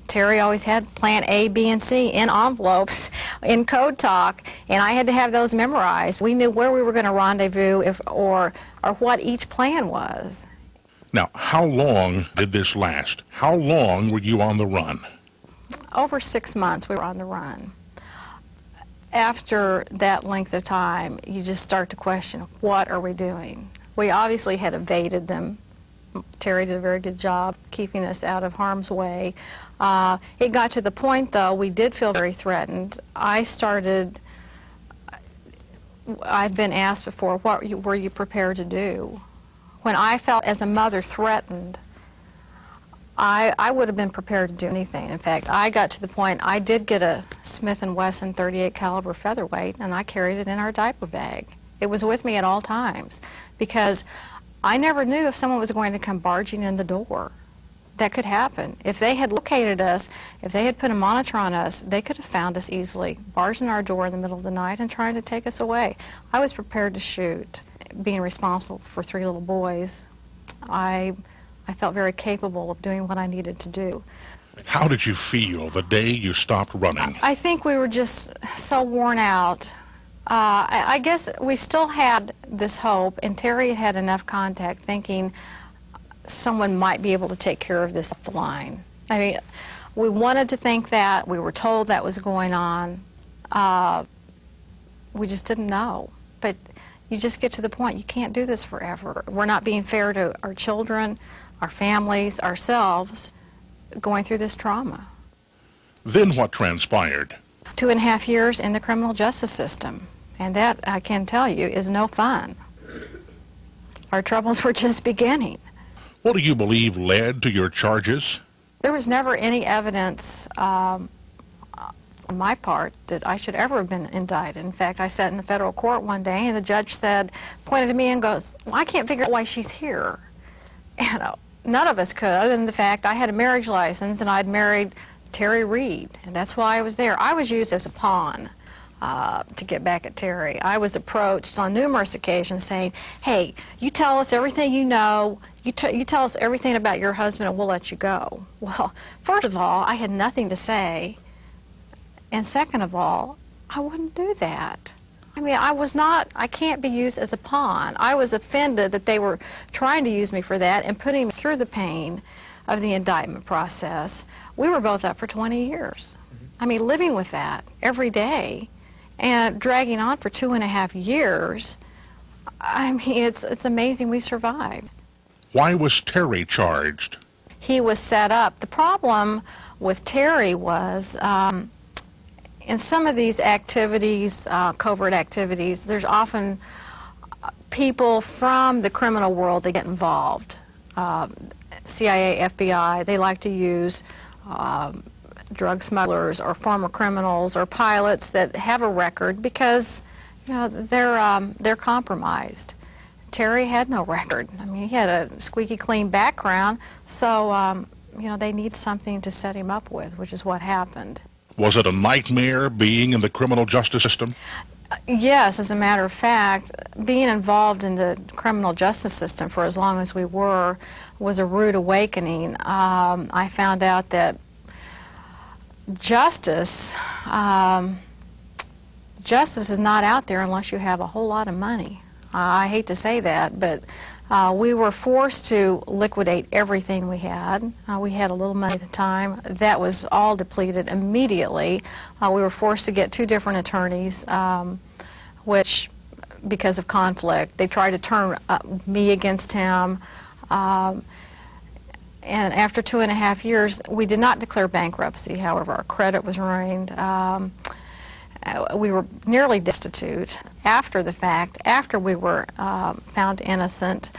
Terry always had plan A, B, and C in envelopes, in code talk, and I had to have those memorized. We knew where we were going to rendezvous or what each plan was. Now, how long did this last? How long were you on the run? Over 6 months we were on the run. after that length of time, you just start to question, what are we doing? We obviously had evaded them. Terry did a very good job keeping us out of harm's way. It got to the point, though, we did feel very threatened. I've been asked before, what were you prepared to do? When I felt as a mother threatened, I would have been prepared to do anything. In fact, I got to the point, I did get a Smith & Wesson .38 caliber featherweight, and I carried it in our diaper bag. It was with me at all times, because I never knew if someone was going to come barging in the door. That could happen. If they had located us, if they had put a monitor on us, they could have found us easily, barged in our door in the middle of the night and trying to take us away. I was prepared to shoot. Being responsible for 3 little boys, I felt very capable of doing what I needed to do. How did you feel the day you stopped running? I think we were just so worn out. I guess we still had this hope, and Terry had enough contact thinking someone might be able to take care of this up the line. I mean, we wanted to think that. We were told that was going on. We just didn't know. But you just get to the point, you can't do this forever. We're not being fair to our children, our families, ourselves, going through this trauma. Then what transpired? 2.5 years in the criminal justice system. And that, I can tell you, is no fun. Our troubles were just beginning. What do you believe led to your charges? There was never any evidence on my part that I should ever have been indicted. In fact, I sat in the federal court one day and the judge pointed to me and goes, well, I can't figure out why she's here. And none of us could, other than the fact I had a marriage license and I'd married Terry Reed, and that's why I was there. I was used as a pawn to get back at Terry. I was approached on numerous occasions saying, hey, you tell us everything you know, you tell us everything about your husband and we'll let you go. Well, first of all, I had nothing to say, and second of all, I wouldn't do that. I mean, I can't be used as a pawn. I was offended that they were trying to use me for that and putting me through the pain of the indictment process. We were both up for 20 years. I mean, living with that every day and dragging on for 2.5 years, I mean, it's amazing we survived. Why was Terry charged? He was set up. The problem with Terry was, in some of these activities, covert activities, there's often people from the criminal world that get involved. CIA, FBI, they like to use drug smugglers or former criminals or pilots that have a record because, you know, they're compromised. Terry had no record. I mean, he had a squeaky clean background, so, you know, they need something to set him up with, which is what happened. Was it a nightmare being in the criminal justice system? Yes, as a matter of fact, being involved in the criminal justice system for as long as we were was a rude awakening. I found out that justice is not out there unless you have a whole lot of money. I hate to say that, but we were forced to liquidate everything we had. We had a little money at the time. That was all depleted immediately. We were forced to get 2 different attorneys, which, because of conflict, they tried to turn me against him. And after 2.5 years, we did not declare bankruptcy. However, our credit was ruined. We were nearly destitute after the fact. After we were found innocent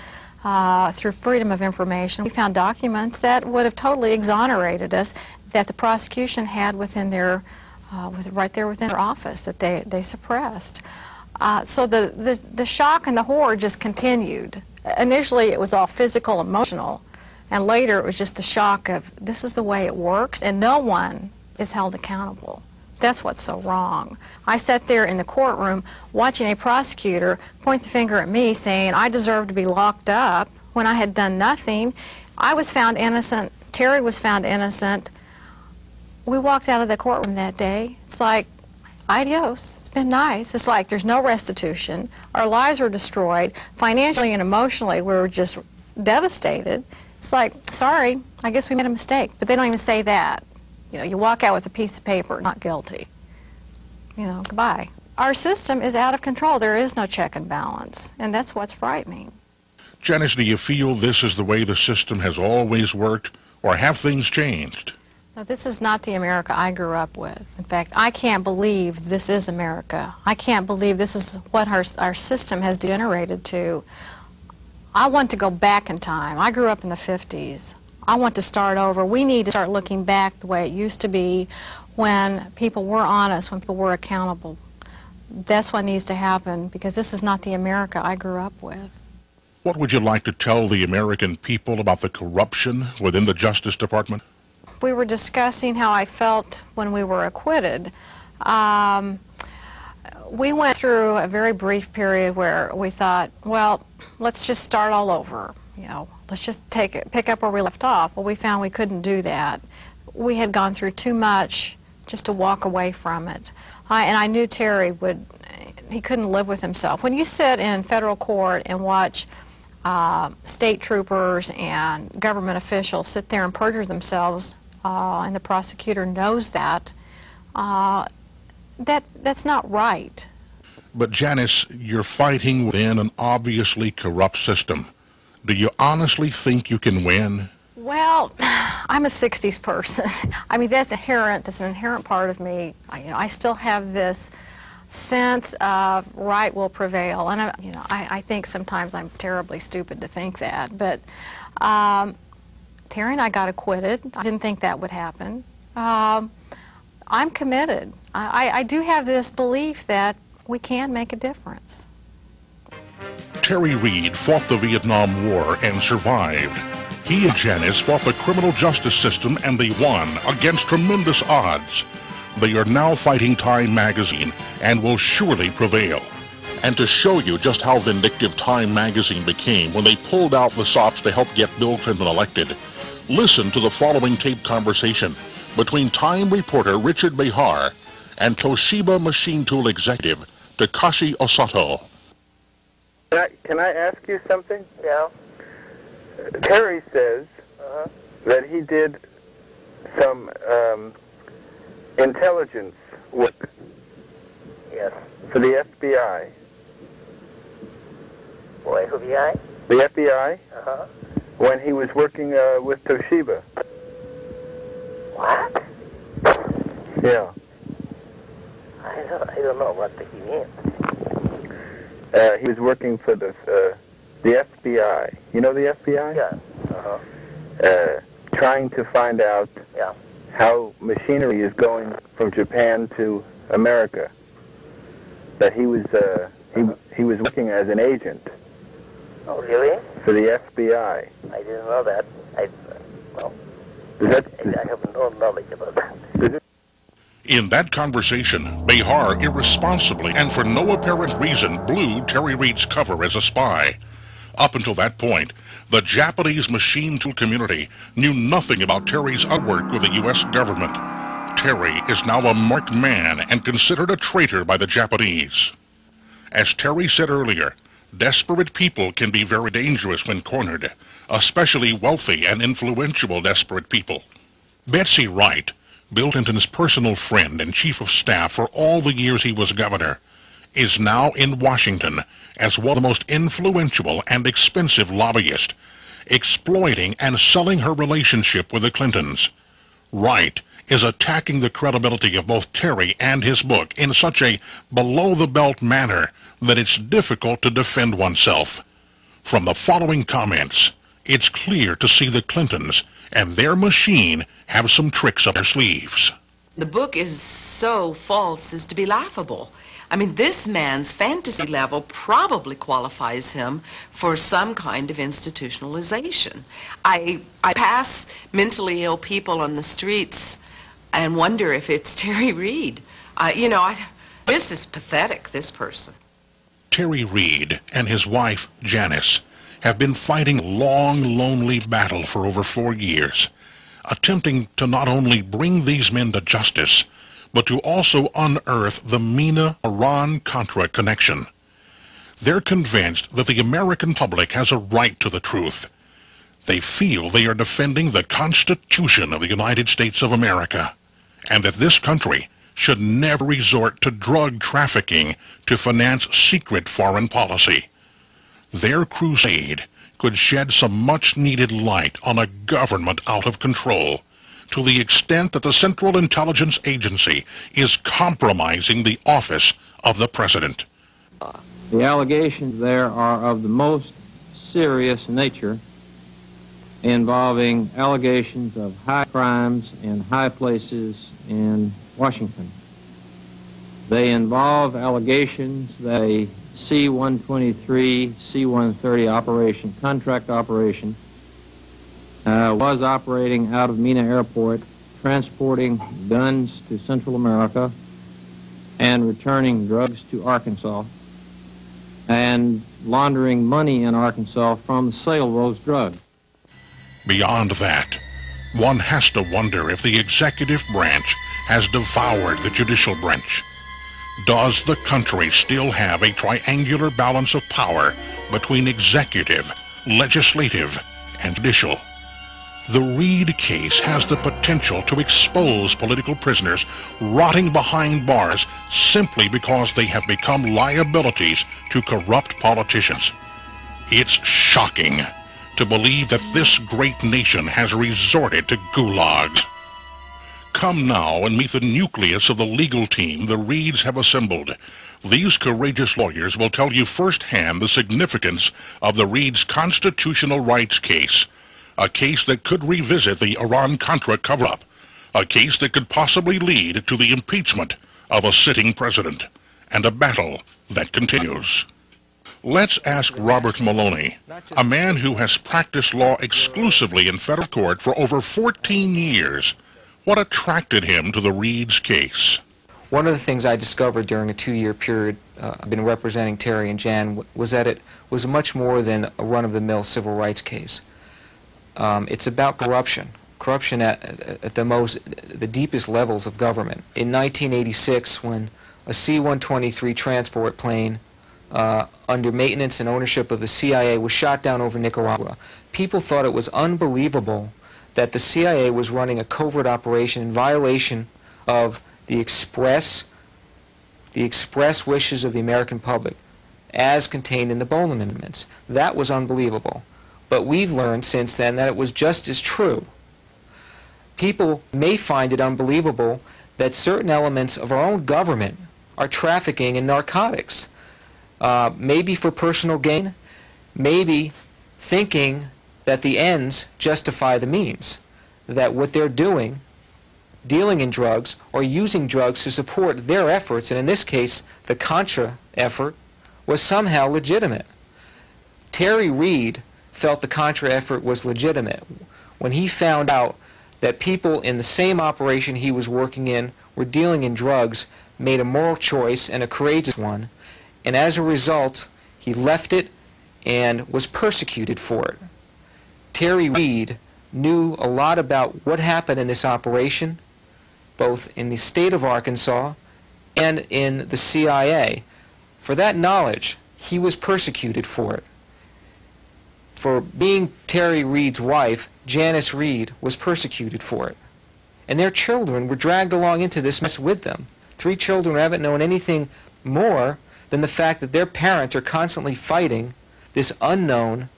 through freedom of information, we found documents that would have totally exonerated us that the prosecution had within their, right there within their office that they suppressed. So the shock and the horror just continued. Initially, it was all physical, emotional. And later, it was just the shock of, this is the way it works, and no one is held accountable. That's what's so wrong. I sat there in the courtroom watching a prosecutor point the finger at me saying I deserve to be locked up when I had done nothing. I was found innocent. Terry was found innocent. We walked out of the courtroom that day. It's like, adios. It's been nice. It's like there's no restitution. Our lives were destroyed. Financially and emotionally, we were just devastated. It's like, sorry, I guess we made a mistake. But they don't even say that. You know, you walk out with a piece of paper, not guilty. goodbye. Our system is out of control. There is no check and balance, and that's what's frightening. Janice, do you feel this is the way the system has always worked, or have things changed? No, this is not the America I grew up with. In fact, I can't believe this is America. I can't believe this is what our system has degenerated to. I want to go back in time. I grew up in the 50s. I want to start over. We need to start looking back the way it used to be when people were honest, when people were accountable. That's what needs to happen, because this is not the America I grew up with. What would you like to tell the American people about the corruption within the Justice Department? We were discussing how I felt when we were acquitted. We went through a very brief period where we thought, well, let's just start all over. Let's just pick up where we left off. Well, we found we couldn't do that. We had gone through too much just to walk away from it. And I knew Terry he couldn't live with himself. When you sit in federal court and watch state troopers and government officials sit there and perjure themselves, and the prosecutor knows that, that's not right. But Janice, you're fighting within an obviously corrupt system. Do you honestly think you can win? Well, I'm a 60s person. I mean, that's an inherent part of me. I still have this sense of right will prevail, and I think sometimes I'm terribly stupid to think that. But Terry and I got acquitted. I didn't think that would happen. I'm committed. I do have this belief that we can make a difference. Terry Reed fought the Vietnam War and survived. He and Janice fought the criminal justice system, and they won against tremendous odds. They are now fighting Time magazine and will surely prevail. And to show you just how vindictive Time magazine became when they pulled out the stops to help get Bill Clinton elected, listen to the following taped conversation between Time reporter Richard Behar and Toshiba machine tool executive Takashi Osato. Can I ask you something? Yeah. Terry says that he did some intelligence work. Yes. For the FBI. For FBI? The FBI? When he was working with Toshiba. What? Yeah. I don't know what he means. He was working for the FBI. You know the FBI? Yeah. Trying to find out how machinery is going from Japan to America. That he was working as an agent. Oh, really? For the FBI. I didn't know that. I have no knowledge about that. In that conversation, Behar irresponsibly and for no apparent reason blew Terry Reed's cover as a spy. Up until that point, the Japanese machine tool community knew nothing about Terry's work with the U.S. government. Terry is now a marked man and considered a traitor by the Japanese. As Terry said earlier, desperate people can be very dangerous when cornered, especially wealthy and influential desperate people. Betsy Wright, Bill Clinton's personal friend and chief of staff for all the years he was governor, is now in Washington as one of the most influential and expensive lobbyists, exploiting and selling her relationship with the Clintons. Wright is attacking the credibility of both Terry and his book in such a below-the-belt manner that it's difficult to defend oneself. From the following comments, it's clear to see the Clintons and their machine have some tricks up their sleeves. The book is so false as to be laughable. I mean, this man's fantasy level probably qualifies him for some kind of institutionalization. I pass mentally ill people on the streets and wonder if it's Terry Reed. This is pathetic, this person. Terry Reed and his wife, Janice, have been fighting a long, lonely battle for over 4 years, attempting to not only bring these men to justice, but to also unearth the Mena-Iran-Contra connection. They're convinced that the American public has a right to the truth. They feel they are defending the Constitution of the United States of America, and that this country should never resort to drug trafficking to finance secret foreign policy. Their crusade could shed some much-needed light on a government out of control, to the extent that the Central Intelligence Agency is compromising the office of the President. The allegations there are of the most serious nature, involving allegations of high crimes in high places in Washington. They involve allegations that a C-123, C-130 operation, contract operation, was operating out of Mena Airport, transporting guns to Central America and returning drugs to Arkansas, and laundering money in Arkansas from the sale of those drugs. Beyond that, one has to wonder if the executive branch has devoured the judicial branch. Does the country still have a triangular balance of power between executive, legislative, and judicial? The Reed case has the potential to expose political prisoners rotting behind bars simply because they have become liabilities to corrupt politicians. It's shocking to believe that this great nation has resorted to gulags. Come now and meet the nucleus of the legal team the Reeds have assembled. These courageous lawyers will tell you firsthand the significance of the Reeds' constitutional rights case, a case that could revisit the Iran-Contra cover-up, a case that could possibly lead to the impeachment of a sitting president, and a battle that continues. Let's ask Robert Maloney, a man who has practiced law exclusively in federal court for over 14 years, what attracted him to the Reeds case. One of the things I discovered during a 2-year period I've been representing Terry and Jan was that it was much more than a run-of-the-mill civil rights case. It's about corruption. Corruption at the deepest levels of government. In 1986, when a C-123 transport plane under maintenance and ownership of the CIA was shot down over Nicaragua, people thought it was unbelievable that the CIA was running a covert operation in violation of the express wishes of the American public as contained in the Boland Amendments. That was unbelievable. But we've learned since then that it was just as true. People may find it unbelievable that certain elements of our own government are trafficking in narcotics, maybe for personal gain, maybe thinking that the ends justify the means, that what they're doing, dealing in drugs or using drugs to support their efforts, and in this case the Contra effort, was somehow legitimate. Terry Reed felt the Contra effort was legitimate when he found out that people in the same operation he was working in were dealing in drugs, made a moral choice and a courageous one, and as a result he left it and was persecuted for it. Terry Reed knew a lot about what happened in this operation, both in the state of Arkansas and in the CIA. For that knowledge, he was persecuted for it. For being Terry Reed's wife, Janice Reed was persecuted for it. And their children were dragged along into this mess with them. 3 children haven't known anything more than the fact that their parents are constantly fighting this unknown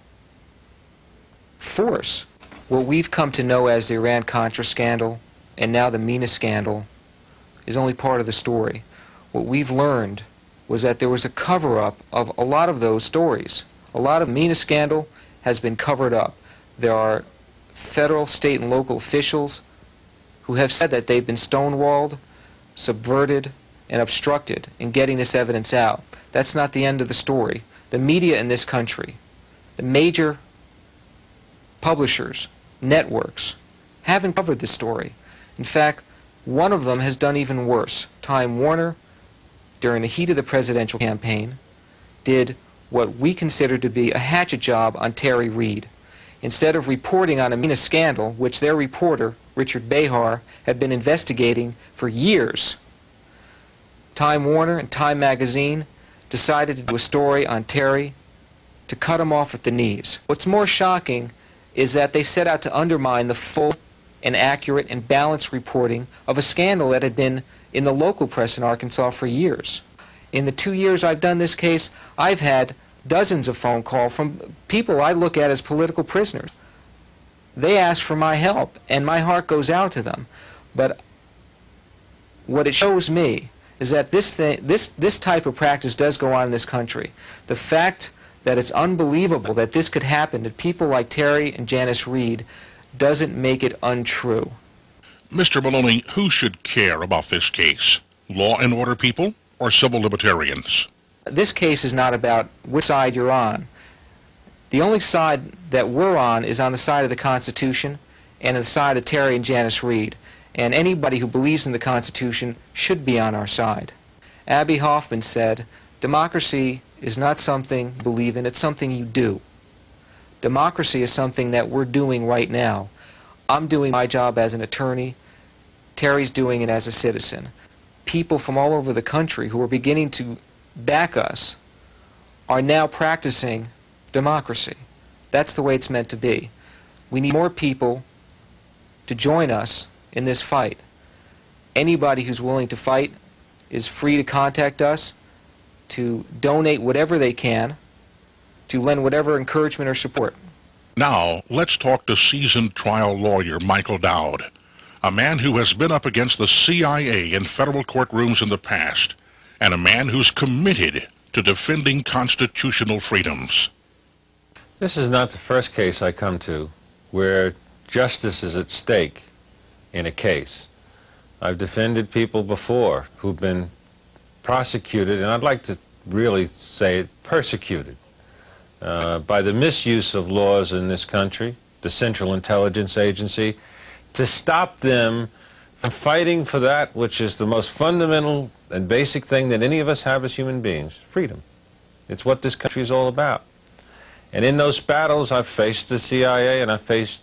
force. What we've come to know as the Iran-Contra scandal and now the Mena scandal is only part of the story. What we've learned was that there was a cover-up of a lot of those stories. A lot of Mena scandal has been covered up. There are federal, state, and local officials who have said that they've been stonewalled, subverted, and obstructed in getting this evidence out. That's not the end of the story. The media in this country, the major publishers, networks, haven't covered this story. In fact, one of them has done even worse. Time Warner, during the heat of the presidential campaign, did what we consider to be a hatchet job on Terry Reed. Instead of reporting on a Mena scandal, which their reporter, Richard Behar, had been investigating for years, Time Warner and Time Magazine decided to do a story on Terry to cut him off at the knees. What's more shocking is that they set out to undermine the full and accurate and balanced reporting of a scandal that had been in the local press in Arkansas for years. In the 2 years I've done this case, I've had dozens of phone calls from people I look at as political prisoners. They ask for my help, and my heart goes out to them. But what it shows me is that this type of practice does go on in this country. The fact that it's unbelievable that this could happen to people like Terry and Janice Reed doesn't make it untrue. Mr. Maloney, who should care about this case? Law and order people or civil libertarians? This case is not about which side you're on. The only side that we're on is on the side of the Constitution and the side of Terry and Janice Reed. And anybody who believes in the Constitution should be on our side. Abby Hoffman said, democracy is not something you believe in, it's something you do. Democracy is something that we're doing right now. I'm doing my job as an attorney. Terry's doing it as a citizen. People from all over the country who are beginning to back us are now practicing democracy. That's the way it's meant to be. We need more people to join us in this fight. Anybody who's willing to fight is free to contact us, to donate whatever they can, to lend whatever encouragement or support. Now, let's talk to seasoned trial lawyer Michael Dowd, a man who has been up against the CIA in federal courtrooms in the past, and a man who's committed to defending constitutional freedoms. This is not the first case I come to where justice is at stake in a case. I've defended people before who've been prosecuted, and I'd like to really say it, persecuted, by the misuse of laws in this country, the Central Intelligence Agency, to stop them from fighting for that which is the most fundamental and basic thing that any of us have as human beings, freedom. It's what this country is all about. And in those battles, I've faced the CIA and I've faced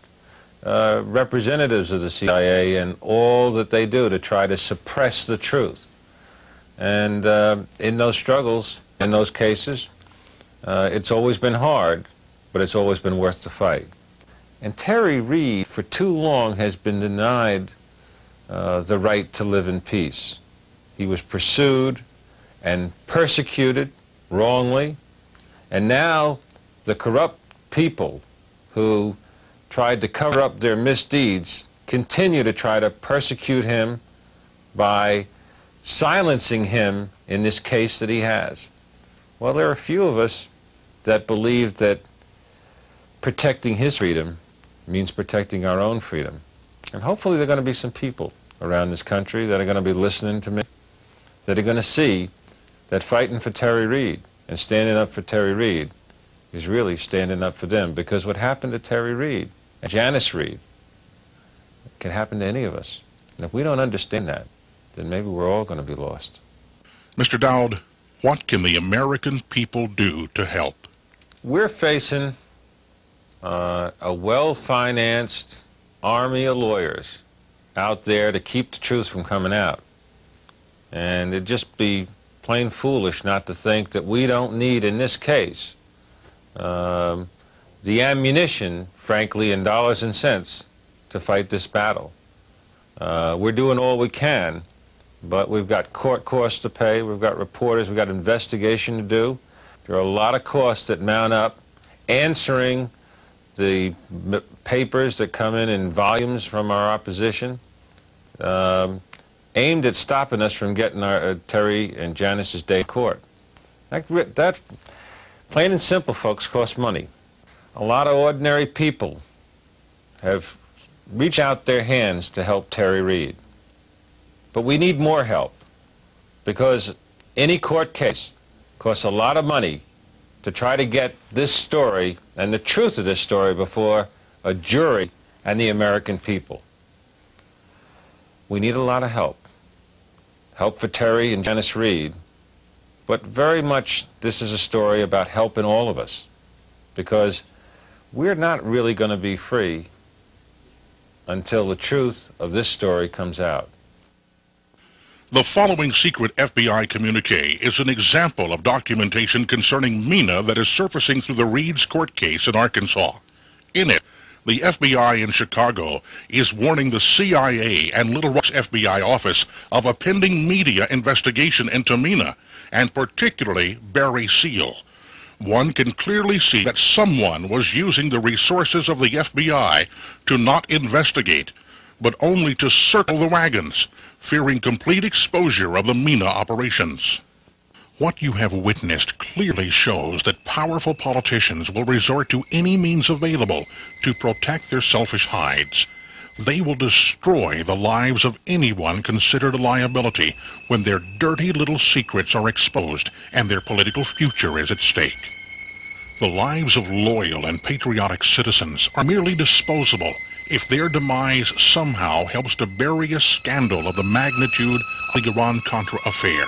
representatives of the CIA and all that they do to try to suppress the truth. And in those struggles, in those cases, it's always been hard, but it's always been worth the fight. And Terry Reed, for too long, has been denied the right to live in peace. He was pursued and persecuted wrongly, and now the corrupt people who tried to cover up their misdeeds continue to try to persecute him by silencing him in this case that he has. Well, there are a few of us that believe that protecting his freedom means protecting our own freedom. And hopefully there are going to be some people around this country that are going to be listening to me, that are going to see that fighting for Terry Reed and standing up for Terry Reed is really standing up for them, because what happened to Terry Reed and Janice Reed can happen to any of us. And if we don't understand that, then maybe we're all going to be lost. Mr. Dowd, what can the American people do to help? We're facing a well-financed army of lawyers out there to keep the truth from coming out. And it'd just be plain foolish not to think that we don't need, in this case, the ammunition, frankly, in dollars and cents to fight this battle. We're doing all we can, but we've got court costs to pay, we've got reporters, we've got investigation to do. There are a lot of costs that mount up, answering the papers that come in volumes from our opposition, aimed at stopping us from getting our Terry and Janice's day in court. That, plain and simple, folks, costs money. A lot of ordinary people have reached out their hands to help Terry Reed. But we need more help, because any court case costs a lot of money to try to get this story and the truth of this story before a jury and the American people. We need a lot of help. Help for Terry and Janice Reed. But very much this is a story about helping all of us, because we're not really going to be free until the truth of this story comes out. The following secret FBI communique is an example of documentation concerning Mena that is surfacing through the Reed's court case in Arkansas. In it, The FBI in Chicago is warning the CIA and Little Rock's FBI office of a pending media investigation into Mena, and particularly Barry Seal. One can clearly see that someone was using the resources of the FBI to not investigate, but only to circle the wagons, fearing complete exposure of the Mena operations. What you have witnessed clearly shows that powerful politicians will resort to any means available to protect their selfish hides. They will destroy the lives of anyone considered a liability when their dirty little secrets are exposed and their political future is at stake. The lives of loyal and patriotic citizens are merely disposable if their demise somehow helps to bury a scandal of the magnitude of the Iran-Contra affair.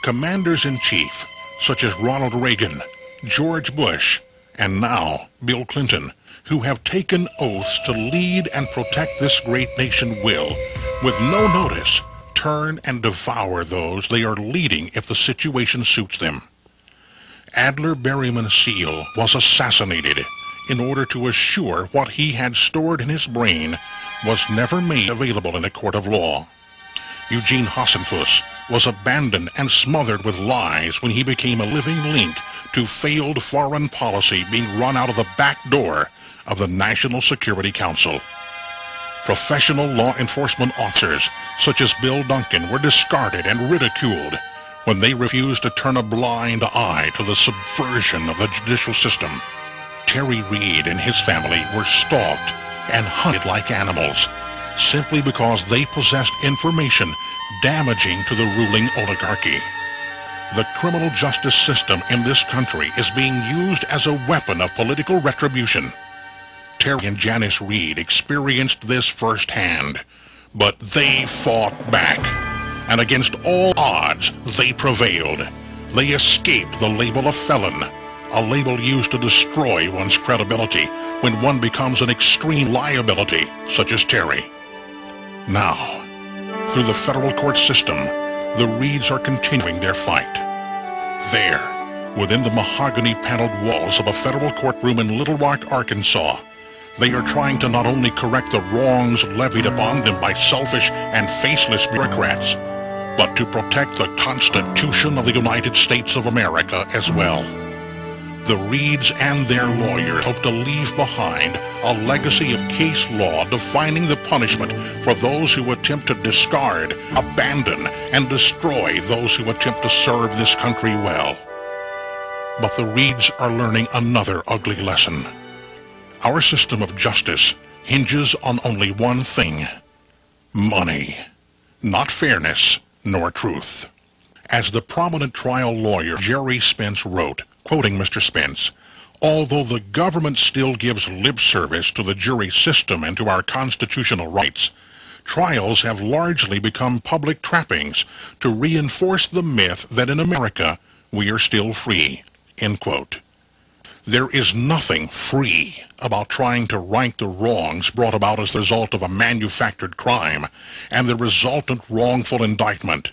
Commanders-in-chief, such as Ronald Reagan, George Bush, and now Bill Clinton, who have taken oaths to lead and protect this great nation will, with no notice, turn and devour those they are leading if the situation suits them. Adler Berryman Seal was assassinated in order to assure what he had stored in his brain was never made available in a court of law. Eugene Hassenfuss was abandoned and smothered with lies when he became a living link to failed foreign policy being run out of the back door of the National Security Council. Professional law enforcement officers such as Bill Duncan were discarded and ridiculed when they refused to turn a blind eye to the subversion of the judicial system. Terry Reid and his family were stalked and hunted like animals simply because they possessed information damaging to the ruling oligarchy. The criminal justice system in this country is being used as a weapon of political retribution. Terry and Janice Reid experienced this firsthand, but they fought back, and against all odds, they prevailed. They escaped the label of felon, a label used to destroy one's credibility when one becomes an extreme liability, such as Terry. Now, through the federal court system, the Reids are continuing their fight. There, within the mahogany-paneled walls of a federal courtroom in Little Rock, Arkansas, they are trying to not only correct the wrongs levied upon them by selfish and faceless bureaucrats, but to protect the Constitution of the United States of America as well. The Reids and their lawyers hope to leave behind a legacy of case law defining the punishment for those who attempt to discard, abandon, and destroy those who attempt to serve this country well. But the Reids are learning another ugly lesson. Our system of justice hinges on only one thing: money, not fairness nor truth. As the prominent trial lawyer Jerry Spence wrote, quoting Mr. Spence, although the government still gives lip service to the jury system and to our constitutional rights, trials have largely become public trappings to reinforce the myth that in America we are still free, end quote. There is nothing free about trying to right the wrongs brought about as the result of a manufactured crime and the resultant wrongful indictment.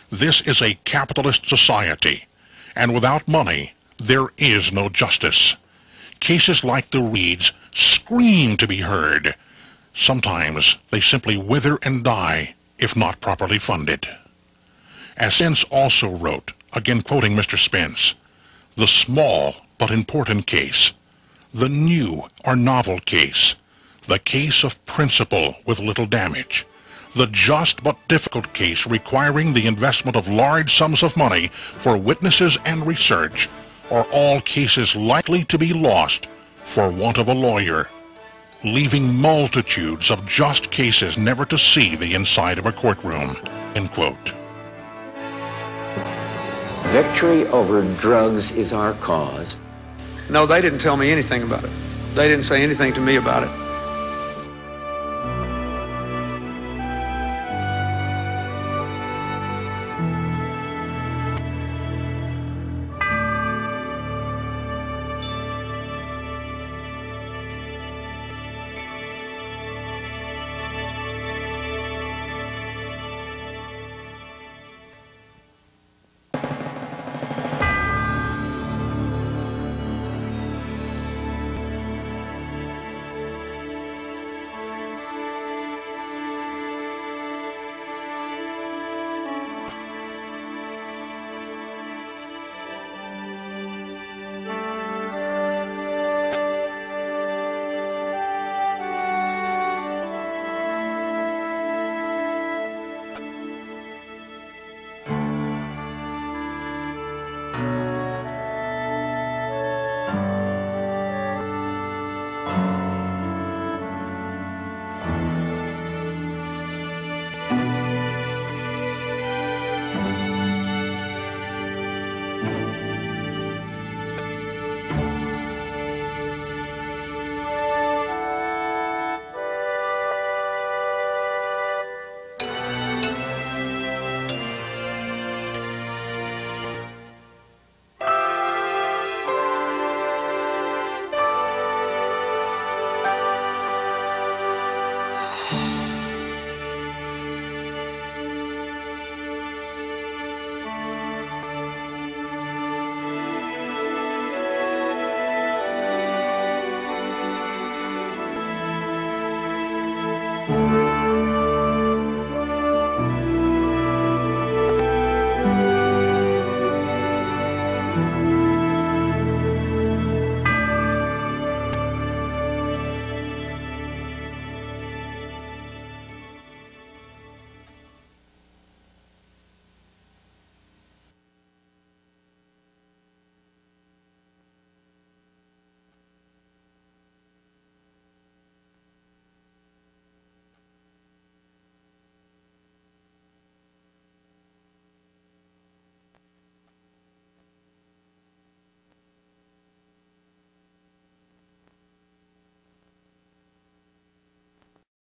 This is a capitalist society, and without money, there is no justice. Cases like the Reids scream to be heard. Sometimes they simply wither and die if not properly funded. As Spence also wrote, again quoting Mr. Spence, the small but important case, the new or novel case, the case of principle with little damage, the just but difficult case requiring the investment of large sums of money for witnesses and research, are all cases likely to be lost for want of a lawyer, leaving multitudes of just cases never to see the inside of a courtroom, end quote. Victory over drugs is our cause. No, they didn't tell me anything about it. They didn't say anything to me about it. you.